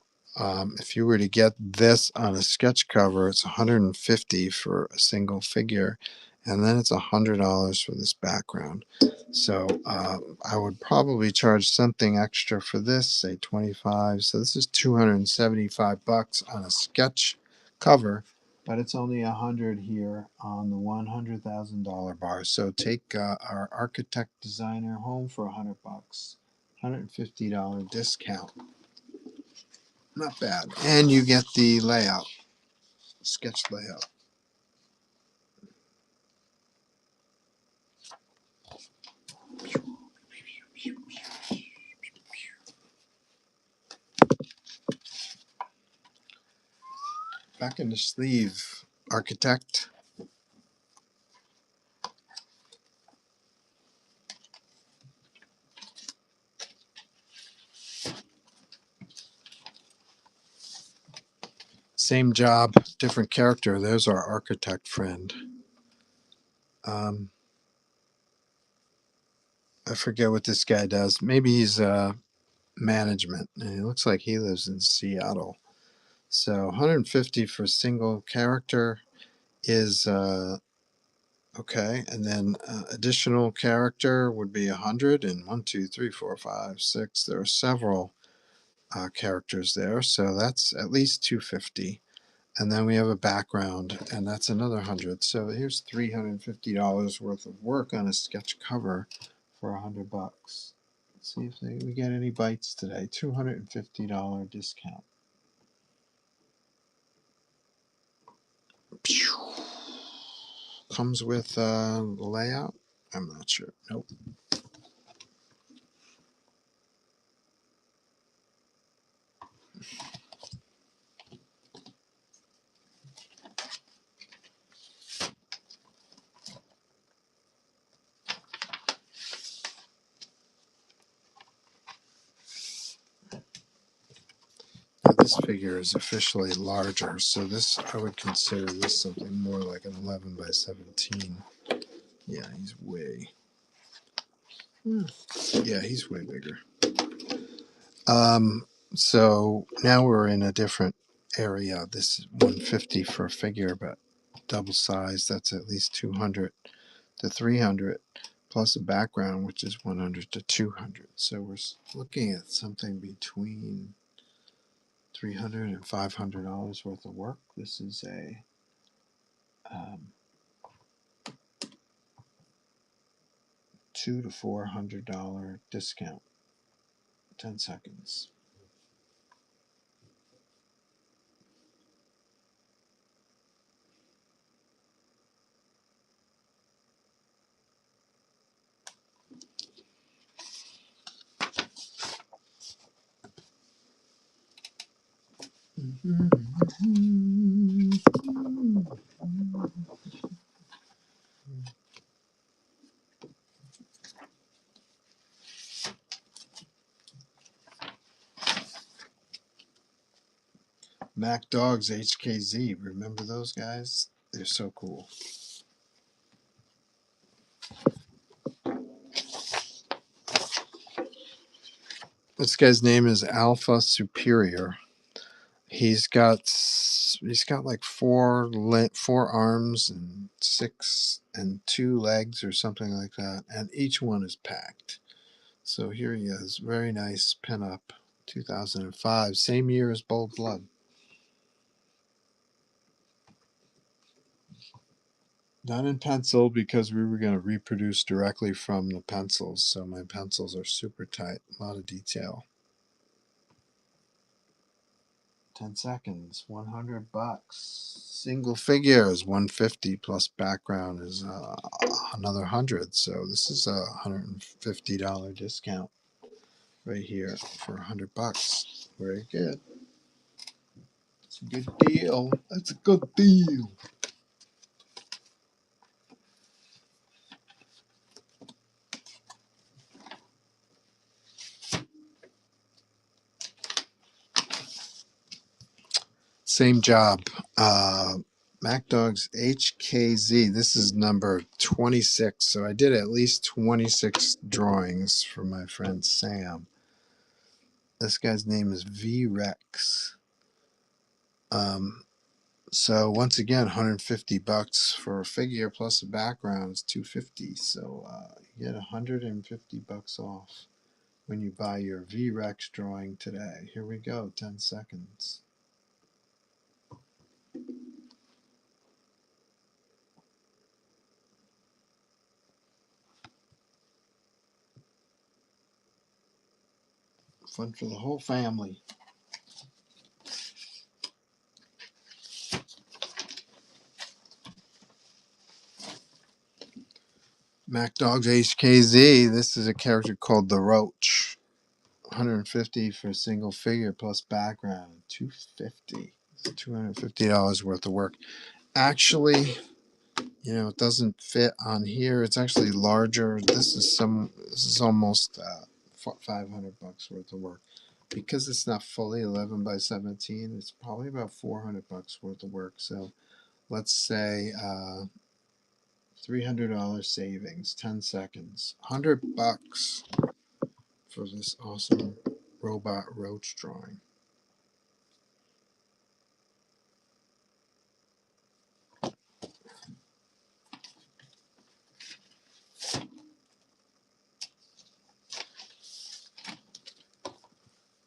if you were to get this on a sketch cover, it's $150 for a single figure, and then it's $100 for this background. So I would probably charge something extra for this, say 25. So this is $275 on a sketch cover, but it's only 100 here on the $100,000 bar. So take our architect designer home for $100, $150 discount. Not bad, and you get the layout, sketch layout. Back in the sleeve, architect. Same job, different character. There's our architect friend. I forget what this guy does. Maybe he's management, and he looks like he lives in Seattle. So 150 for single character is okay, and then additional character would be 100, and 1, 2, 3, 4, 5, 6. There are several characters there, so that's at least 250. And then we have a background, and that's another 100. So here's $350 worth of work on a sketch cover for $100. Let's see if we get any bites today. $250 discount. Comes with layout. I'm not sure. Nope. Now, this figure is officially larger, so this I would consider this something more like an 11 by 17. Yeah, he's way. Yeah, he's way bigger. So now we're in a different area. This is 150 for a figure, but double size. That's at least 200 to 300, plus a background, which is 100 to 200. So we're looking at something between $300 and $500 worth of work. This is a $200 to $400 discount. 10 seconds. Mac Dogs HKZ. Remember those guys? They're so cool. This guy's name is Alpha Superior. He's got like four arms and six and two legs or something like that, and each one is packed. So here he is, very nice pinup, 2005, same year as Bold Blood. Not in pencil because we were going to reproduce directly from the pencils, so my pencils are super tight, a lot of detail. 10 seconds, $100. Single figure is 150 plus background is another 100. So this is a $150 discount right here for $100. Very good. It's a good deal. That's a good deal. Same job. Mac Dogs HKZ. This is number 26. So I did at least 26 drawings for my friend Sam. This guy's name is V-Rex. So once again, $150 for a figure plus a background is $250. So you get $150 off when you buy your V-Rex drawing today. Here we go, 10 seconds. Fun for the whole family. Mac Dogs HKZ. This is a character called the Roach. $150 for a single figure plus background. $250. It's $250 worth of work. Actually, it doesn't fit on here. It's actually larger. This is almost $500 worth of work. Because it's not fully 11 by 17, it's probably about $400 worth of work. So let's say $300 savings, 10 seconds, $100 for this awesome robot roach drawing.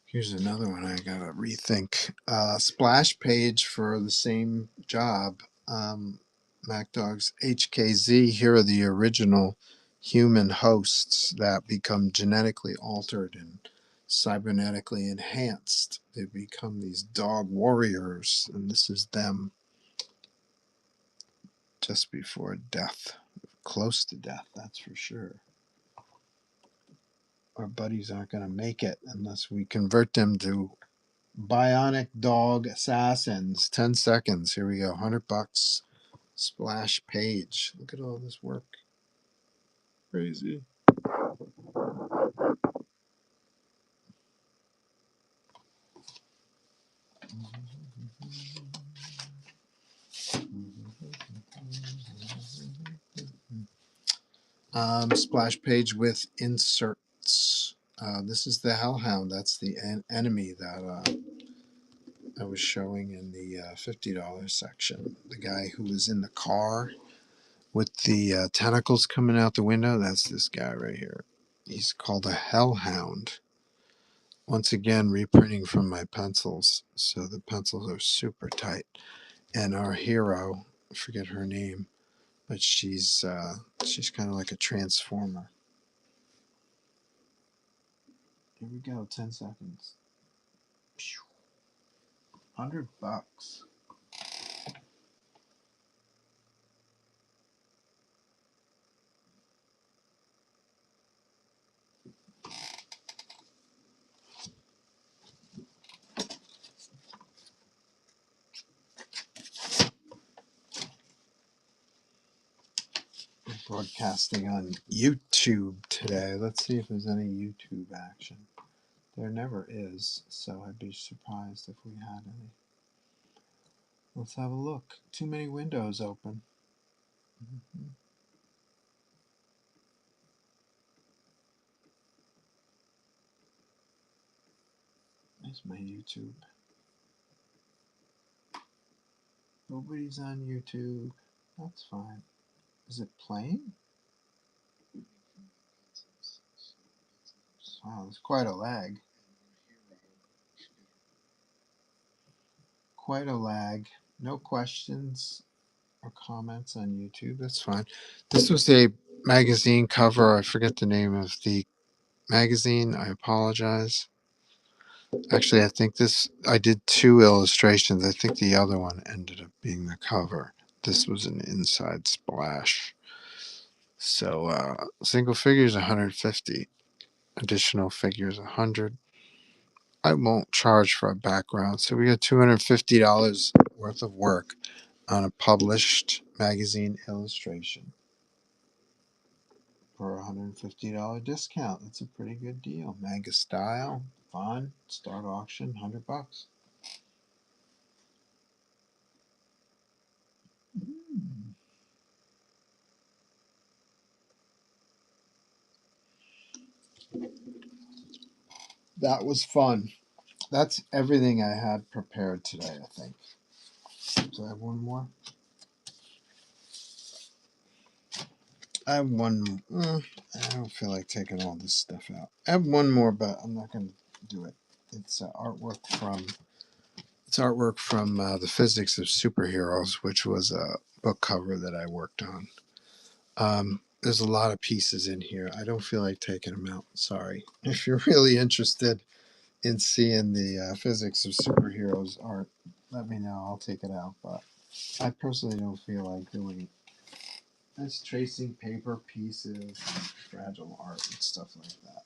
Here's another one I gotta rethink. Splash page for the same job. Mac Dogs HKZ. Here are the original human hosts that become genetically altered and cybernetically enhanced. They become these dog warriors, and this is them just before death, close to death, that's for sure. Our buddies aren't going to make it unless we convert them to Bionic Dog Assassins. 10 seconds. Here we go. $100. Splash page. Look at all this work. Crazy. Splash page with inserts. This is the Hellhound. That's the enemy that I was showing in the $50 section. The guy who was in the car with the tentacles coming out the window. That's this guy right here. He's called a Hellhound. Once again, reprinting from my pencils. So the pencils are super tight. And our hero, I forget her name, but she's kind of like a transformer. Here we go, 10 seconds. $100. We're broadcasting on YouTube today. Let's see if there's any YouTube action. There never is, so I'd be surprised if we had any. Let's have a look. Too many windows open. There's my YouTube. Nobody's on YouTube. That's fine. Is it playing? Wow, there's quite a lag. Quite a lag. No questions or comments on YouTube. That's fine. This was a magazine cover. I forget the name of the magazine. I apologize. Actually, I think I did 2 illustrations. I think the other one ended up being the cover. This was an inside splash. So single figures 150, additional figures 100. I won't charge for a background. So we got $250 worth of work on a published magazine illustration for a $150 discount. That's a pretty good deal. Manga style, fun, start auction, $100. That was fun. That's everything I had prepared today, I think. Do I have one more? I have one. I don't feel like taking all this stuff out. I have one more, but I'm not going to do it. It's artwork from the Physics of Superheroes, which was a book cover that I worked on. There's a lot of pieces in here. I don't feel like taking them out. Sorry. If you're really interested in seeing the Physics of Superheroes art, let me know. I'll take it out. But I personally don't feel like doing it. That's tracing paper pieces, fragile art, and stuff like that.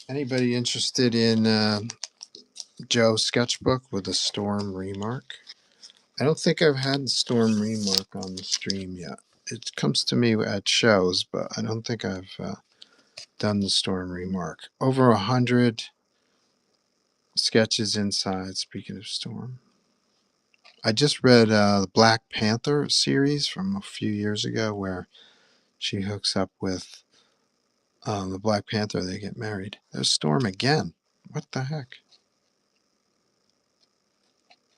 Anybody interested in Joe's sketchbook with a storm remark? I don't think I've had storm remark on the stream yet. It comes to me at shows, but I don't think I've done the storm remark. Over 100 sketches inside. Speaking of storm, I just read the Black Panther series from a few years ago, where she hooks up with the Black Panther. They get married. There's storm again. What the heck?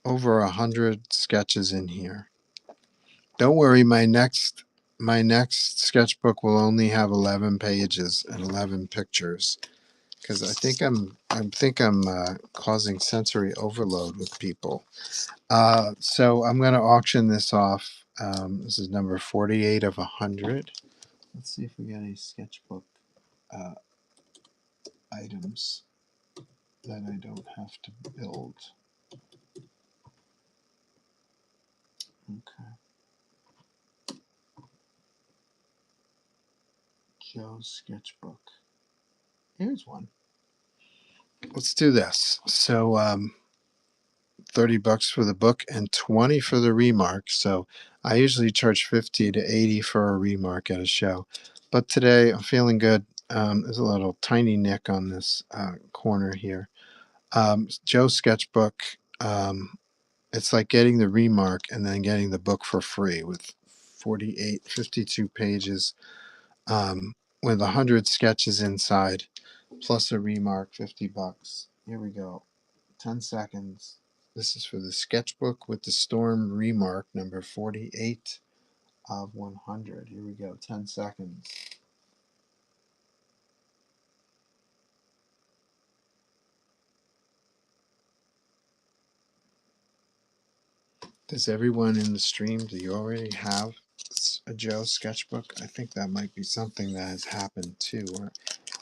Over 100 sketches in here. Don't worry, my next sketchbook will only have 11 pages and 11 pictures, because I think I'm causing sensory overload with people. So I'm going to auction this off. This is number 48 of 100. Let's see if we got any sketchbook uh, items that I don't have to build. Okay. Joe's sketchbook. Here's one. Let's do this. So, $30 for the book and 20 for the remark. So I usually charge 50 to 80 for a remark at a show. But today I'm feeling good. There's a little tiny nick on this corner here. Joe's sketchbook. It's like getting the remark and then getting the book for free with 52 pages, with 100 sketches inside, plus a remark, $50. Here we go. 10 seconds. This is for the sketchbook with the storm remark number 48 of 100. Here we go. 10 seconds. Does everyone in the stream, do you already have a Joe sketchbook? I think that might be something that has happened too, where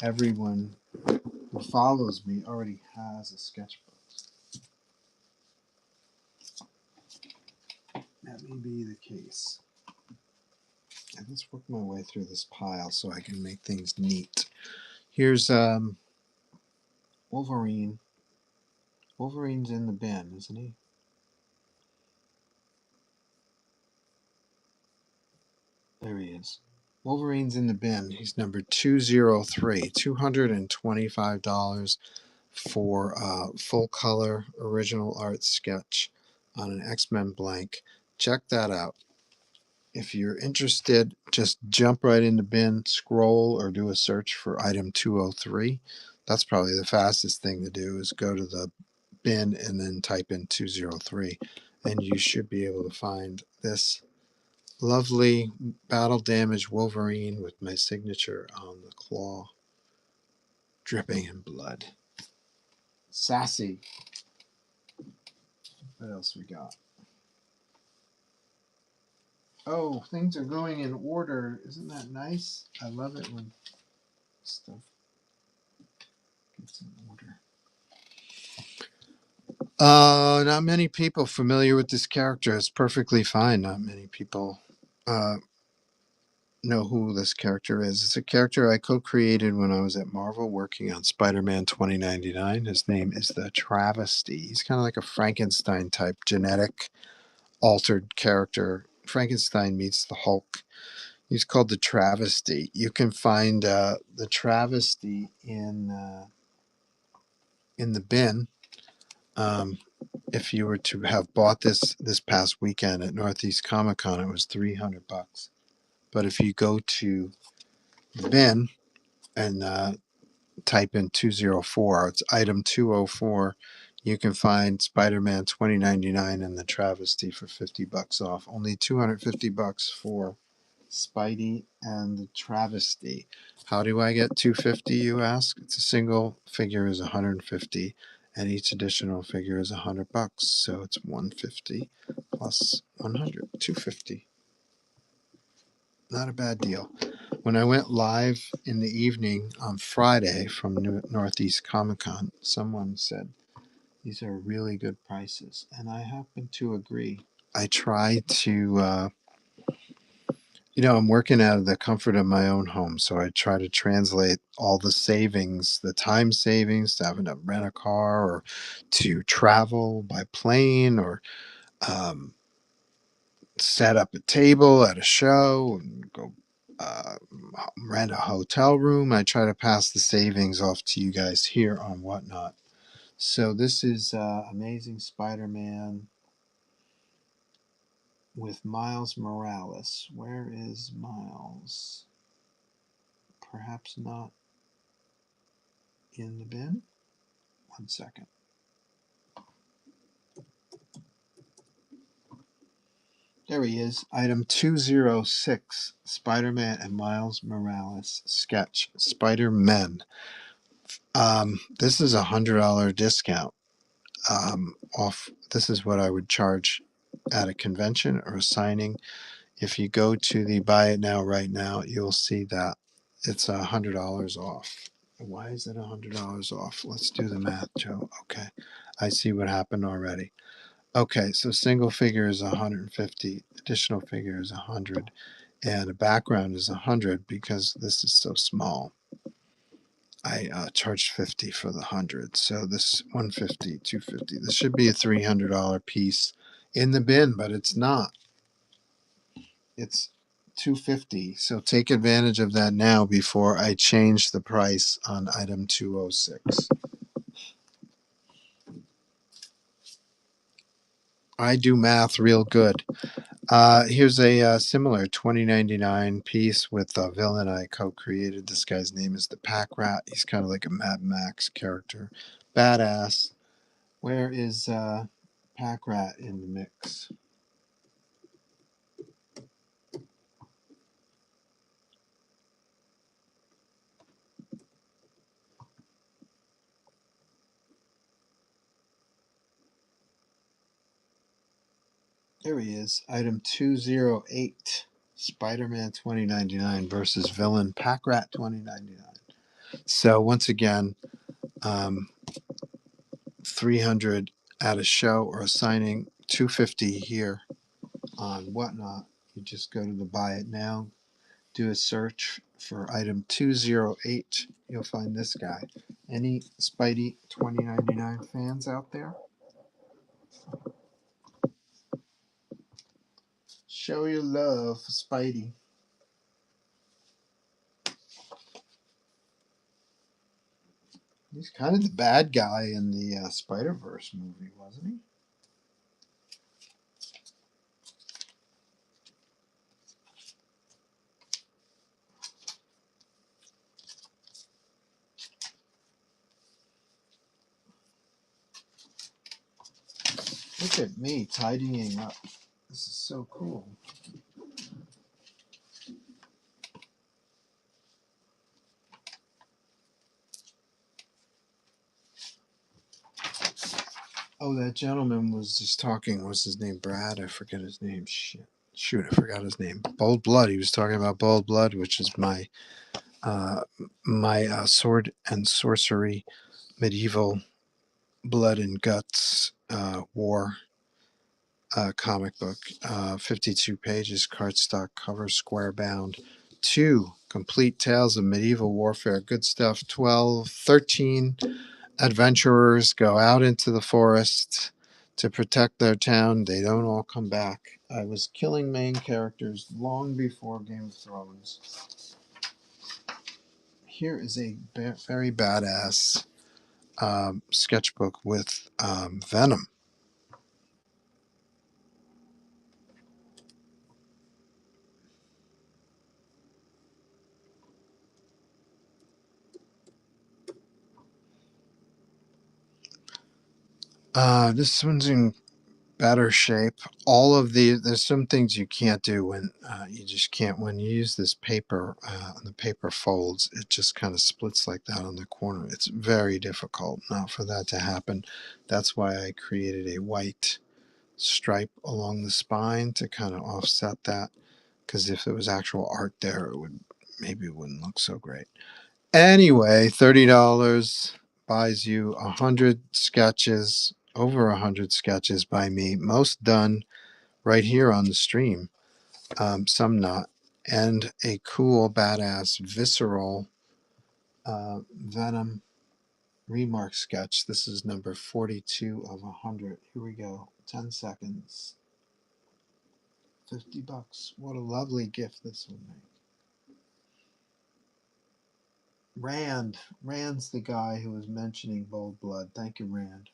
everyone who follows me already has a sketchbook. That may be the case. And let's work my way through this pile so I can make things neat. Here's Wolverine. Wolverine's in the bin, isn't he? There he is. Wolverine's in the bin. He's number 203, $225 for a full color original art sketch on an X-Men blank. Check that out. If you're interested, just jump right in the bin, scroll, or do a search for item 203. That's probably the fastest thing to do, is go to the bin and then type in 203, and you should be able to find this lovely battle damaged Wolverine with my signature on the claw, dripping in blood. Sassy. What else we got? Oh, things are going in order. Isn't that nice? I love it when stuff gets in order. Not many people familiar with this character. It's perfectly fine. Not many people know who this character is. It's a character I co-created when I was at Marvel working on Spider-Man 2099. His name is the Travesty. He's kind of like a Frankenstein type genetic altered character. Frankenstein meets the Hulk. He's called the Travesty. You can find the Travesty in the bin. If you were to have bought this past weekend at Northeast Comic Con, it was $300. But if you go to the bin and type in 204, it's item 204, you can find Spider-Man 2099 and the Travesty for $50 off. Only $250 for Spidey and the Travesty. How do I get $250, you ask? It's a single figure is $150, and each additional figure is $100. So it's $150 plus $100, $250. Not a bad deal. When I went live in the evening on Friday from Northeast Comic Con, someone said these are really good prices, and I happen to agree. I try to, I'm working out of the comfort of my own home, so I try to translate all the savings, the time savings to having to rent a car or to travel by plane or um, set up a table at a show and go rent a hotel room. I try to pass the savings off to you guys here on Whatnot. So this is Amazing Spider-Man with Miles Morales. Where is Miles? Perhaps not in the bin. 1 second. There he is. Item 206, Spider-Man and Miles Morales sketch. Spider-Man. This is $100 discount off. This is what I would charge at a convention or a signing. If you go to the buy it now right now, you'll see that it's $100 off. Why is it $100 off? Let's do the math, Joe. Okay, I see what happened already. Okay, so single figure is 150, additional figure is 100. and the background is 100 because this is so small. I charged 50 for the 100, so this 150, 250. This should be a $300 piece in the bin, but it's not. It's 250. So take advantage of that now before I change the price on item 206. I do math real good. Here's a similar 2099 piece with a villain I co-created. This guy's name is the Pack Rat. He's kind of like a Mad Max character. Badass. Where is Pack Rat in the mix? There he is. Item 208. Spider-Man 2099 versus villain Pack Rat 2099. So once again, 300 at a show or a signing, 250 here on Whatnot. You just go to the buy it now, do a search for item 208. You'll find this guy. Any Spidey 2099 fans out there? Show your love for Spidey. He's kind of the bad guy in the Spider-Verse movie, wasn't he? Look at me tidying up. This is so cool. Oh, that gentleman was just talking. What's his name? Brad? I forget his name. Shit. Shoot, I forgot his name. Bold Blood. He was talking about Bold Blood, which is my sword and sorcery medieval blood and guts war comic book. 52 pages, cardstock cover, square bound. 2 complete tales of medieval warfare. Good stuff. 13 adventurers go out into the forest to protect their town. They don't all come back. I was killing main characters long before Game of Thrones. Here is a very badass sketchbook with Venom. This one's in better shape. All of there's some things you can't do when you just can't. When you use this paper, the paper folds, it just kind of splits like that on the corner. It's very difficult not for that to happen. That's why I created a white stripe along the spine to kind of offset that. Because if there was actual art there, it wouldn't look so great. Anyway, $30 buys you 100 sketches, over 100 sketches by me, most done right here on the stream, some not, and a cool, badass, visceral Venom remark sketch. This is number 42 of 100. Here we go. 10 seconds. $50. What a lovely gift this would make. Rand's the guy who was mentioning Bold Blood. Thank you, Rand.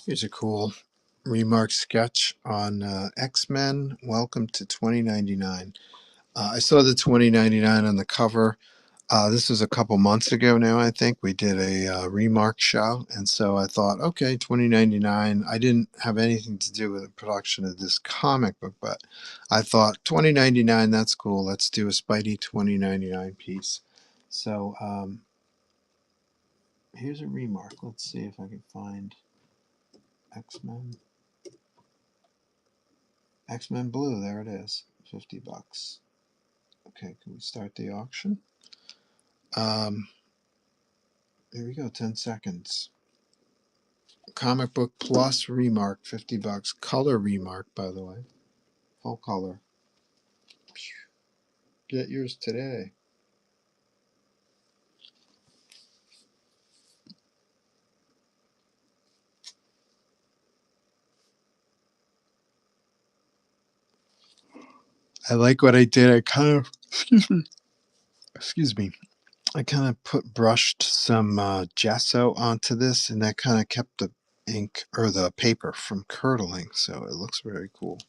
Here's a cool remark sketch on X-Men. Welcome to 2099. I saw the 2099 on the cover. This was a couple months ago now, I think. We did a remark show. And so I thought, okay, 2099. I didn't have anything to do with the production of this comic book, but I thought 2099, that's cool. Let's do a Spidey 2099 piece. So here's a remark. Let's see if I can find X-Men Blue. There it is. $50. Okay, can we start the auction? Here we go, 10 seconds. Comic book plus remark, $50. Color remark, by the way. Full color. Get yours today. I like what I did. I kind of, excuse me. I kind of brushed some gesso onto this, and that kind of kept the ink or the paper from curdling, so it looks very cool.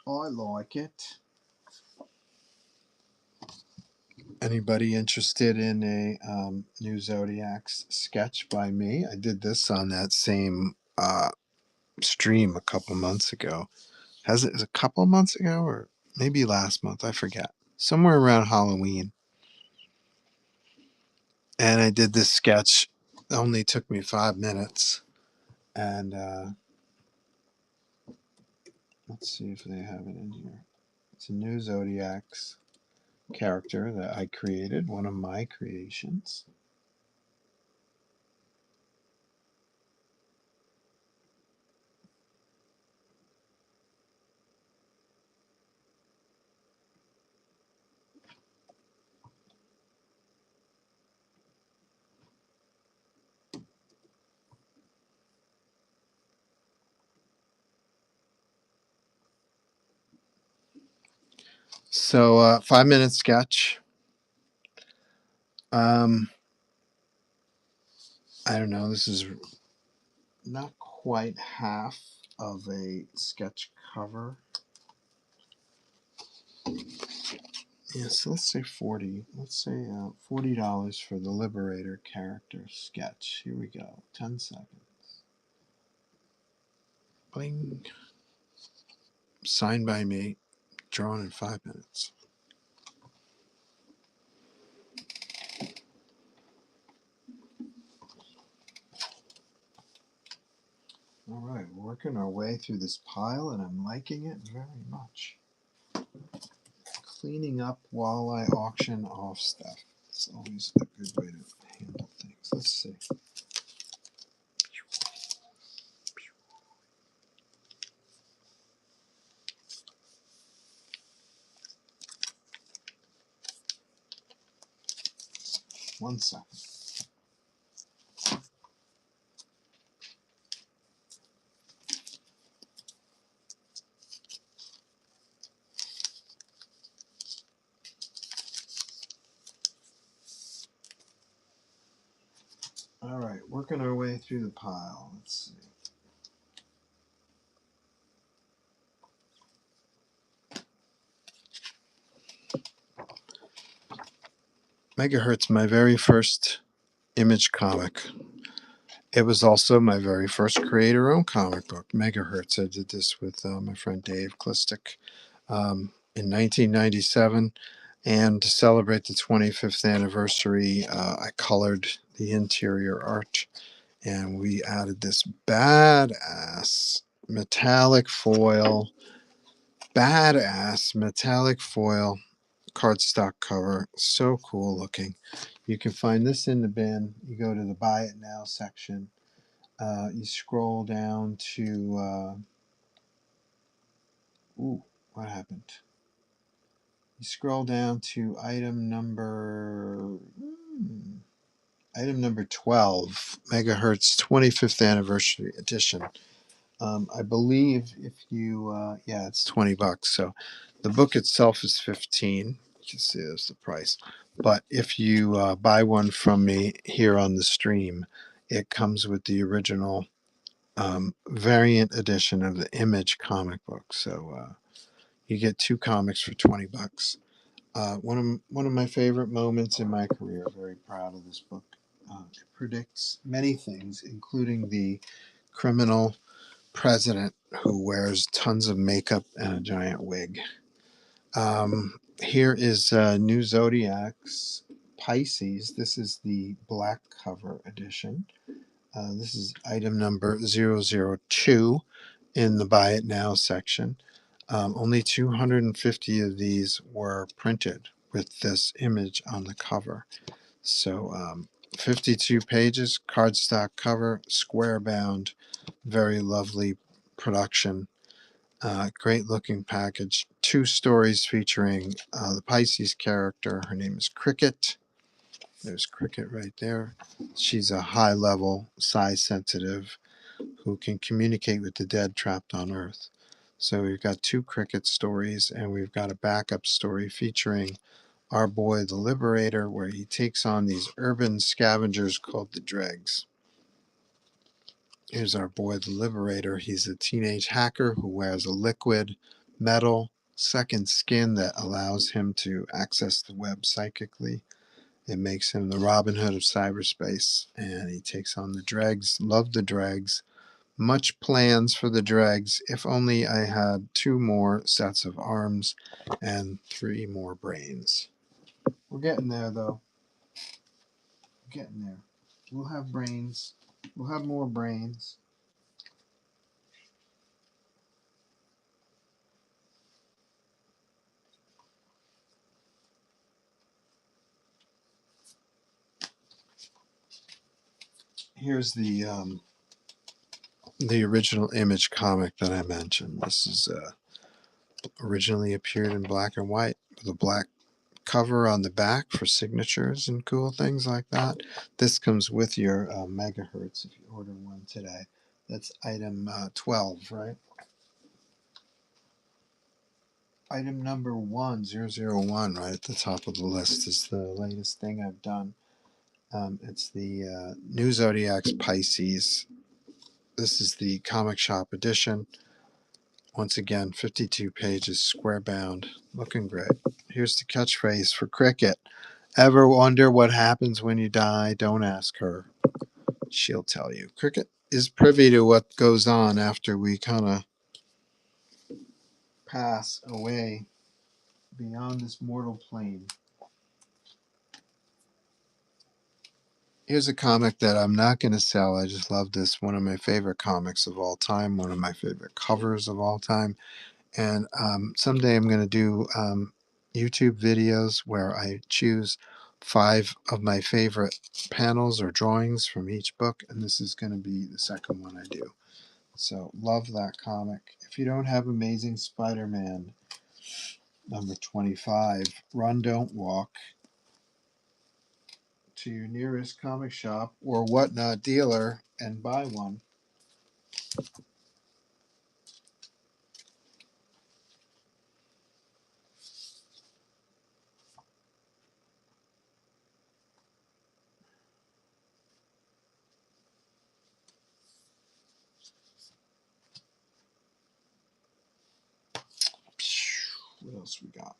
I like it. Anybody interested in a new Zodiacs sketch by me? I did this on that same stream a couple months ago. Is a couple months ago or maybe last month? I forget. Somewhere around Halloween. And I did this sketch. It only took me 5 minutes. And let's see if they have it in here. It's a new Zodiacs character that I created, one of my creations. So 5-minute sketch. I don't know. This is not quite half of a sketch cover. Yeah, so let's say 40. Let's say $40 for the Liberator character sketch. Here we go. 10 seconds. Bling. Signed by me. Drawn in 5 minutes. All right, working our way through this pile, and I'm liking it very much. Cleaning up while I auction off stuff. It's always a good way to handle things. Let's see. One second. All right, working our way through the pile. Let's see. Megahertz, my very first Image comic. It was also my very first creator-owned comic book, Megahertz. I did this with my friend Dave Klistic in 1997. And to celebrate the 25th anniversary, I colored the interior art. And we added this badass metallic foil cardstock cover. So cool looking. You can find this in the bin. You go to the Buy It Now section. You scroll down to what happened? You scroll down to item number 12, Megahertz 25th anniversary edition. I believe if you, it's $20. So the book itself is 15. You can see there's the price. But if you buy one from me here on the stream, it comes with the original variant edition of the Image comic book. So you get 2 comics for $20. One of my favorite moments in my career. Very proud of this book. It predicts many things, including the criminal president who wears tons of makeup and a giant wig. Here is New Zodiacs Pisces. This is the black cover edition. This is item number 002 in the Buy It Now section. Only 250 of these were printed with this image on the cover. So 52 pages, cardstock cover, square bound, very lovely production. Great looking package. 2 stories featuring the Pisces character. Her name is Cricket. There's Cricket right there. She's a high level, size sensitive, who can communicate with the dead trapped on Earth. So we've got 2 Cricket stories, and we've got a backup story featuring our boy the Liberator, where he takes on these urban scavengers called the Dregs. Here's our boy the Liberator. He's a teenage hacker who wears a liquid metal second skin that allows him to access the web psychically. It makes him the Robin Hood of cyberspace, and he takes on the Dregs. Love the Dregs. Much plans for the Dregs. If only I had 2 more sets of arms and 3 more brains. We're getting there, though. We're getting there. We'll have brains. We'll have more brains. Here's the original Image comic that I mentioned. This is originally appeared in black and white with a black cover on the back for signatures and cool things like that. This comes with your megahertz if you order one today. That's item 12, right? Item number 1001, right at the top of the list, is the latest thing I've done. It's the New Zodiac's Pisces. This is the comic shop edition. Once again, 52 pages, square bound, looking great. Here's the catchphrase for Cricket. Ever wonder what happens when you die? Don't ask her. She'll tell you. Cricket is privy to what goes on after we kind of pass away beyond this mortal plane. Here's a comic that I'm not going to sell. I just love this. One of my favorite comics of all time. One of my favorite covers of all time. And someday I'm going to do YouTube videos where I choose 5 of my favorite panels or drawings from each book. And this is going to be the second one I do. So love that comic. If you don't have Amazing Spider-Man number 25, run, don't walk to your nearest comic shop or whatnot dealer and buy one. What else we got?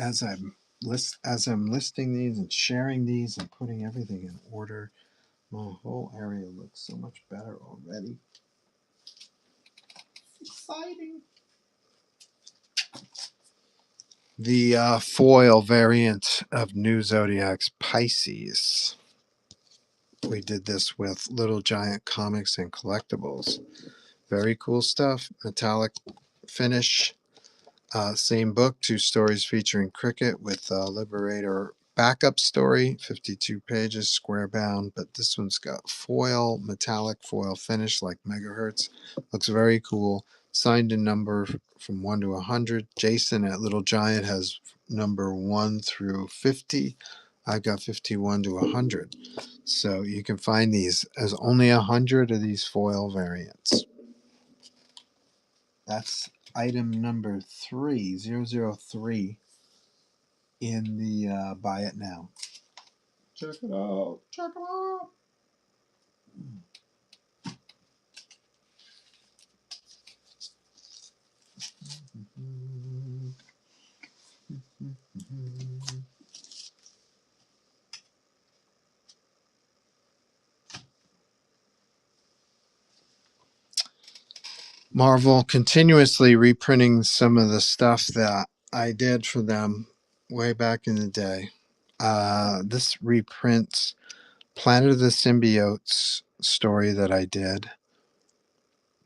As I'm listing these and sharing these and putting everything in order, my whole area looks so much better already. Exciting. The foil variant of New Zodiac's Pisces. We did this with Little Giant Comics and Collectibles. Very cool stuff. Metallic finish. Same book, 2 stories featuring Cricket with Liberator backup story, 52 pages, square bound, but this one's got foil, metallic foil finish like megahertz. Looks very cool. Signed in number from 1 to 100. Jason at Little Giant has number 1 through 50. I got 51 to 100. So you can find these as only 100 of these foil variants. That's item number 3003 in the buy it now. Check it out. Check it out. Marvel continuously reprinting some of the stuff that I did for them way back in the day. This reprints Planet of the Symbiotes story that I did.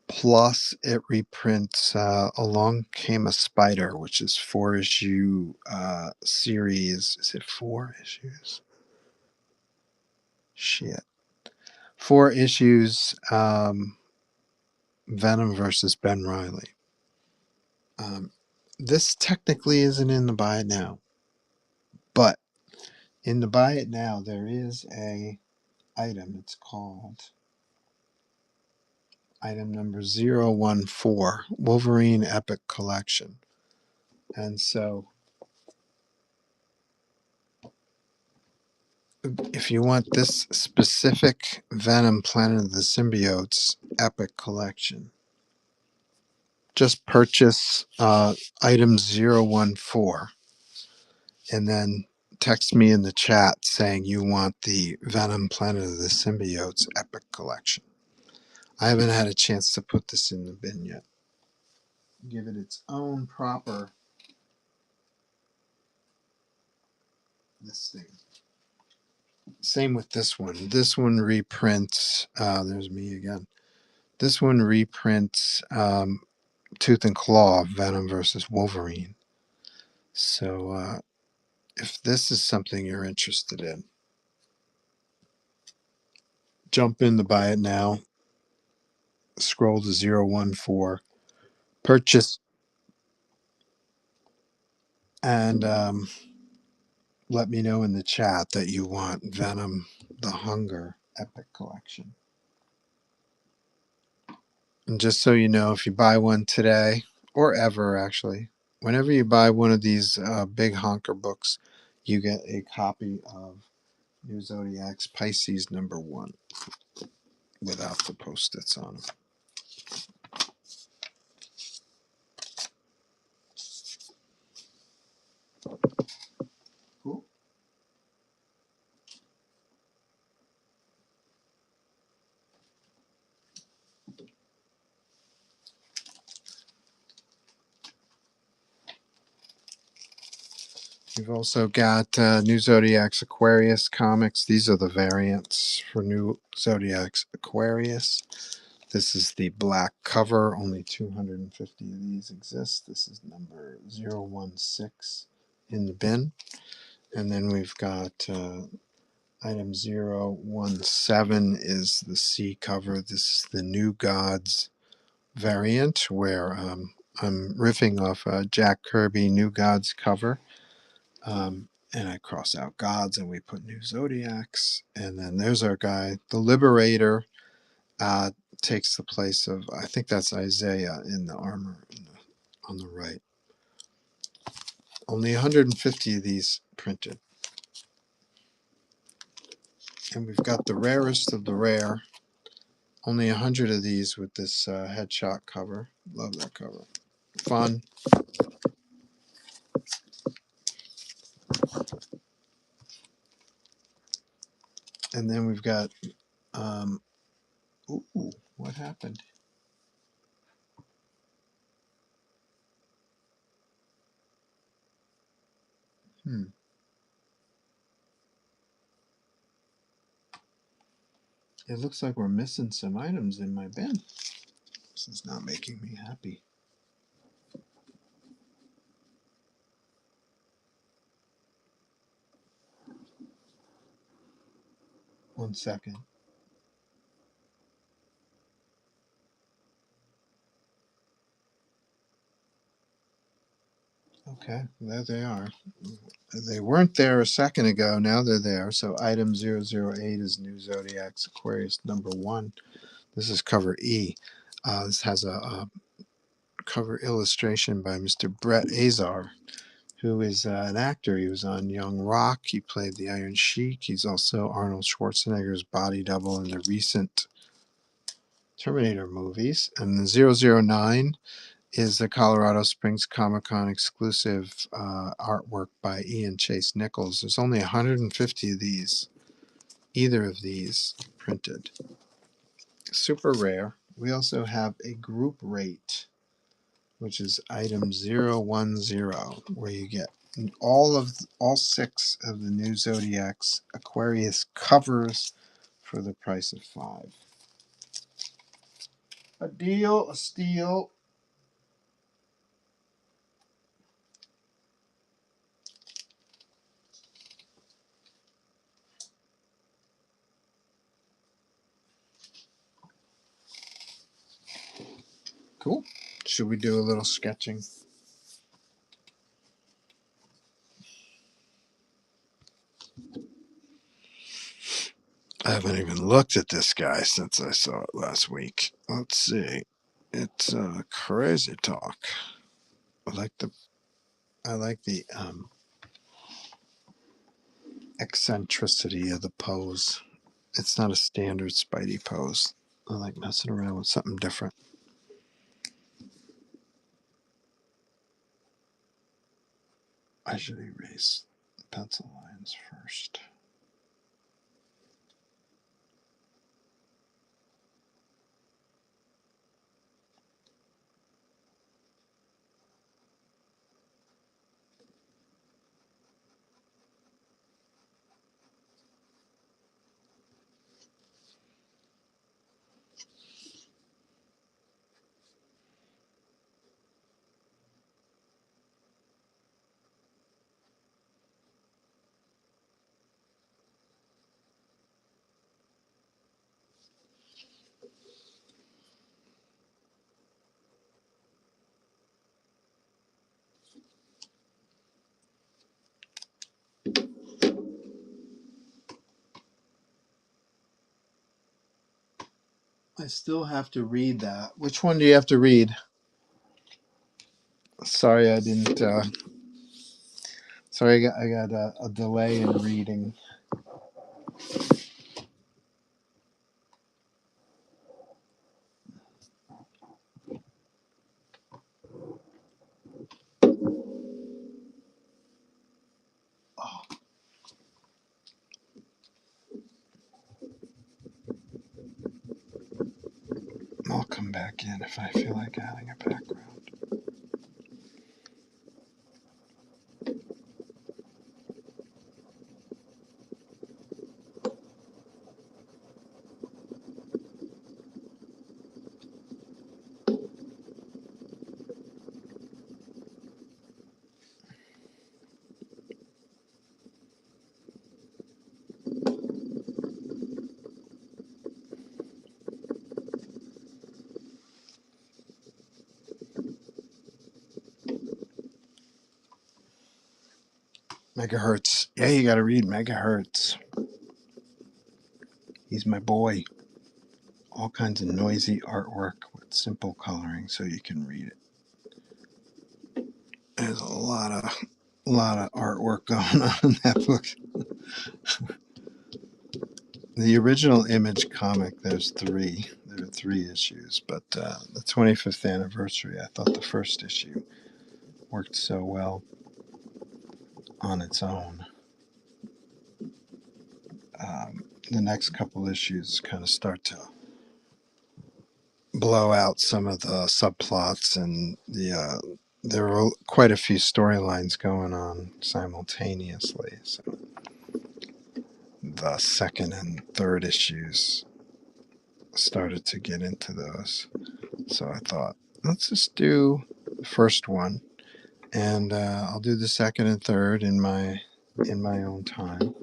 Plus, it reprints Along Came a Spider, which is 4-issue series. Is it 4 issues? Shit. 4 issues, Venom versus Ben Reilly. This technically isn't in the Buy It Now, but in the Buy It Now, there is a item. It's called item number 014, Wolverine Epic Collection. And so if you want this specific Venom Planet of the Symbiotes Epic Collection, just purchase item 014 and then text me in the chat saying you want the Venom Planet of the Symbiotes Epic Collection. I haven't had a chance to put this in the bin yet. Give it its own proper listing. Same with this one. This one reprints, there's me again. This one reprints Tooth and Claw, Venom versus Wolverine. So if this is something you're interested in, jump in to Buy It Now, scroll to 014, purchase, and let me know in the chat that you want Venom the Hunger Epic Collection. And just so you know, if you buy one today, or ever actually, whenever you buy one of these big honker books, you get a copy of New Zodiac's Pisces #1 without the post-its on them. Cool. We've also got New Zodiac's Aquarius comics. These are the variants for New Zodiac's Aquarius. This is the black cover. Only 250 of these exist. This is number 016 in the bin. And then we've got item 017 is the C cover. This is the New Gods variant where I'm riffing off Jack Kirby New Gods cover. And I cross out gods and we put new zodiacs. And then there's our guy, the Liberator, takes the place of, I think that's Isaiah in the armor on the right. Only 150 of these printed. And we've got the rarest of the rare. Only 100 of these with this headshot cover. Love that cover. Fun. And then we've got, ooh, what happened? It looks like we're missing some items in my bin. This is not making me happy. One second. Okay, there they are. They weren't there a second ago. Now they're there. So item 008 is New Zodiac's Aquarius #1. This is cover E. This has a cover illustration by Mr. Brett Azar, who is an actor. He was on Young Rock. He played the Iron Sheik. He's also Arnold Schwarzenegger's body double in the recent Terminator movies. And the 009 is the Colorado Springs Comic-Con exclusive artwork by Ian Chase Nichols. There's only 150 of these, either of these printed. Super rare. We also have a group rate, which is item 010, where you get all 6 of the new Zodiac's Aquarius covers for the price of 5. A deal, a steal. Cool. Should we do a little sketching? I haven't even looked at this guy since I saw it last week. Let's see. It's crazy talk. I like the eccentricity of the pose. It's not a standard Spidey pose. I like messing around with something different. I should erase pencil lines first. I still have to read that. Which one do you have to read? Sorry, I didn't. Sorry, I got a delay in reading. Oh, I'll come back in if I feel like adding a background. Megahertz. Yeah, you got to read Megahertz. He's my boy. All kinds of noisy artwork with simple coloring so you can read it. There's a lot of artwork going on in that book. The original Image comic, there's 3. There are 3 issues, but the 25th anniversary, I thought the first issue worked so well on its own. The next couple issues kind of start to blow out some of the subplots, and there were quite a few storylines going on simultaneously. So the second and third issues started to get into those. So I thought, let's just do the first one, and I'll do the second and third in my own time.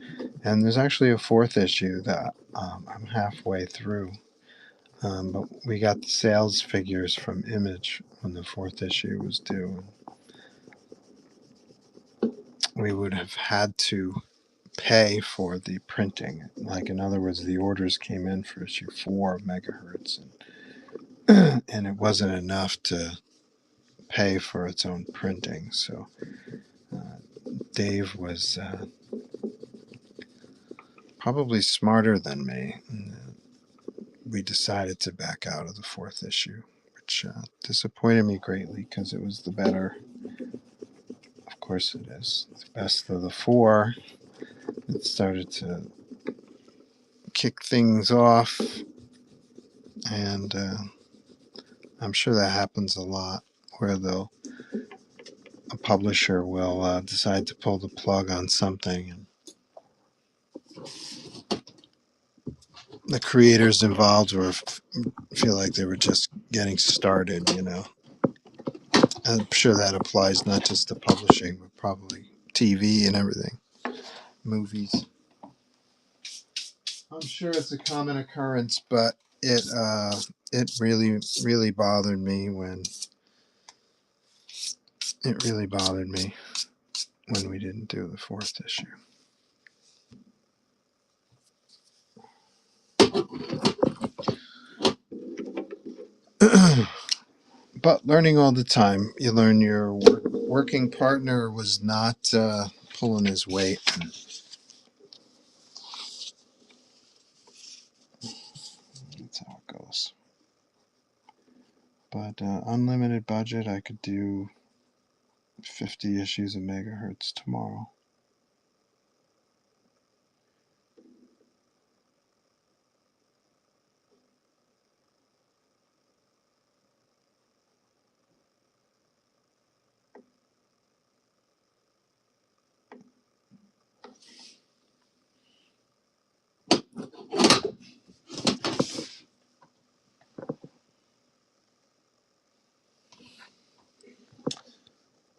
And there's actually a 4th issue that I'm halfway through. But we got the sales figures from Image when the 4th issue was due. We would have had to pay for the printing. Like, in other words, the orders came in for issue 4 of Megahertz, and it wasn't enough to pay for its own printing. So Dave was probably smarter than me. We decided to back out of the 4th issue, which disappointed me greatly because it was the better. Of course it is. It's the best of the 4. It started to kick things off, and I'm sure that happens a lot, where they'll, a publisher will decide to pull the plug on something, and the creators involved feel like they were just getting started. I'm sure that applies not just to publishing, but probably TV and everything, movies. I'm sure it's a common occurrence, but it really bothered me when we didn't do the fourth issue. But learning all the time, you learn your working partner was not pulling his weight. That's how it goes. But unlimited budget, I could do 50 issues of Megahertz tomorrow.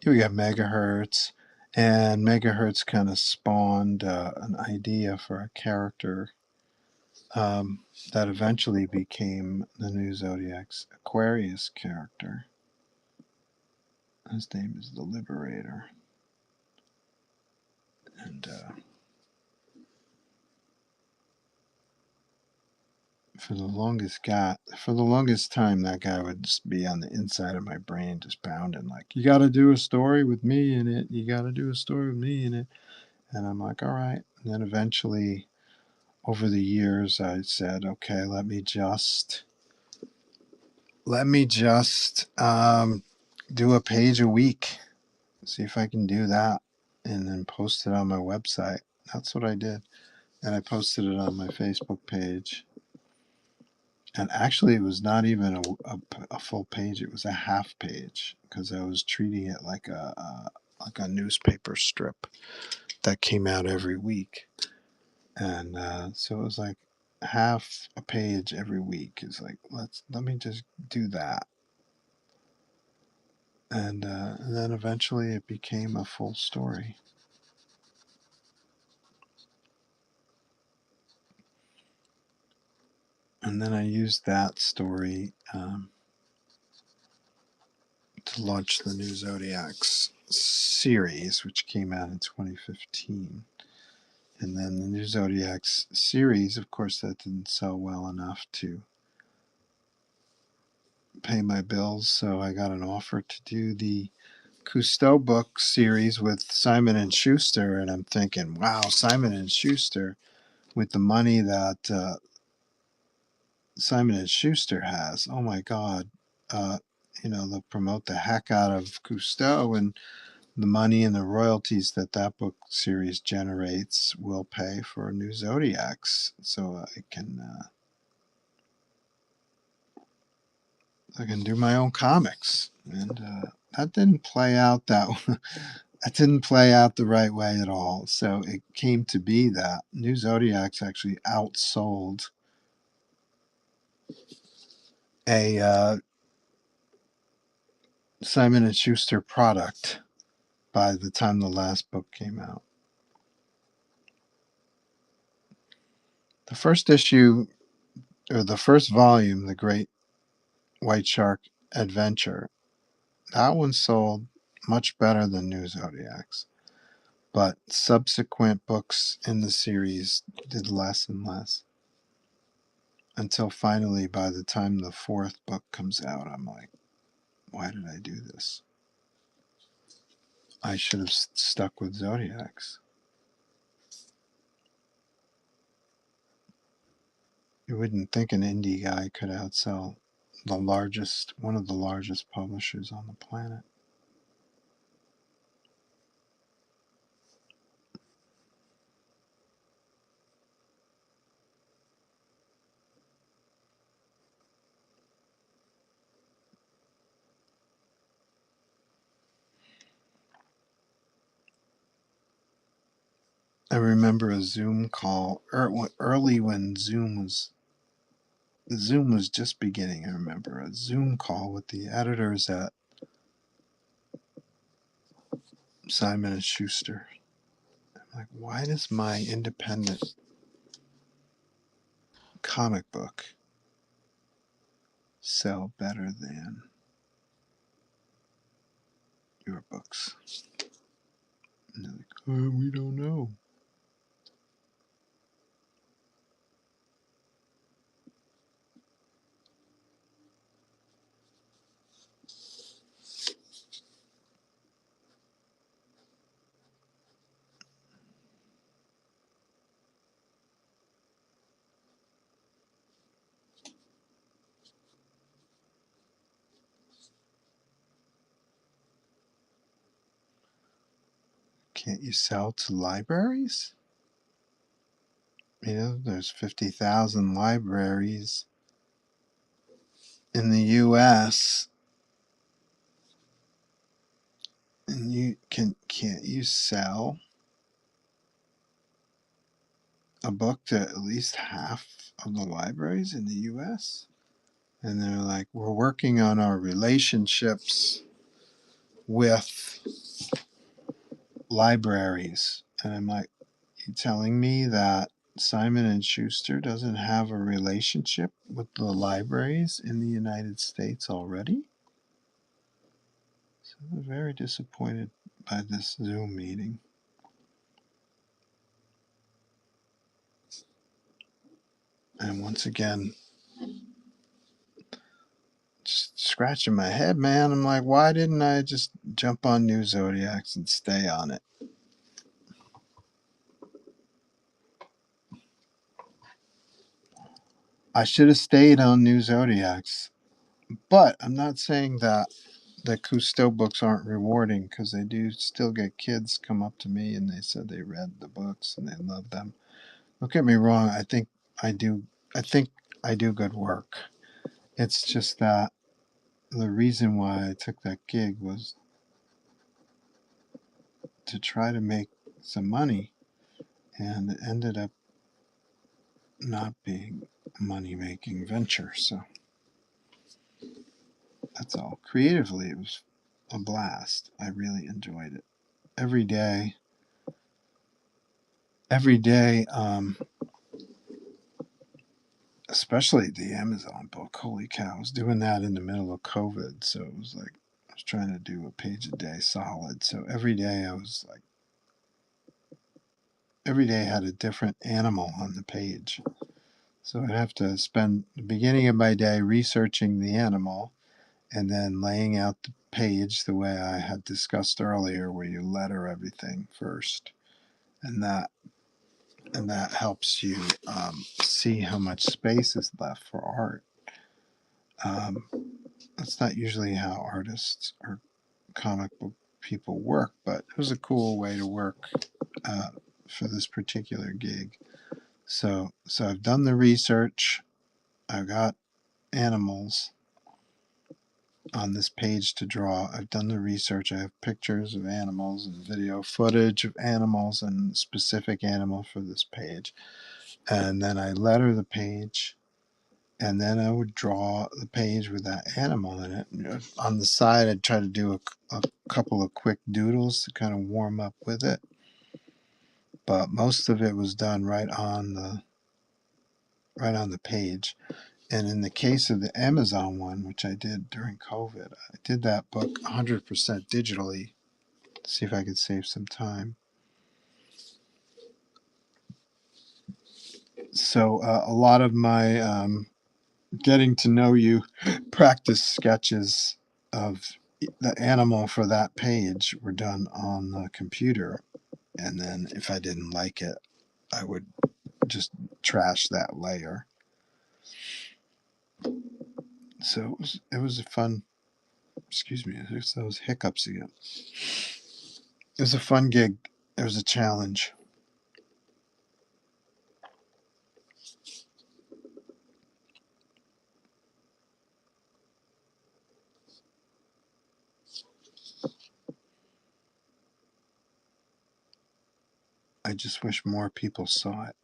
Here we got Megahertz, and Megahertz kind of spawned an idea for a character that eventually became the new Zodiac's Aquarius character. His name is the Liberator. And for the longest time, that guy would just be on the inside of my brain, just pounding, like, you got to do a story with me in it. You got to do a story with me in it. And I'm like, all right. And then eventually, over the years, I said, okay, let me just do a page a week, see if I can do that, and then post it on my website. That's what I did. And I posted it on my Facebook page. And actually, it was not even a full page. It was a half page because I was treating it like a newspaper strip that came out every week. And so it was like half a page every week. It's like, let me just do that. And then eventually it became a full story. And then I used that story to launch the new Zodiacs series, which came out in 2015. And then the new Zodiacs series, of course, that didn't sell well enough to pay my bills, so I got an offer to do the Cousteau book series with Simon and Schuster, and I'm thinking, wow, Simon and Schuster, with the money that Simon and Schuster has, oh my God, they'll promote the heck out of Cousteau, and the money and the royalties that book series generates will pay for new Zodiacs, so I can do my own comics, and that didn't play out that didn't play out the right way at all. So it came to be that New Zodiacs actually outsold a Simon and Schuster product by the time the last book came out. The first issue, or the first volume, The Great White Shark Adventure, that one sold much better than New Zodiacs. But subsequent books in the series did less and less. Until finally, by the time the fourth book comes out, I'm like, why did I do this? I should have stuck with Zodiacs. You wouldn't think an indie guy could outsell one of the largest publishers on the planet. I remember a Zoom call early when Zoom was just beginning. I remember a Zoom call with the editors at Simon and Schuster. I'm like, why does my independent comic book sell better than your books? And they're like, oh, we don't know. Can't you sell to libraries? You know, there's 50,000 libraries in the U.S. and can't you sell a book to at least half of the libraries in the U.S.? And they're like, we're working on our relationships with libraries. And I'm like, you telling me that Simon and Schuster doesn't have a relationship with the libraries in the United States already? So I'm very disappointed by this Zoom meeting. And once again, just scratching my head, man. I'm like, why didn't I just jump on New Zodiacs and stay on it? I should have stayed on New Zodiacs. But I'm not saying that the Cousteau books aren't rewarding, because they do still get kids come up to me and they said they read the books and they love them. Don't get me wrong. I do. I think I do good work. It's just that the reason why I took that gig was to try to make some money, and it ended up not being a money making venture. So that's all. Creatively, it was a blast. I really enjoyed it. Every day, every day, especially the Amazon book. Holy cow! I was doing that in the middle of COVID, so it was like I was trying to do a page a day solid. So every day I was like, every day had a different animal on the page. So I'd have to spend the beginning of my day researching the animal and then laying out the page the way I had discussed earlier, where you letter everything first, and that helps you see how much space is left for art. Um, that's not usually how artists or comic book people work, but it was a cool way to work uh, for this particular gig. So I've done the research. I've got animals on this page to draw. I've done the research. I have pictures of animals and video footage of animals and specific animal for this page. And then I letter the page, and then I would draw the page with that animal in it. On the side, I'd try to do a couple of quick doodles to kind of warm up with it. But most of it was done right on the page. And in the case of the Amazon one, which I did during COVID, I did that book 100% digitally to see if I could save some time. So a lot of my getting to know you practice sketches of the animal for that page were done on the computer. And then if I didn't like it, I would just trash that layer. So it was a fun, excuse me, there's those hiccups again. It was a fun gig. It was a challenge. I I just wish more people saw it.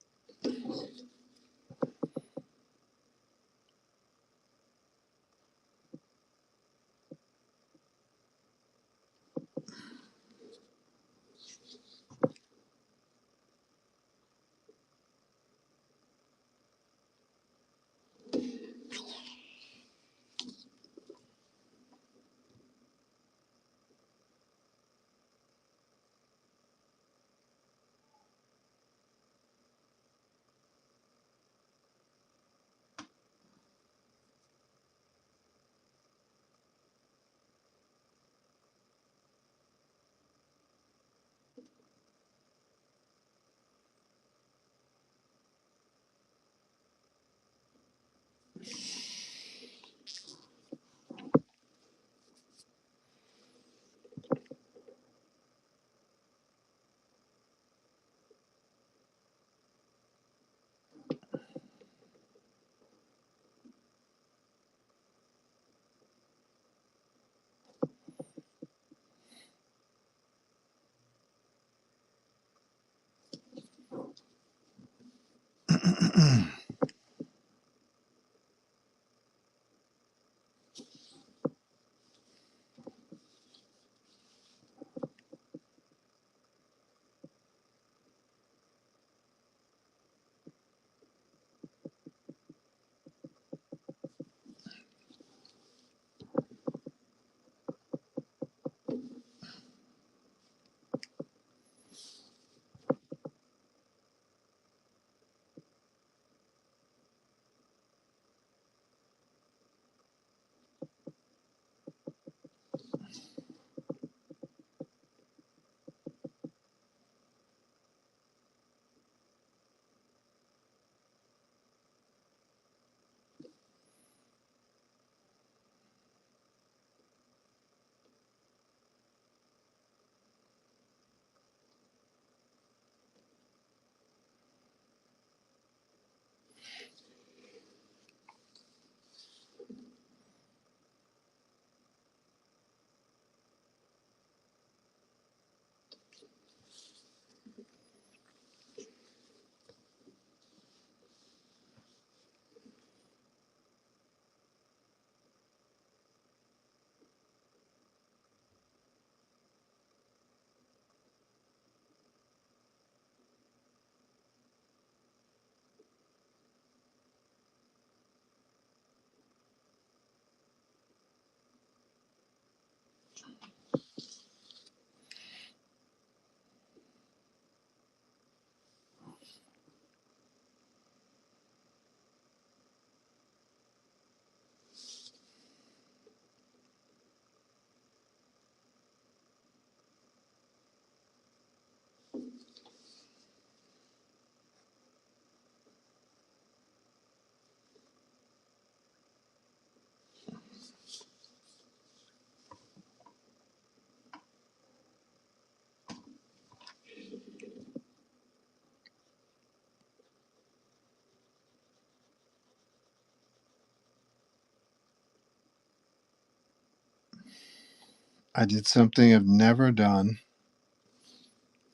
I did something I've never done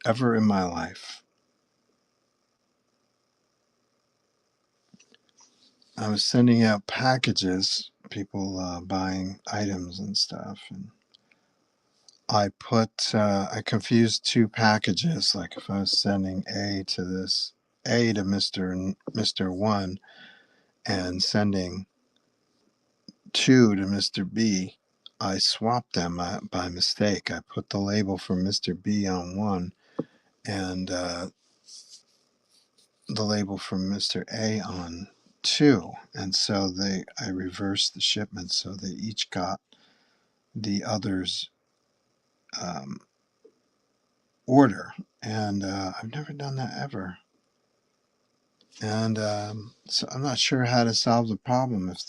ever in my life. I was sending out packages, people buying items and stuff, and I confused two packages. Like if I was sending A to Mister One, and sending two to Mister B, I swapped them by mistake. I put the label for Mister B on one, and the label for Mr. A on two, and so I reversed the shipment, so they each got the other's um, order, and I've never done that ever, and so I'm not sure how to solve the problem. If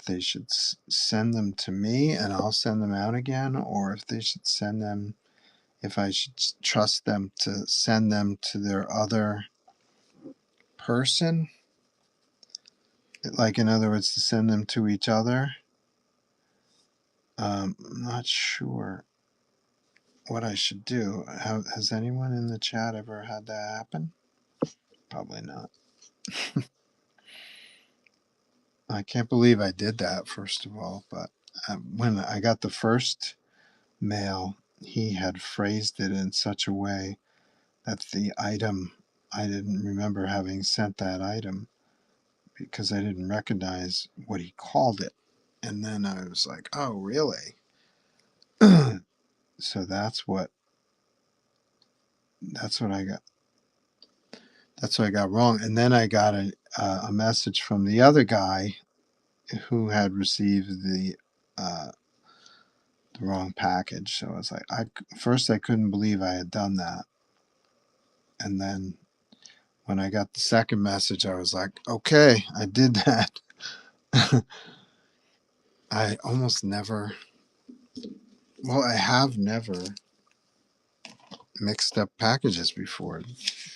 they should send them to me and I'll send them out again, or if they should send them, if I should trust them to send them to their other person, like in other words, to send them to each other. I'm not sure what I should do. Has anyone in the chat ever had that happen? Probably not. I can't believe I did that, first of all. But when I got the first mail, he had phrased it in such a way that the item, I didn't remember having sent that item because I didn't recognize what he called it. And then I was like, oh, really? So that's what I got. That's what I got wrong. And then I got a message from the other guy who had received the wrong package. So I was like, first I couldn't believe I had done that, and then when I got the second message, I was like, okay, I did that. I almost never, well, I have never mixed up packages before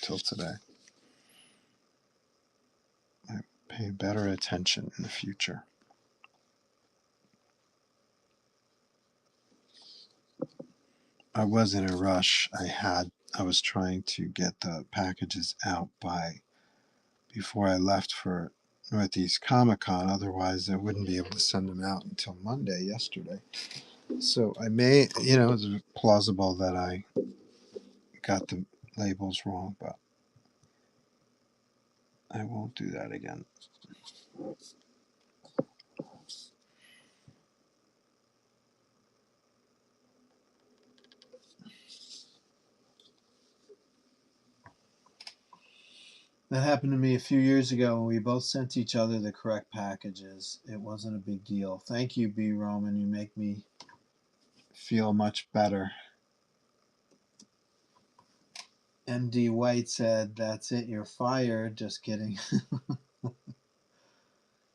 until today. I pay better attention in the future. I was in a rush. I was trying to get the packages out before I left for Northeast Comic Con. Otherwise, I wouldn't be able to send them out until Monday, yesterday. So I may, it's plausible that I got the labels wrong, but I won't do that again. That happened to me a few years ago when we both sent each other the correct packages. It wasn't a big deal. Thank you, B. Roman. You make me feel much better. MD White said, that's it, you're fired. Just kidding.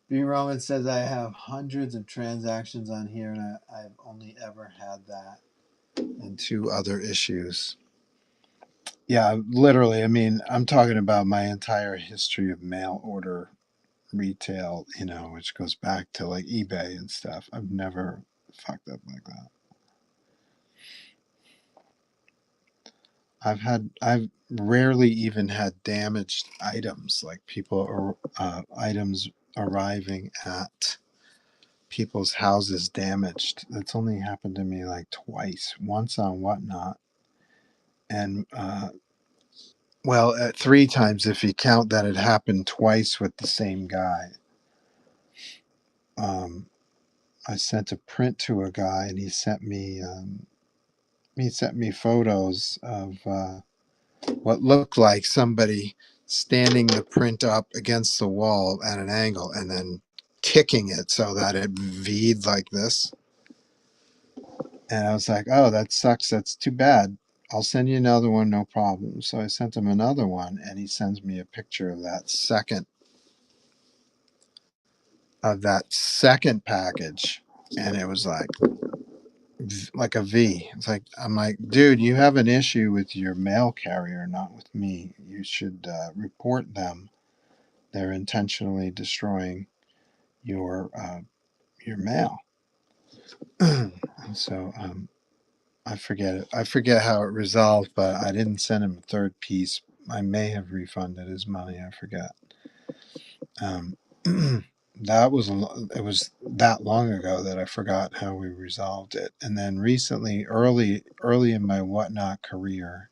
B. Roman says, I have hundreds of transactions on here and I've only ever had that. And two other issues. Yeah, literally. I mean, I'm talking about my entire history of mail order retail, which goes back to like eBay and stuff. I've never fucked up like that. I've rarely even had damaged items, like items arriving at people's houses damaged. That's only happened to me like twice. Once on Whatnot, and well, 3 times if you count that it happened twice with the same guy. I sent a print to a guy, and he sent me photos of what looked like somebody standing the print up against the wall at an angle and then kicking it so that it V'd like this. And I was like, oh, that sucks. That's too bad. I'll send you another one, no problem. So I sent him another one, and he sends me a picture of that second package, and it was like a V. It's like, I'm like, dude, you have an issue with your mail carrier, not with me. You should report them. They're intentionally destroying your mail. And so I forget it. I forget how it resolved, but I didn't send him a third piece. I may have refunded his money. I forget. It was that long ago that I forgot how we resolved it. And then recently, early in my Whatnot career,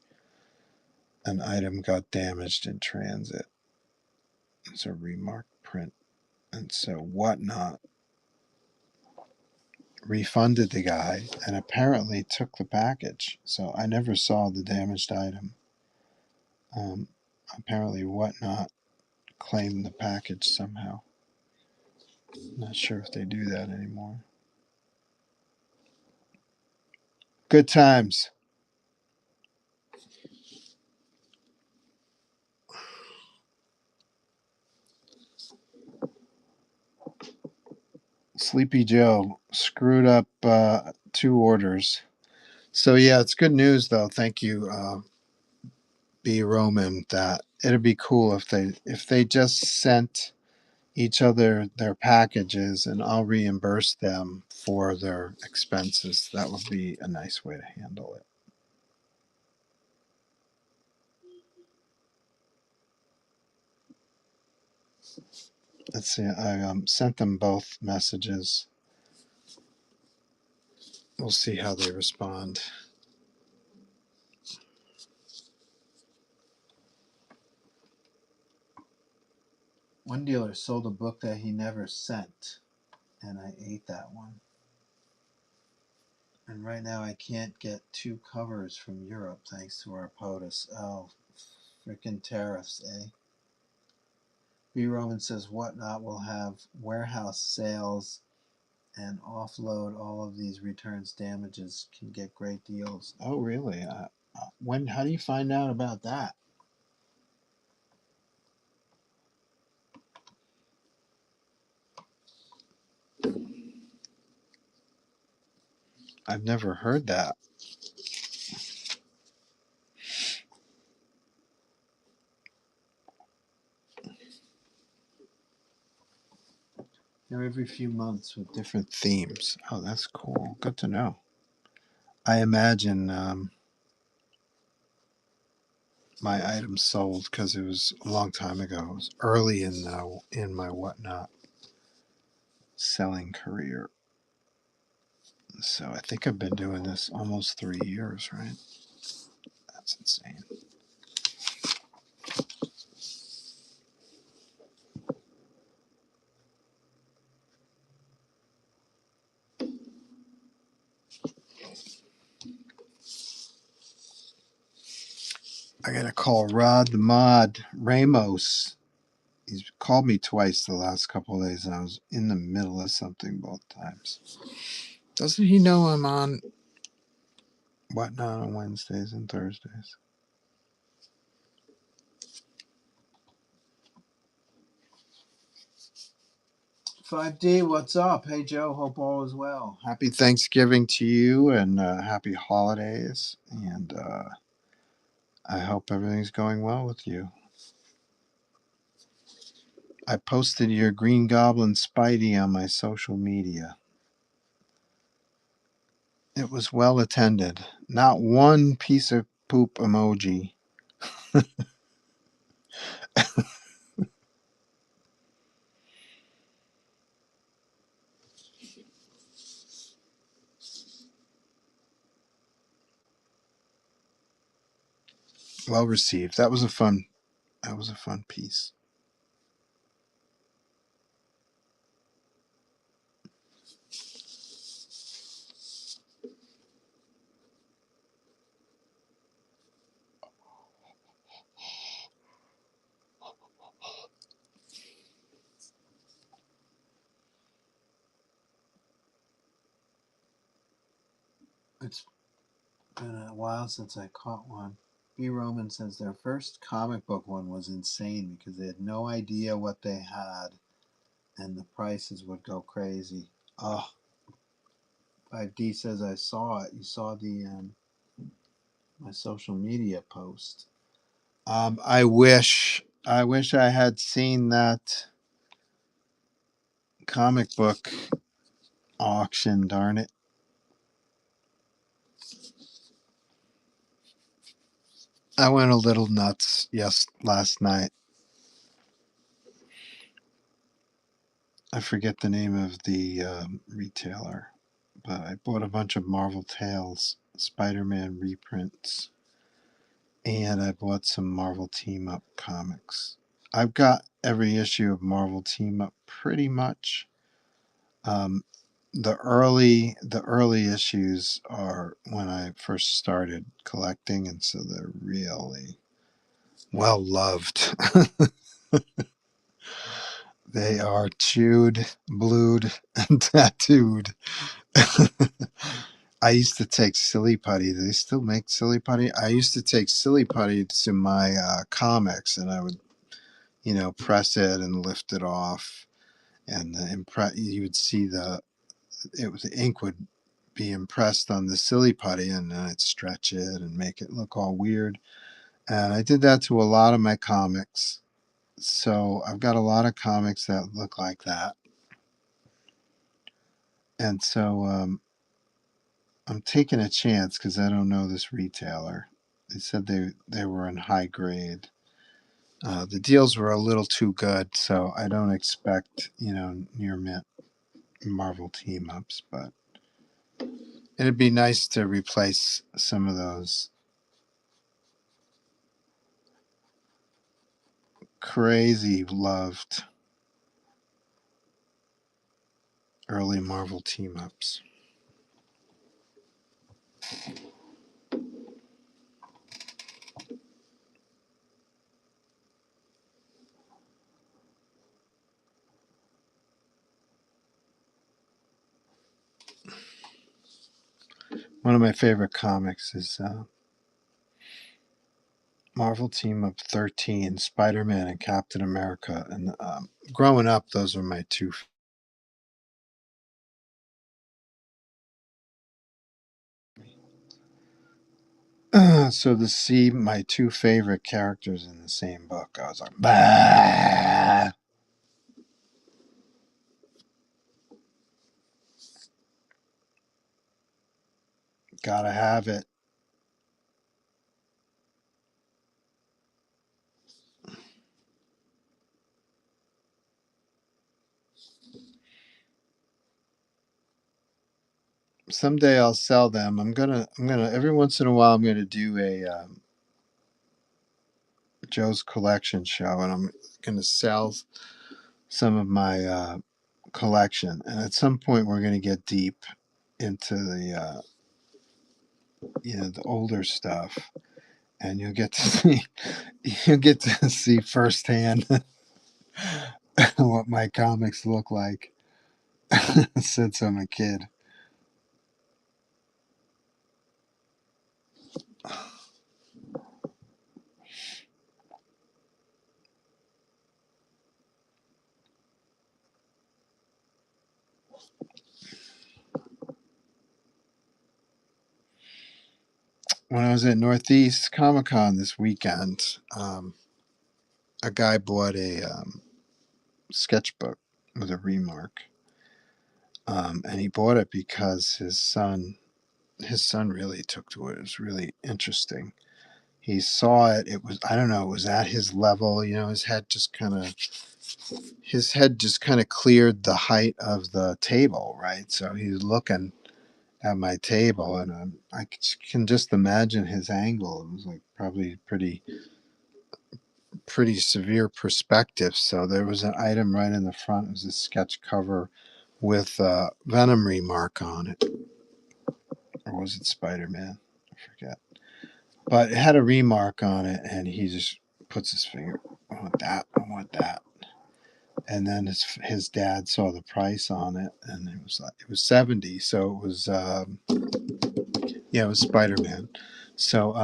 an item got damaged in transit. It's a remarked print, and so Whatnot refunded the guy and apparently took the package. So I never saw the damaged item. Apparently Whatnot claimed the package somehow. Not sure if they do that anymore. Good times. Sleepy Joe screwed up 2 orders. So yeah, it's good news though. Thank you, B. Roman. That it'd be cool if they just sent each other their packages, and I'll reimburse them for their expenses. That would be a nice way to handle it. Let's see. I sent them both messages. We'll see how they respond. One dealer sold a book that he never sent, and I ate that one. And right now I can't get 2 covers from Europe thanks to our POTUS. Oh, freaking tariffs, eh? B. Roman says Whatnot will have warehouse sales and offload all of these returns damages, can get great deals. Oh, really? When? How do you find out about that? I've never heard that. They're every few months with different themes. Oh, that's cool. Good to know. I imagine my items sold because it was a long time ago. It was early in my Whatnot selling career. So I think I've been doing this almost 3 years, right? That's insane. I gotta call Rod the Mod Ramos. He's called me twice the last couple of days, and I was in the middle of something both times. Doesn't he know I'm on Whatnot on Wednesdays and Thursdays? 5D, what's up? Hey, Joe, hope all is well. Happy Thanksgiving to you, and happy holidays. And I hope everything's going well with you. I posted your Green Goblin Spidey on my social media. It was well attended. Not one piece of poop emoji. Well received. That was a fun piece. It's been a while since I caught one. B. Roman says their first comic book one was insane because they had no idea what they had, and the prices would go crazy. Oh, 5D says I saw it. You saw the my social media post. I wish I had seen that comic book auction. Darn it! I went a little nuts last night. I forget the name of the retailer, but I bought a bunch of Marvel Tales Spider-Man reprints, and I bought some Marvel Team Up comics. I've got every issue of Marvel Team Up pretty much. Um, the early issues are when I first started collecting, and so they're really well loved. They are chewed, blued, and tattooed. I used to take silly putty. Do they still make silly putty? I used to take silly putty to my comics, and I would, press it and lift it off, and you would see the ink would be impressed on the silly putty, and then I'd stretch it and make it look all weird. And I did that to a lot of my comics. So I've got a lot of comics that look like that. And so I'm taking a chance because I don't know this retailer. They said they were in high grade. The deals were a little too good, so I don't expect near mint Marvel team ups, but it'd be nice to replace some of those crazy loved early Marvel team ups. One of my favorite comics is Marvel Team Up 13, Spider-Man and Captain America. And growing up, those were my two. So to see my two favorite characters in the same book, I was like, bah! Gotta have it. Someday I'll sell them. I'm gonna every once in a while I'm gonna do a Joe's collection show, and I'm gonna sell some of my collection. And at some point we're gonna get deep into the the older stuff, and you'll get to see firsthand what my comics look like since I'm a kid. When I was at Northeast Comic Con this weekend, a guy bought a sketchbook with a remark, and he bought it because his son really took to it. It was really interesting. He saw it. It was, I don't know, it was at his level. His head just kind of cleared the height of the table, right? So he's looking at my table, and I can just imagine his angle. It was like probably pretty severe perspective. So there was an item right in the front. It was a sketch cover with Venom remark on it, or was it Spider-Man? I forget. But it had a remark on it, and he just puts his finger. I want that. I want that. And then his dad saw the price on it, and it was 70. So it was it was Spider-Man. So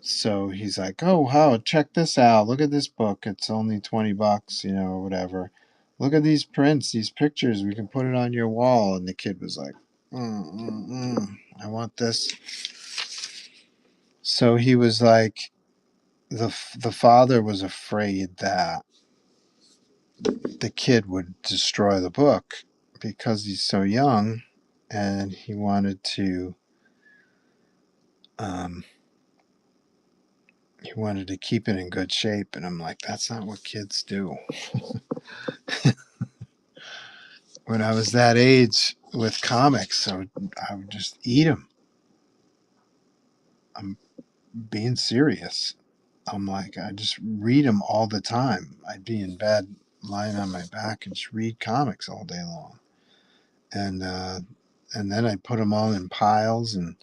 so he's like, oh wow, check this out. Look at this book. It's only $20, or whatever. Look at these prints, these pictures. We can put it on your wall. And the kid was like, I want this. So he was like, the father was afraid that the kid would destroy the book because he's so young, and he wanted to um, keep it in good shape. And I'm like, that's not what kids do. When I was that age with comics, I would just eat them. I'm being serious. I'm like, I just read them all the time. I'd be in bed lying on my back and just read comics all day long. And then I'd put them all in piles and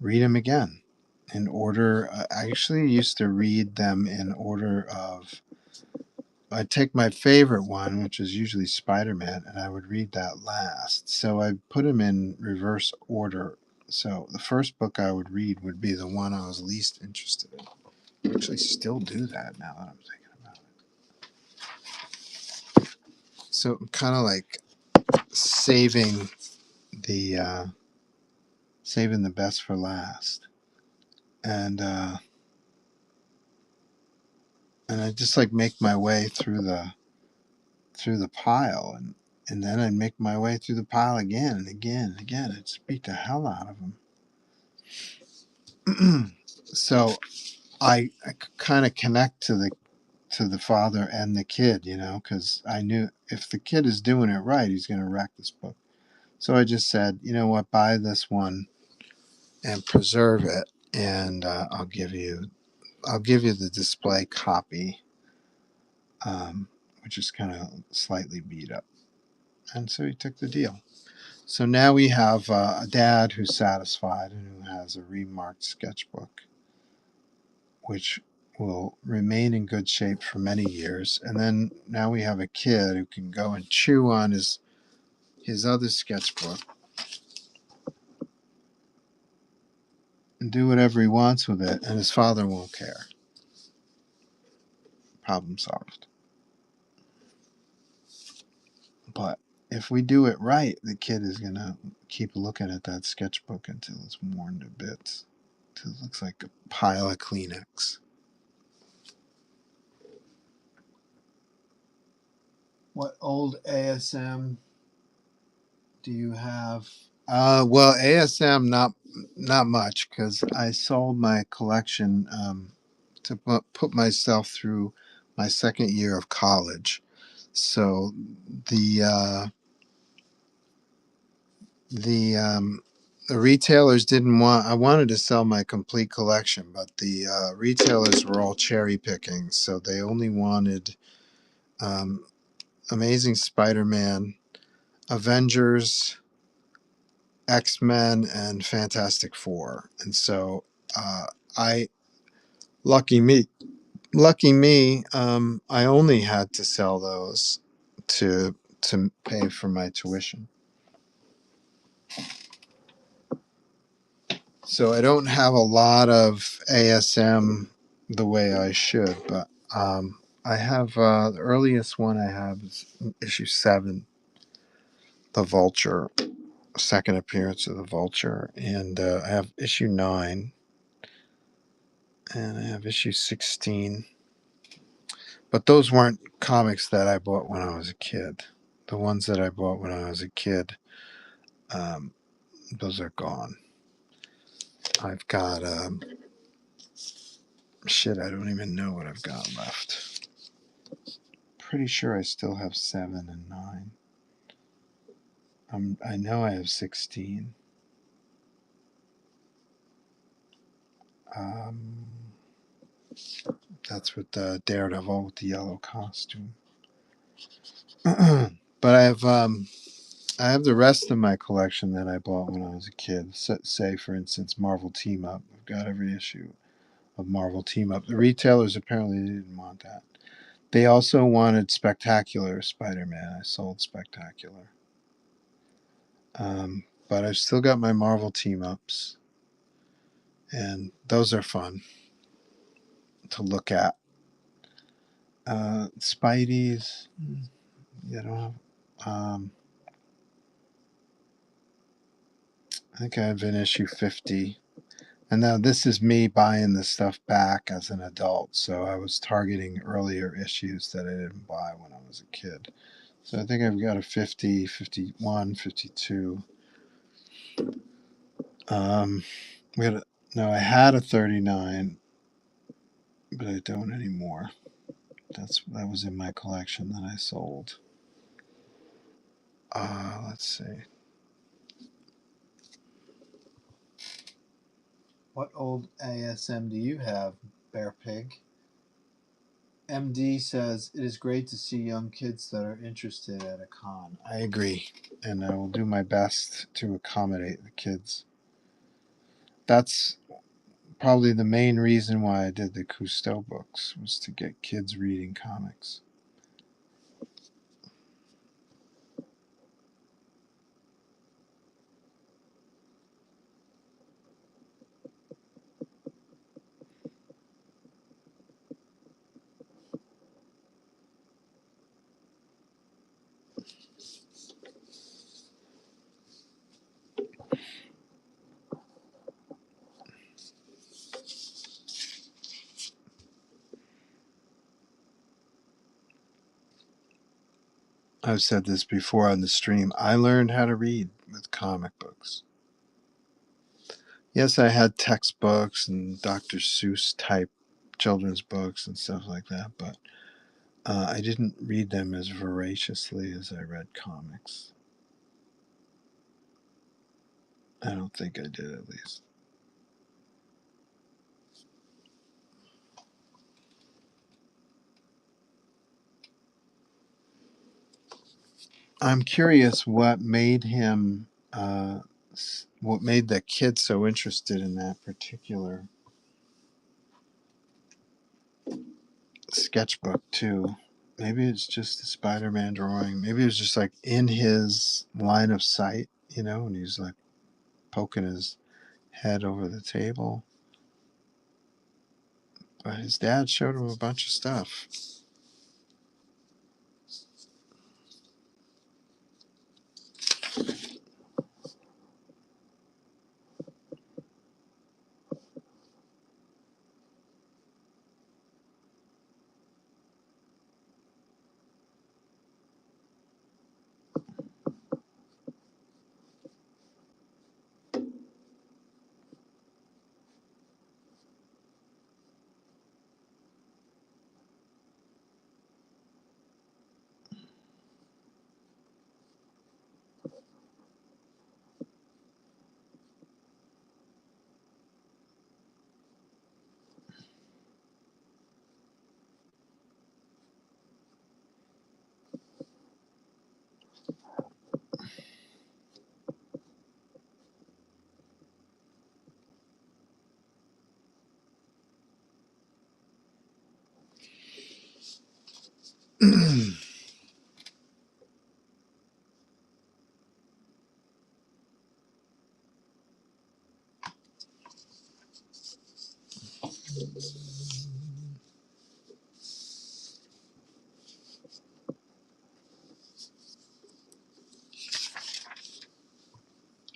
read them again in order. I actually used to read them in order of. I'd take my favorite one, which is usually Spider-Man, and I would read that last. So I put them in reverse order. So the first book I would read would be the one I was least interested in. I actually still do that now that I'm thinking about it. So I'm kind of like saving the best for last, and I just like make my way through the pile, and then I make my way through the pile again and again and again. It just beat the hell out of them. So I kind of connect to to the father and the kid, because I knew if the kid is doing it right, he's going to wreck this book. So I just said, you know what, buy this one and preserve it, and I'll give you the display copy, which is kind of slightly beat up. And so he took the deal. So now we have a dad who's satisfied and who has a remarked sketchbook, which will remain in good shape for many years. And then now we have a kid who can go and chew on his other sketchbook and do whatever he wants with it, and his father won't care. Problem solved. But if we do it right, the kid is going to keep looking at that sketchbook until it's worn to bits, until it looks like a pile of Kleenex. What old ASM do you have? Well, ASM not much, because I sold my collection to put myself through my second year of college. So the the retailers didn't want. I wanted to sell my complete collection, but the retailers were all cherry picking, so they only wanted um, Amazing Spider-Man, Avengers, X-Men, and Fantastic Four. And so I lucky me lucky me, I only had to sell those to pay for my tuition. So I don't have a lot of ASM the way I should, but I have the earliest one I have is issue 7, the Vulture, second appearance of the Vulture, and I have issue 9, and I have issue 16. But those weren't comics that I bought when I was a kid. The ones that I bought when I was a kid, um, those are gone. I've got shit. I don't even know what I've got left. Pretty sure I still have 7 and 9. I know I have 16. Um, that's with the Daredevil with the yellow costume. But I have the rest of my collection that I bought when I was a kid. Say, for instance, Marvel Team Up. I've got every issue of Marvel Team Up. The retailers apparently didn't want that. They also wanted Spectacular Spider-Man. I sold Spectacular. But I've still got my Marvel Team Ups, and those are fun to look at. Spidey's, you know, I think I have an issue 50. And now this is me buying this stuff back as an adult. So I was targeting earlier issues that I didn't buy when I was a kid. So I think I've got a 50, 51, 52. No, I had a 39, but I don't anymore. That was in my collection that I sold. Let's see. What old ASM do you have, Bear Pig? MD says it is great to see young kids that are interested at a con. I agree, and I will do my best to accommodate the kids. That's probably the main reason why I did the Cousteau books, was to get kids reading comics. I've said this before on the stream. I learned how to read with comic books. Yes, I had textbooks and Dr. Seuss type children's books and stuff like that, but I didn't read them as voraciously as I read comics. I don't think I did, at least. I'm curious what made him, what made the kid so interested in that particular sketchbook, too. Maybe it's just the Spider-Man drawing. Maybe it was just like in his line of sight, and he's like poking his head over the table. But his dad showed him a bunch of stuff.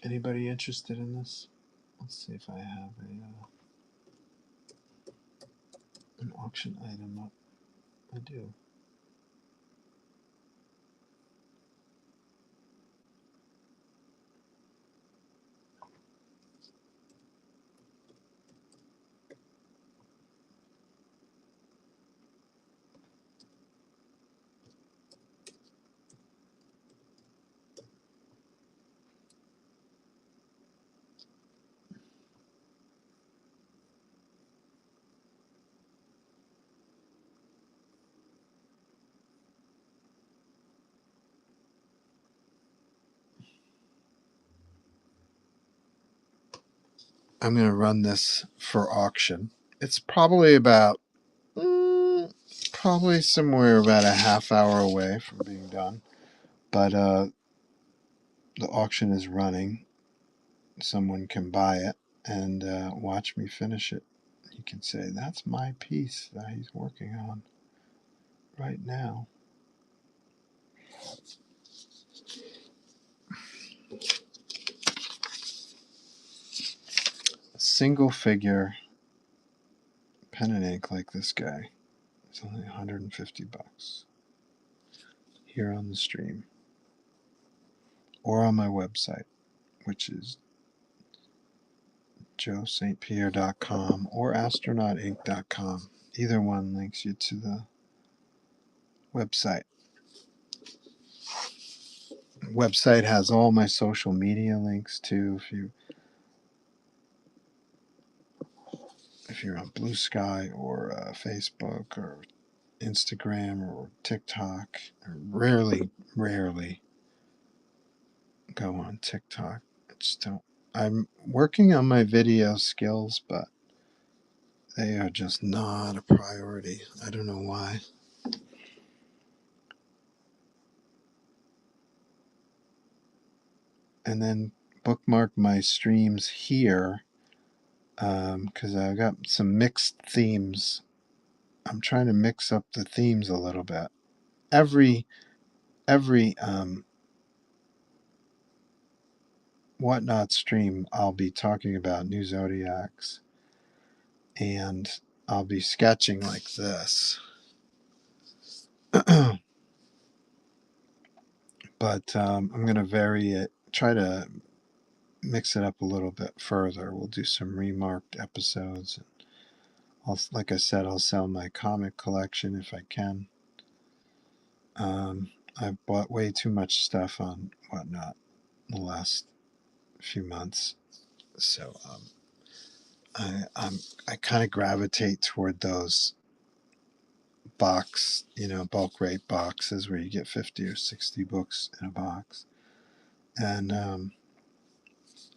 Anybody interested in this? Let's see if I have an auction item up. I do. I'm going to run this for auction. It's probably probably somewhere about a half hour away from being done. But the auction is running. Someone can buy it and watch me finish it. You can say, that's my piece that he's working on right now. A single figure pen and ink like this guy. It's only $150 here on the stream or on my website, which is joestpierre.com or astronautinc.com. Either one links you to the website. Website has all my social media links too. If you're on Blue Sky or Facebook or Instagram or TikTok, I rarely go on TikTok. I just don't. I'm working on my video skills, but they are just not a priority. I don't know why. And then bookmark my streams here because I've got some mixed themes. I'm trying to mix up the themes a little bit. Every whatnot stream, I'll be talking about new zodiacs, and I'll be sketching like this. But I'm going to vary it, try to mix it up a little bit further. We'll do some remarked episodes. Like I said, I'll sell my comic collection if I can. I've bought way too much stuff on Whatnot in the last few months, so I kind of gravitate toward those bulk rate boxes where you get 50 or 60 books in a box, and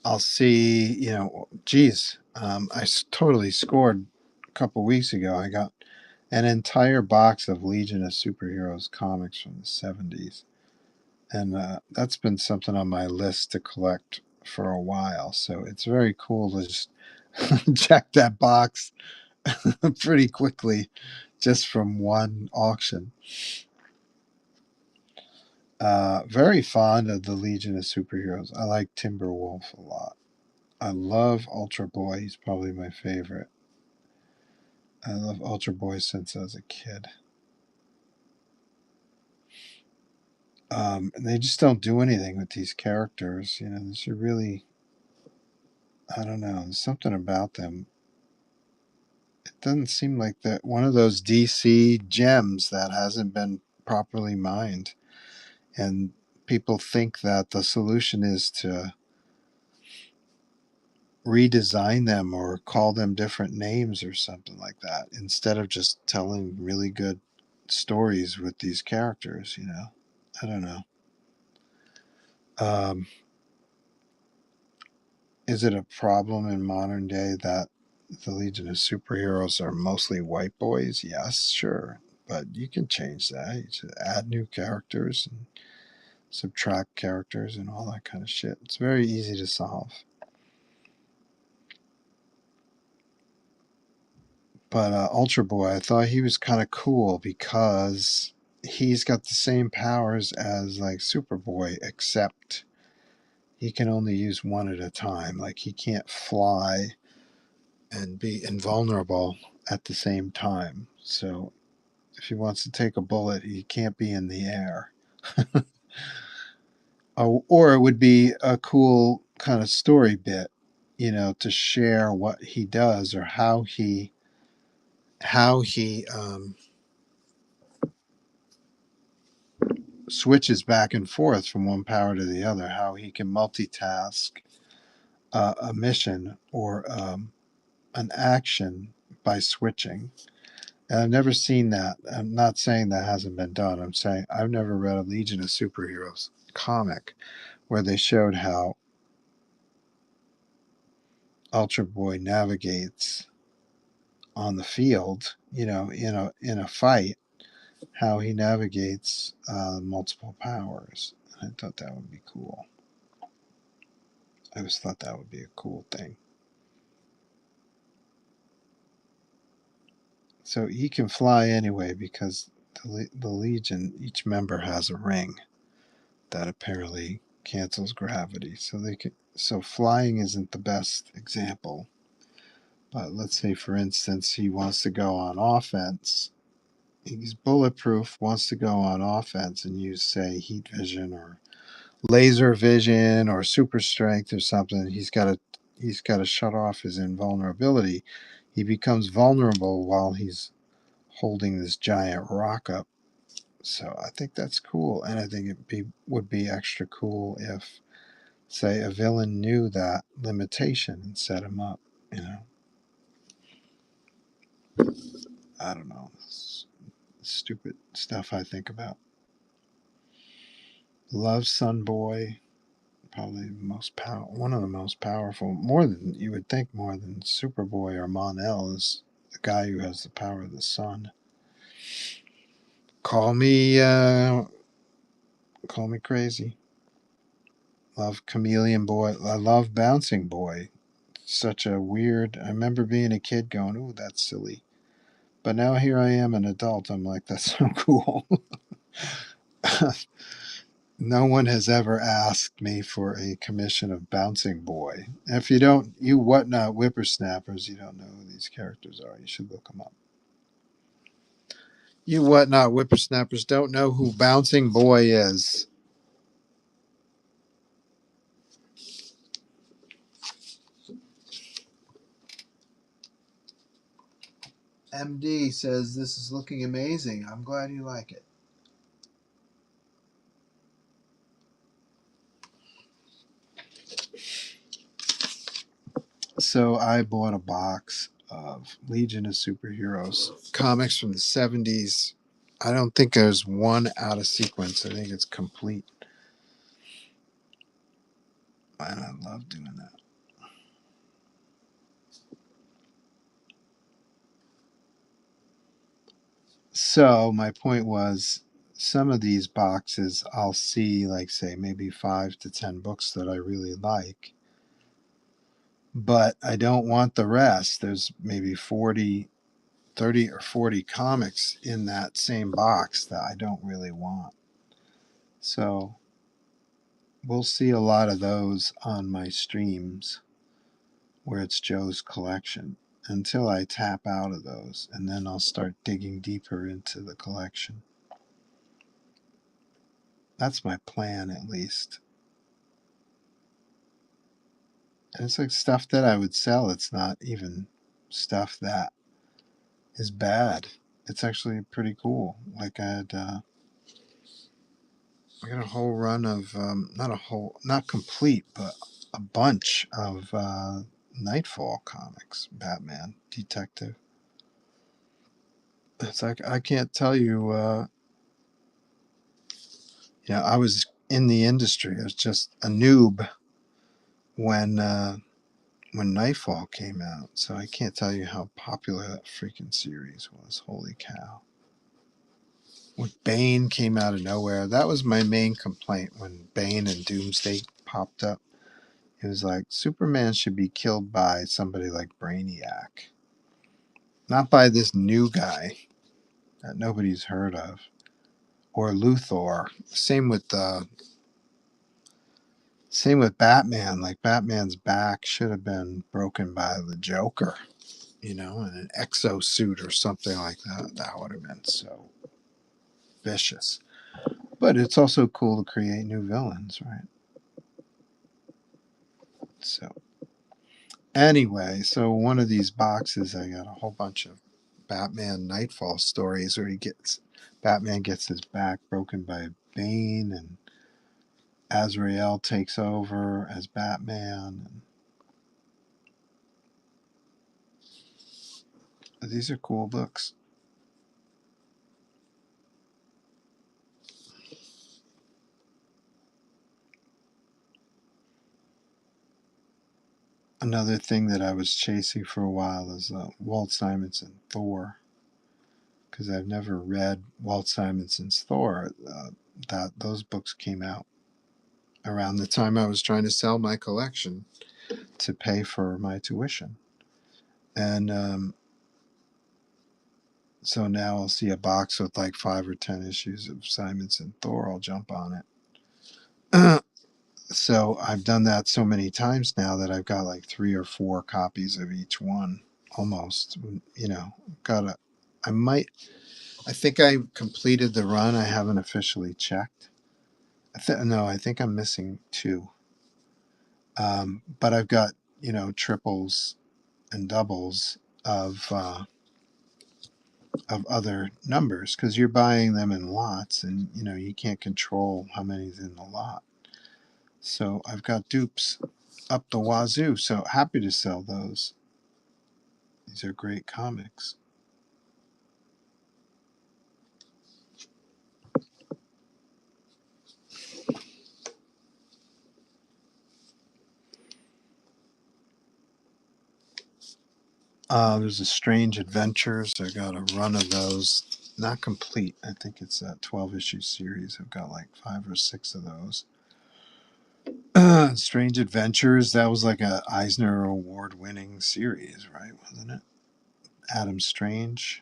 I'll see, geez, totally scored a couple weeks ago. I got an entire box of Legion of Superheroes comics from the 70s. And that's been something on my list to collect for a while. So it's very cool to just check that box pretty quickly just from one auction. Very fond of the Legion of Superheroes. I like Timberwolf a lot. I love Ultra Boy. He's probably my favorite. I love Ultra Boy since I was a kid. And they just don't do anything with these characters. There's a really, I don't know, there's something about them. It doesn't seem like that one of those DC gems that hasn't been properly mined. And people think that the solution is to redesign them or call them different names or something like that instead of just telling really good stories with these characters. I don't know. Um, is it a problem in modern day that the Legion of Superheroes are mostly white boys? Yes, sure. But you can change that. You should add new characters and subtract characters and all that kind of shit. It's very easy to solve. But Ultra Boy, I thought he was kind of cool because he's got the same powers as like Superboy, except he can only use one at a time. Like he can't fly and be invulnerable at the same time. So if he wants to take a bullet, he can't be in the air. Or it would be a cool kind of story bit, to share what he does or how he switches back and forth from one power to the other, how he can multitask a mission or an action by switching. And I've never seen that. I'm not saying that hasn't been done. I'm saying I've never read a Legion of Superheroes comic where they showed how Ultra Boy navigates on the field, in a fight, how he navigates multiple powers. I thought that would be cool. I always thought that would be a cool thing. So he can fly anyway because the Legion, each member has a ring that apparently cancels gravity. So flying isn't the best example. But let's say, for instance, he wants to go on offense. He's bulletproof, wants to go on offense and use, say, heat vision or laser vision or super strength or something. He's got to shut off his invulnerability. He becomes vulnerable while he's holding this giant rock up. So I think that's cool, and I think would be extra cool if, say, a villain knew that limitation and set him up. I don't know. Stupid stuff I think about. Love Sun Boy, probably one of the most powerful, more than you would think, more than Superboy or Mon-El, is the guy who has the power of the sun. Call me, call me crazy. Love Chameleon Boy. I love Bouncing Boy. Such a weird. I remember being a kid going, "Ooh, that's silly," but now here I am, an adult. I'm like, that's so cool. No one has ever asked me for a commission of Bouncing Boy. If you Whatnot whippersnappers, you don't know who these characters are. You should look them up. You Whatnot whippersnappers don't know who Bouncing Boy is. MD says this is looking amazing. I'm glad you like it. So I bought a box of Legion of Superheroes comics from the 70s. I don't think there's one out of sequence. I think it's complete. And I love doing that. So my point was, some of these boxes I'll see, like, say, maybe 5 to 10 books that I really like, but I don't want the rest. There's maybe 30 or 40 comics in that same box that I don't really want. So we'll see a lot of those on my streams where it's Joe's collection until I tap out of those, and then I'll start digging deeper into the collection. That's my plan, at least. And it's like stuff that I would sell. It's not even stuff that is bad. It's actually pretty cool. Like I got a whole run of not complete, but a bunch of Nightfall comics, Batman, Detective. It's like I can't tell you. I was in the industry. I was just a noob when Nightfall came out, so I can't tell you how popular that freaking series was. Holy cow! When Bane came out of nowhere, that was my main complaint when Bane and Doomsday popped up. It was like Superman should be killed by somebody like Brainiac, not by this new guy that nobody's heard of, or Luthor. Same with Batman. Like Batman's back should have been broken by the Joker, in an exosuit or something like that. That would have been so vicious. But it's also cool to create new villains, right? So anyway, so one of these boxes, I got a whole bunch of Batman Nightfall stories where Batman gets his back broken by Bane, and Azrael takes over as Batman. And these are cool books. Another thing that I was chasing for a while is Walt Simonson Thor, because I've never read Walt Simonson's Thor. Those books came out around the time I was trying to sell my collection to pay for my tuition, and so now I'll see a box with like 5 or 10 issues of Simonson Thor. I'll jump on it. So I've done that so many times now that I've got like 3 or 4 copies of each one, almost. Got a. I think I completed the run. I haven't officially checked. No, I think I'm missing 2. But I've got triples and doubles of other numbers, because you're buying them in lots, and you can't control how many's in the lot. So I've got dupes up the wazoo. So happy to sell those. These are great comics. There's a Strange Adventures. I got a run of those. Not complete. I think it's a 12-issue series. I've got like 5 or 6 of those. Strange Adventures. That was like a Eisner Award-winning series, right? Wasn't it? Adam Strange.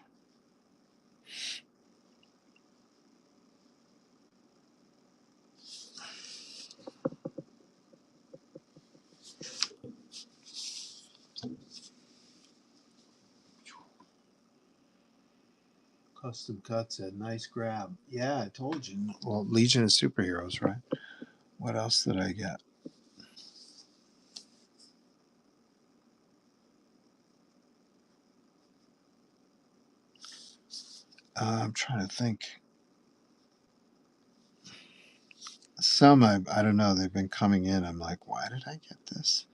Custom Cut said, nice grab. Yeah, I told you. Well, Legion of Superheroes, right? What else did I get? I'm trying to think. Some, I don't know. They've been coming in. I'm like, why did I get this?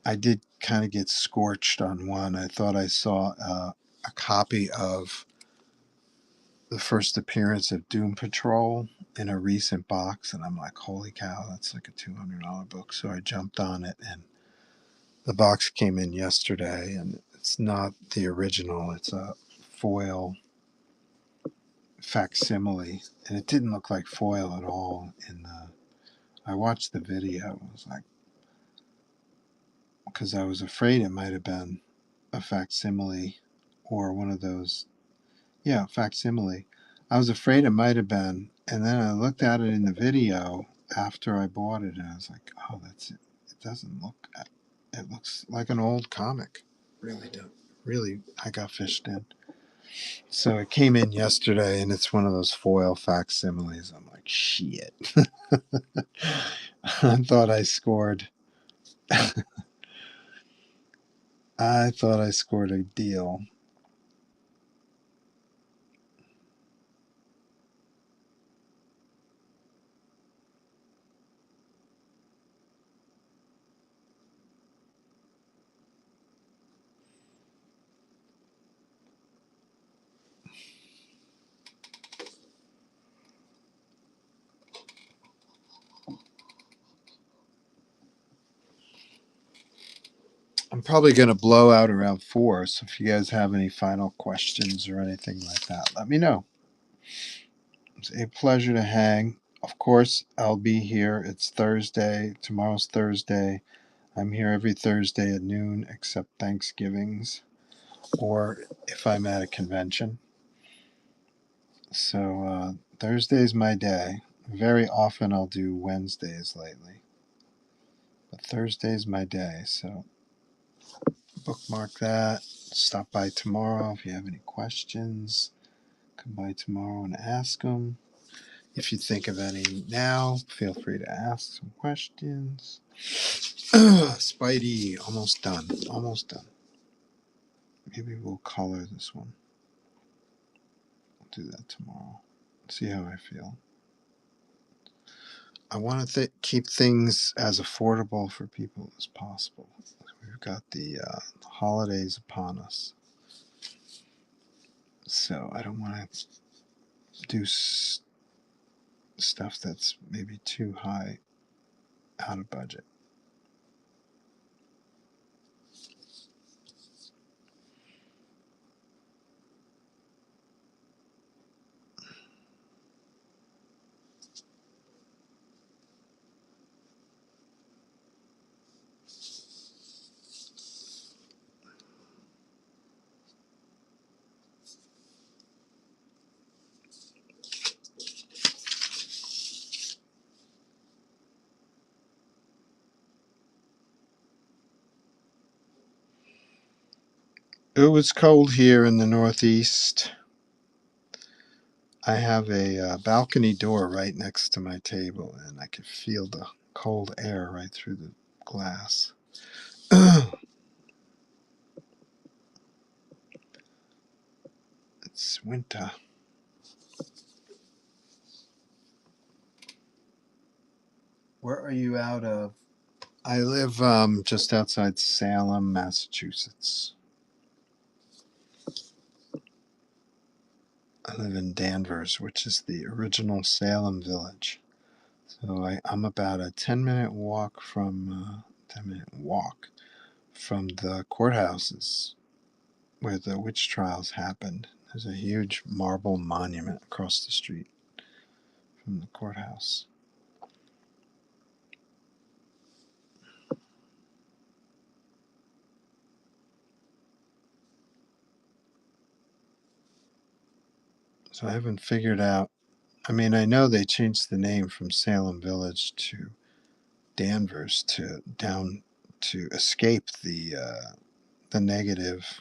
I did kind of get scorched on one. I thought I saw a copy of the first appearance of Doom Patrol in a recent box, and I'm like, holy cow, that's like a $200 book. So I jumped on it, and the box came in yesterday, and it's not the original. It's a foil facsimile, and it didn't look like foil at all. I watched the video. I was like, because I was afraid it might have been a facsimile or one of those. Yeah, facsimile. I was afraid it might have been, and then I looked at it in the video after I bought it, and I was like, "Oh, that's it. It doesn't look. It looks like an old comic. Really don't. Really, I got fished in." So it came in yesterday, and it's one of those foil facsimiles. I'm like, "Shit." I thought I scored. I thought I scored a deal. I'm probably going to blow out around 4. So if you guys have any final questions or anything like that, let me know. It's a pleasure to hang. Of course, I'll be here. It's Thursday. Tomorrow's Thursday. I'm here every Thursday at noon, except Thanksgivings or if I'm at a convention. So Thursday's my day. Very often I'll do Wednesdays lately, but Thursday's my day. So bookmark that. Stop by tomorrow if you have any questions. Come by tomorrow and ask them. If you think of any now, feel free to ask some questions. Spidey, almost done. Almost done. Maybe we'll color this one. I'll do that tomorrow. See how I feel. I want to keep things as affordable for people as possible. We've got the holidays upon us. So I don't want to do stuff that's maybe too high out of budget. It was cold here in the Northeast. I have a balcony door right next to my table, and I could feel the cold air right through the glass. It's winter. Where are you out of? I live just outside Salem, Massachusetts. I live in Danvers, which is the original Salem village. So I'm about a 10-minute walk from 10-minute walk from the courthouses where the witch trials happened. There's a huge marble monument across the street from the courthouse. So I haven't figured out. I mean, I know they changed the name from Salem Village to Danvers to escape the negative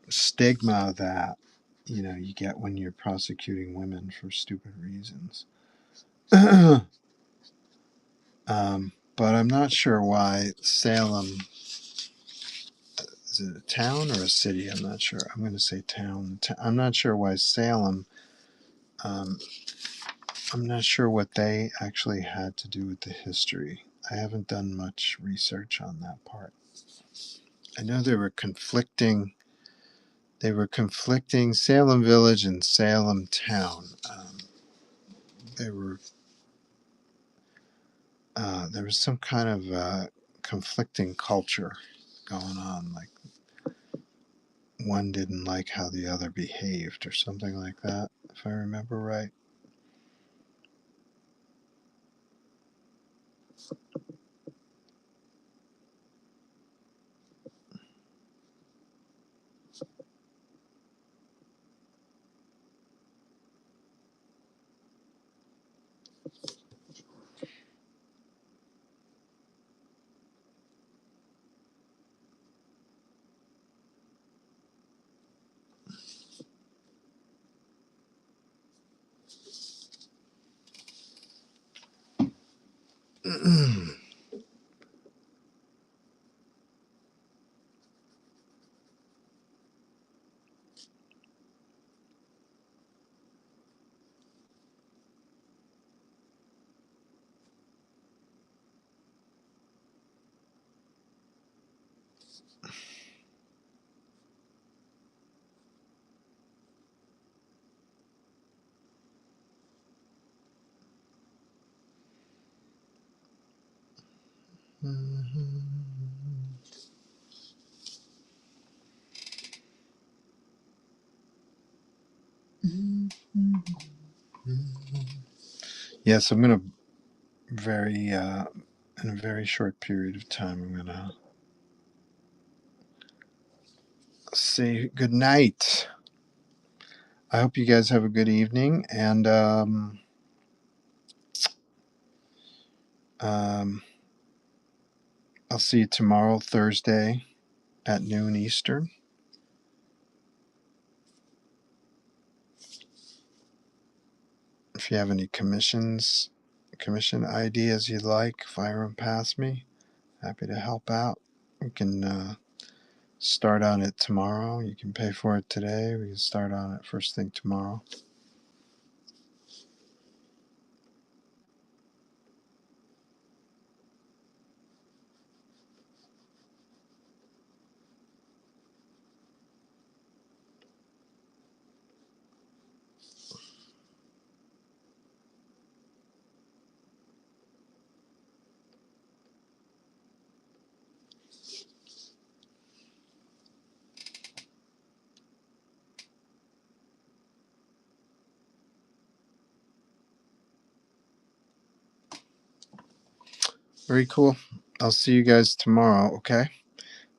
stigma that you get when you're prosecuting women for stupid reasons. But I'm not sure why Salem, is it a town or a city? I'm not sure. I'm going to say town. I'm not sure why Salem I'm not sure what they actually had to do with the history. I haven't done much research on that part. I know they were conflicting. They were conflicting Salem Village and Salem Town. They were. There was some kind of conflicting culture going on. Like one didn't like how the other behaved, or something like that, if I remember right. Yes, I'm gonna in a very short period of time, I'm gonna say good night. I hope you guys have a good evening, and I'll see you tomorrow, Thursday, at noon Eastern. If you have any commission ideas you'd like, fire them past me. Happy to help out. We can start on it tomorrow. You can pay for it today. We can start on it first thing tomorrow. Very cool. I'll see you guys tomorrow, okay?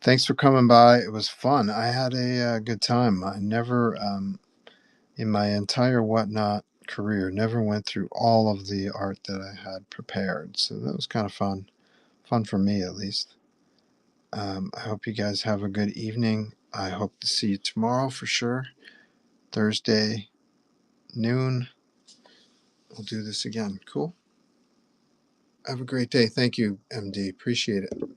Thanks for coming by. It was fun. I had a good time. I never, in my entire Whatnot career, never went through all of the art that I had prepared. So that was kind of fun. Fun for me, at least. I hope you guys have a good evening. I hope to see you tomorrow for sure. Thursday, noon. We'll do this again. Cool. Have a great day. Thank you, MD. Appreciate it.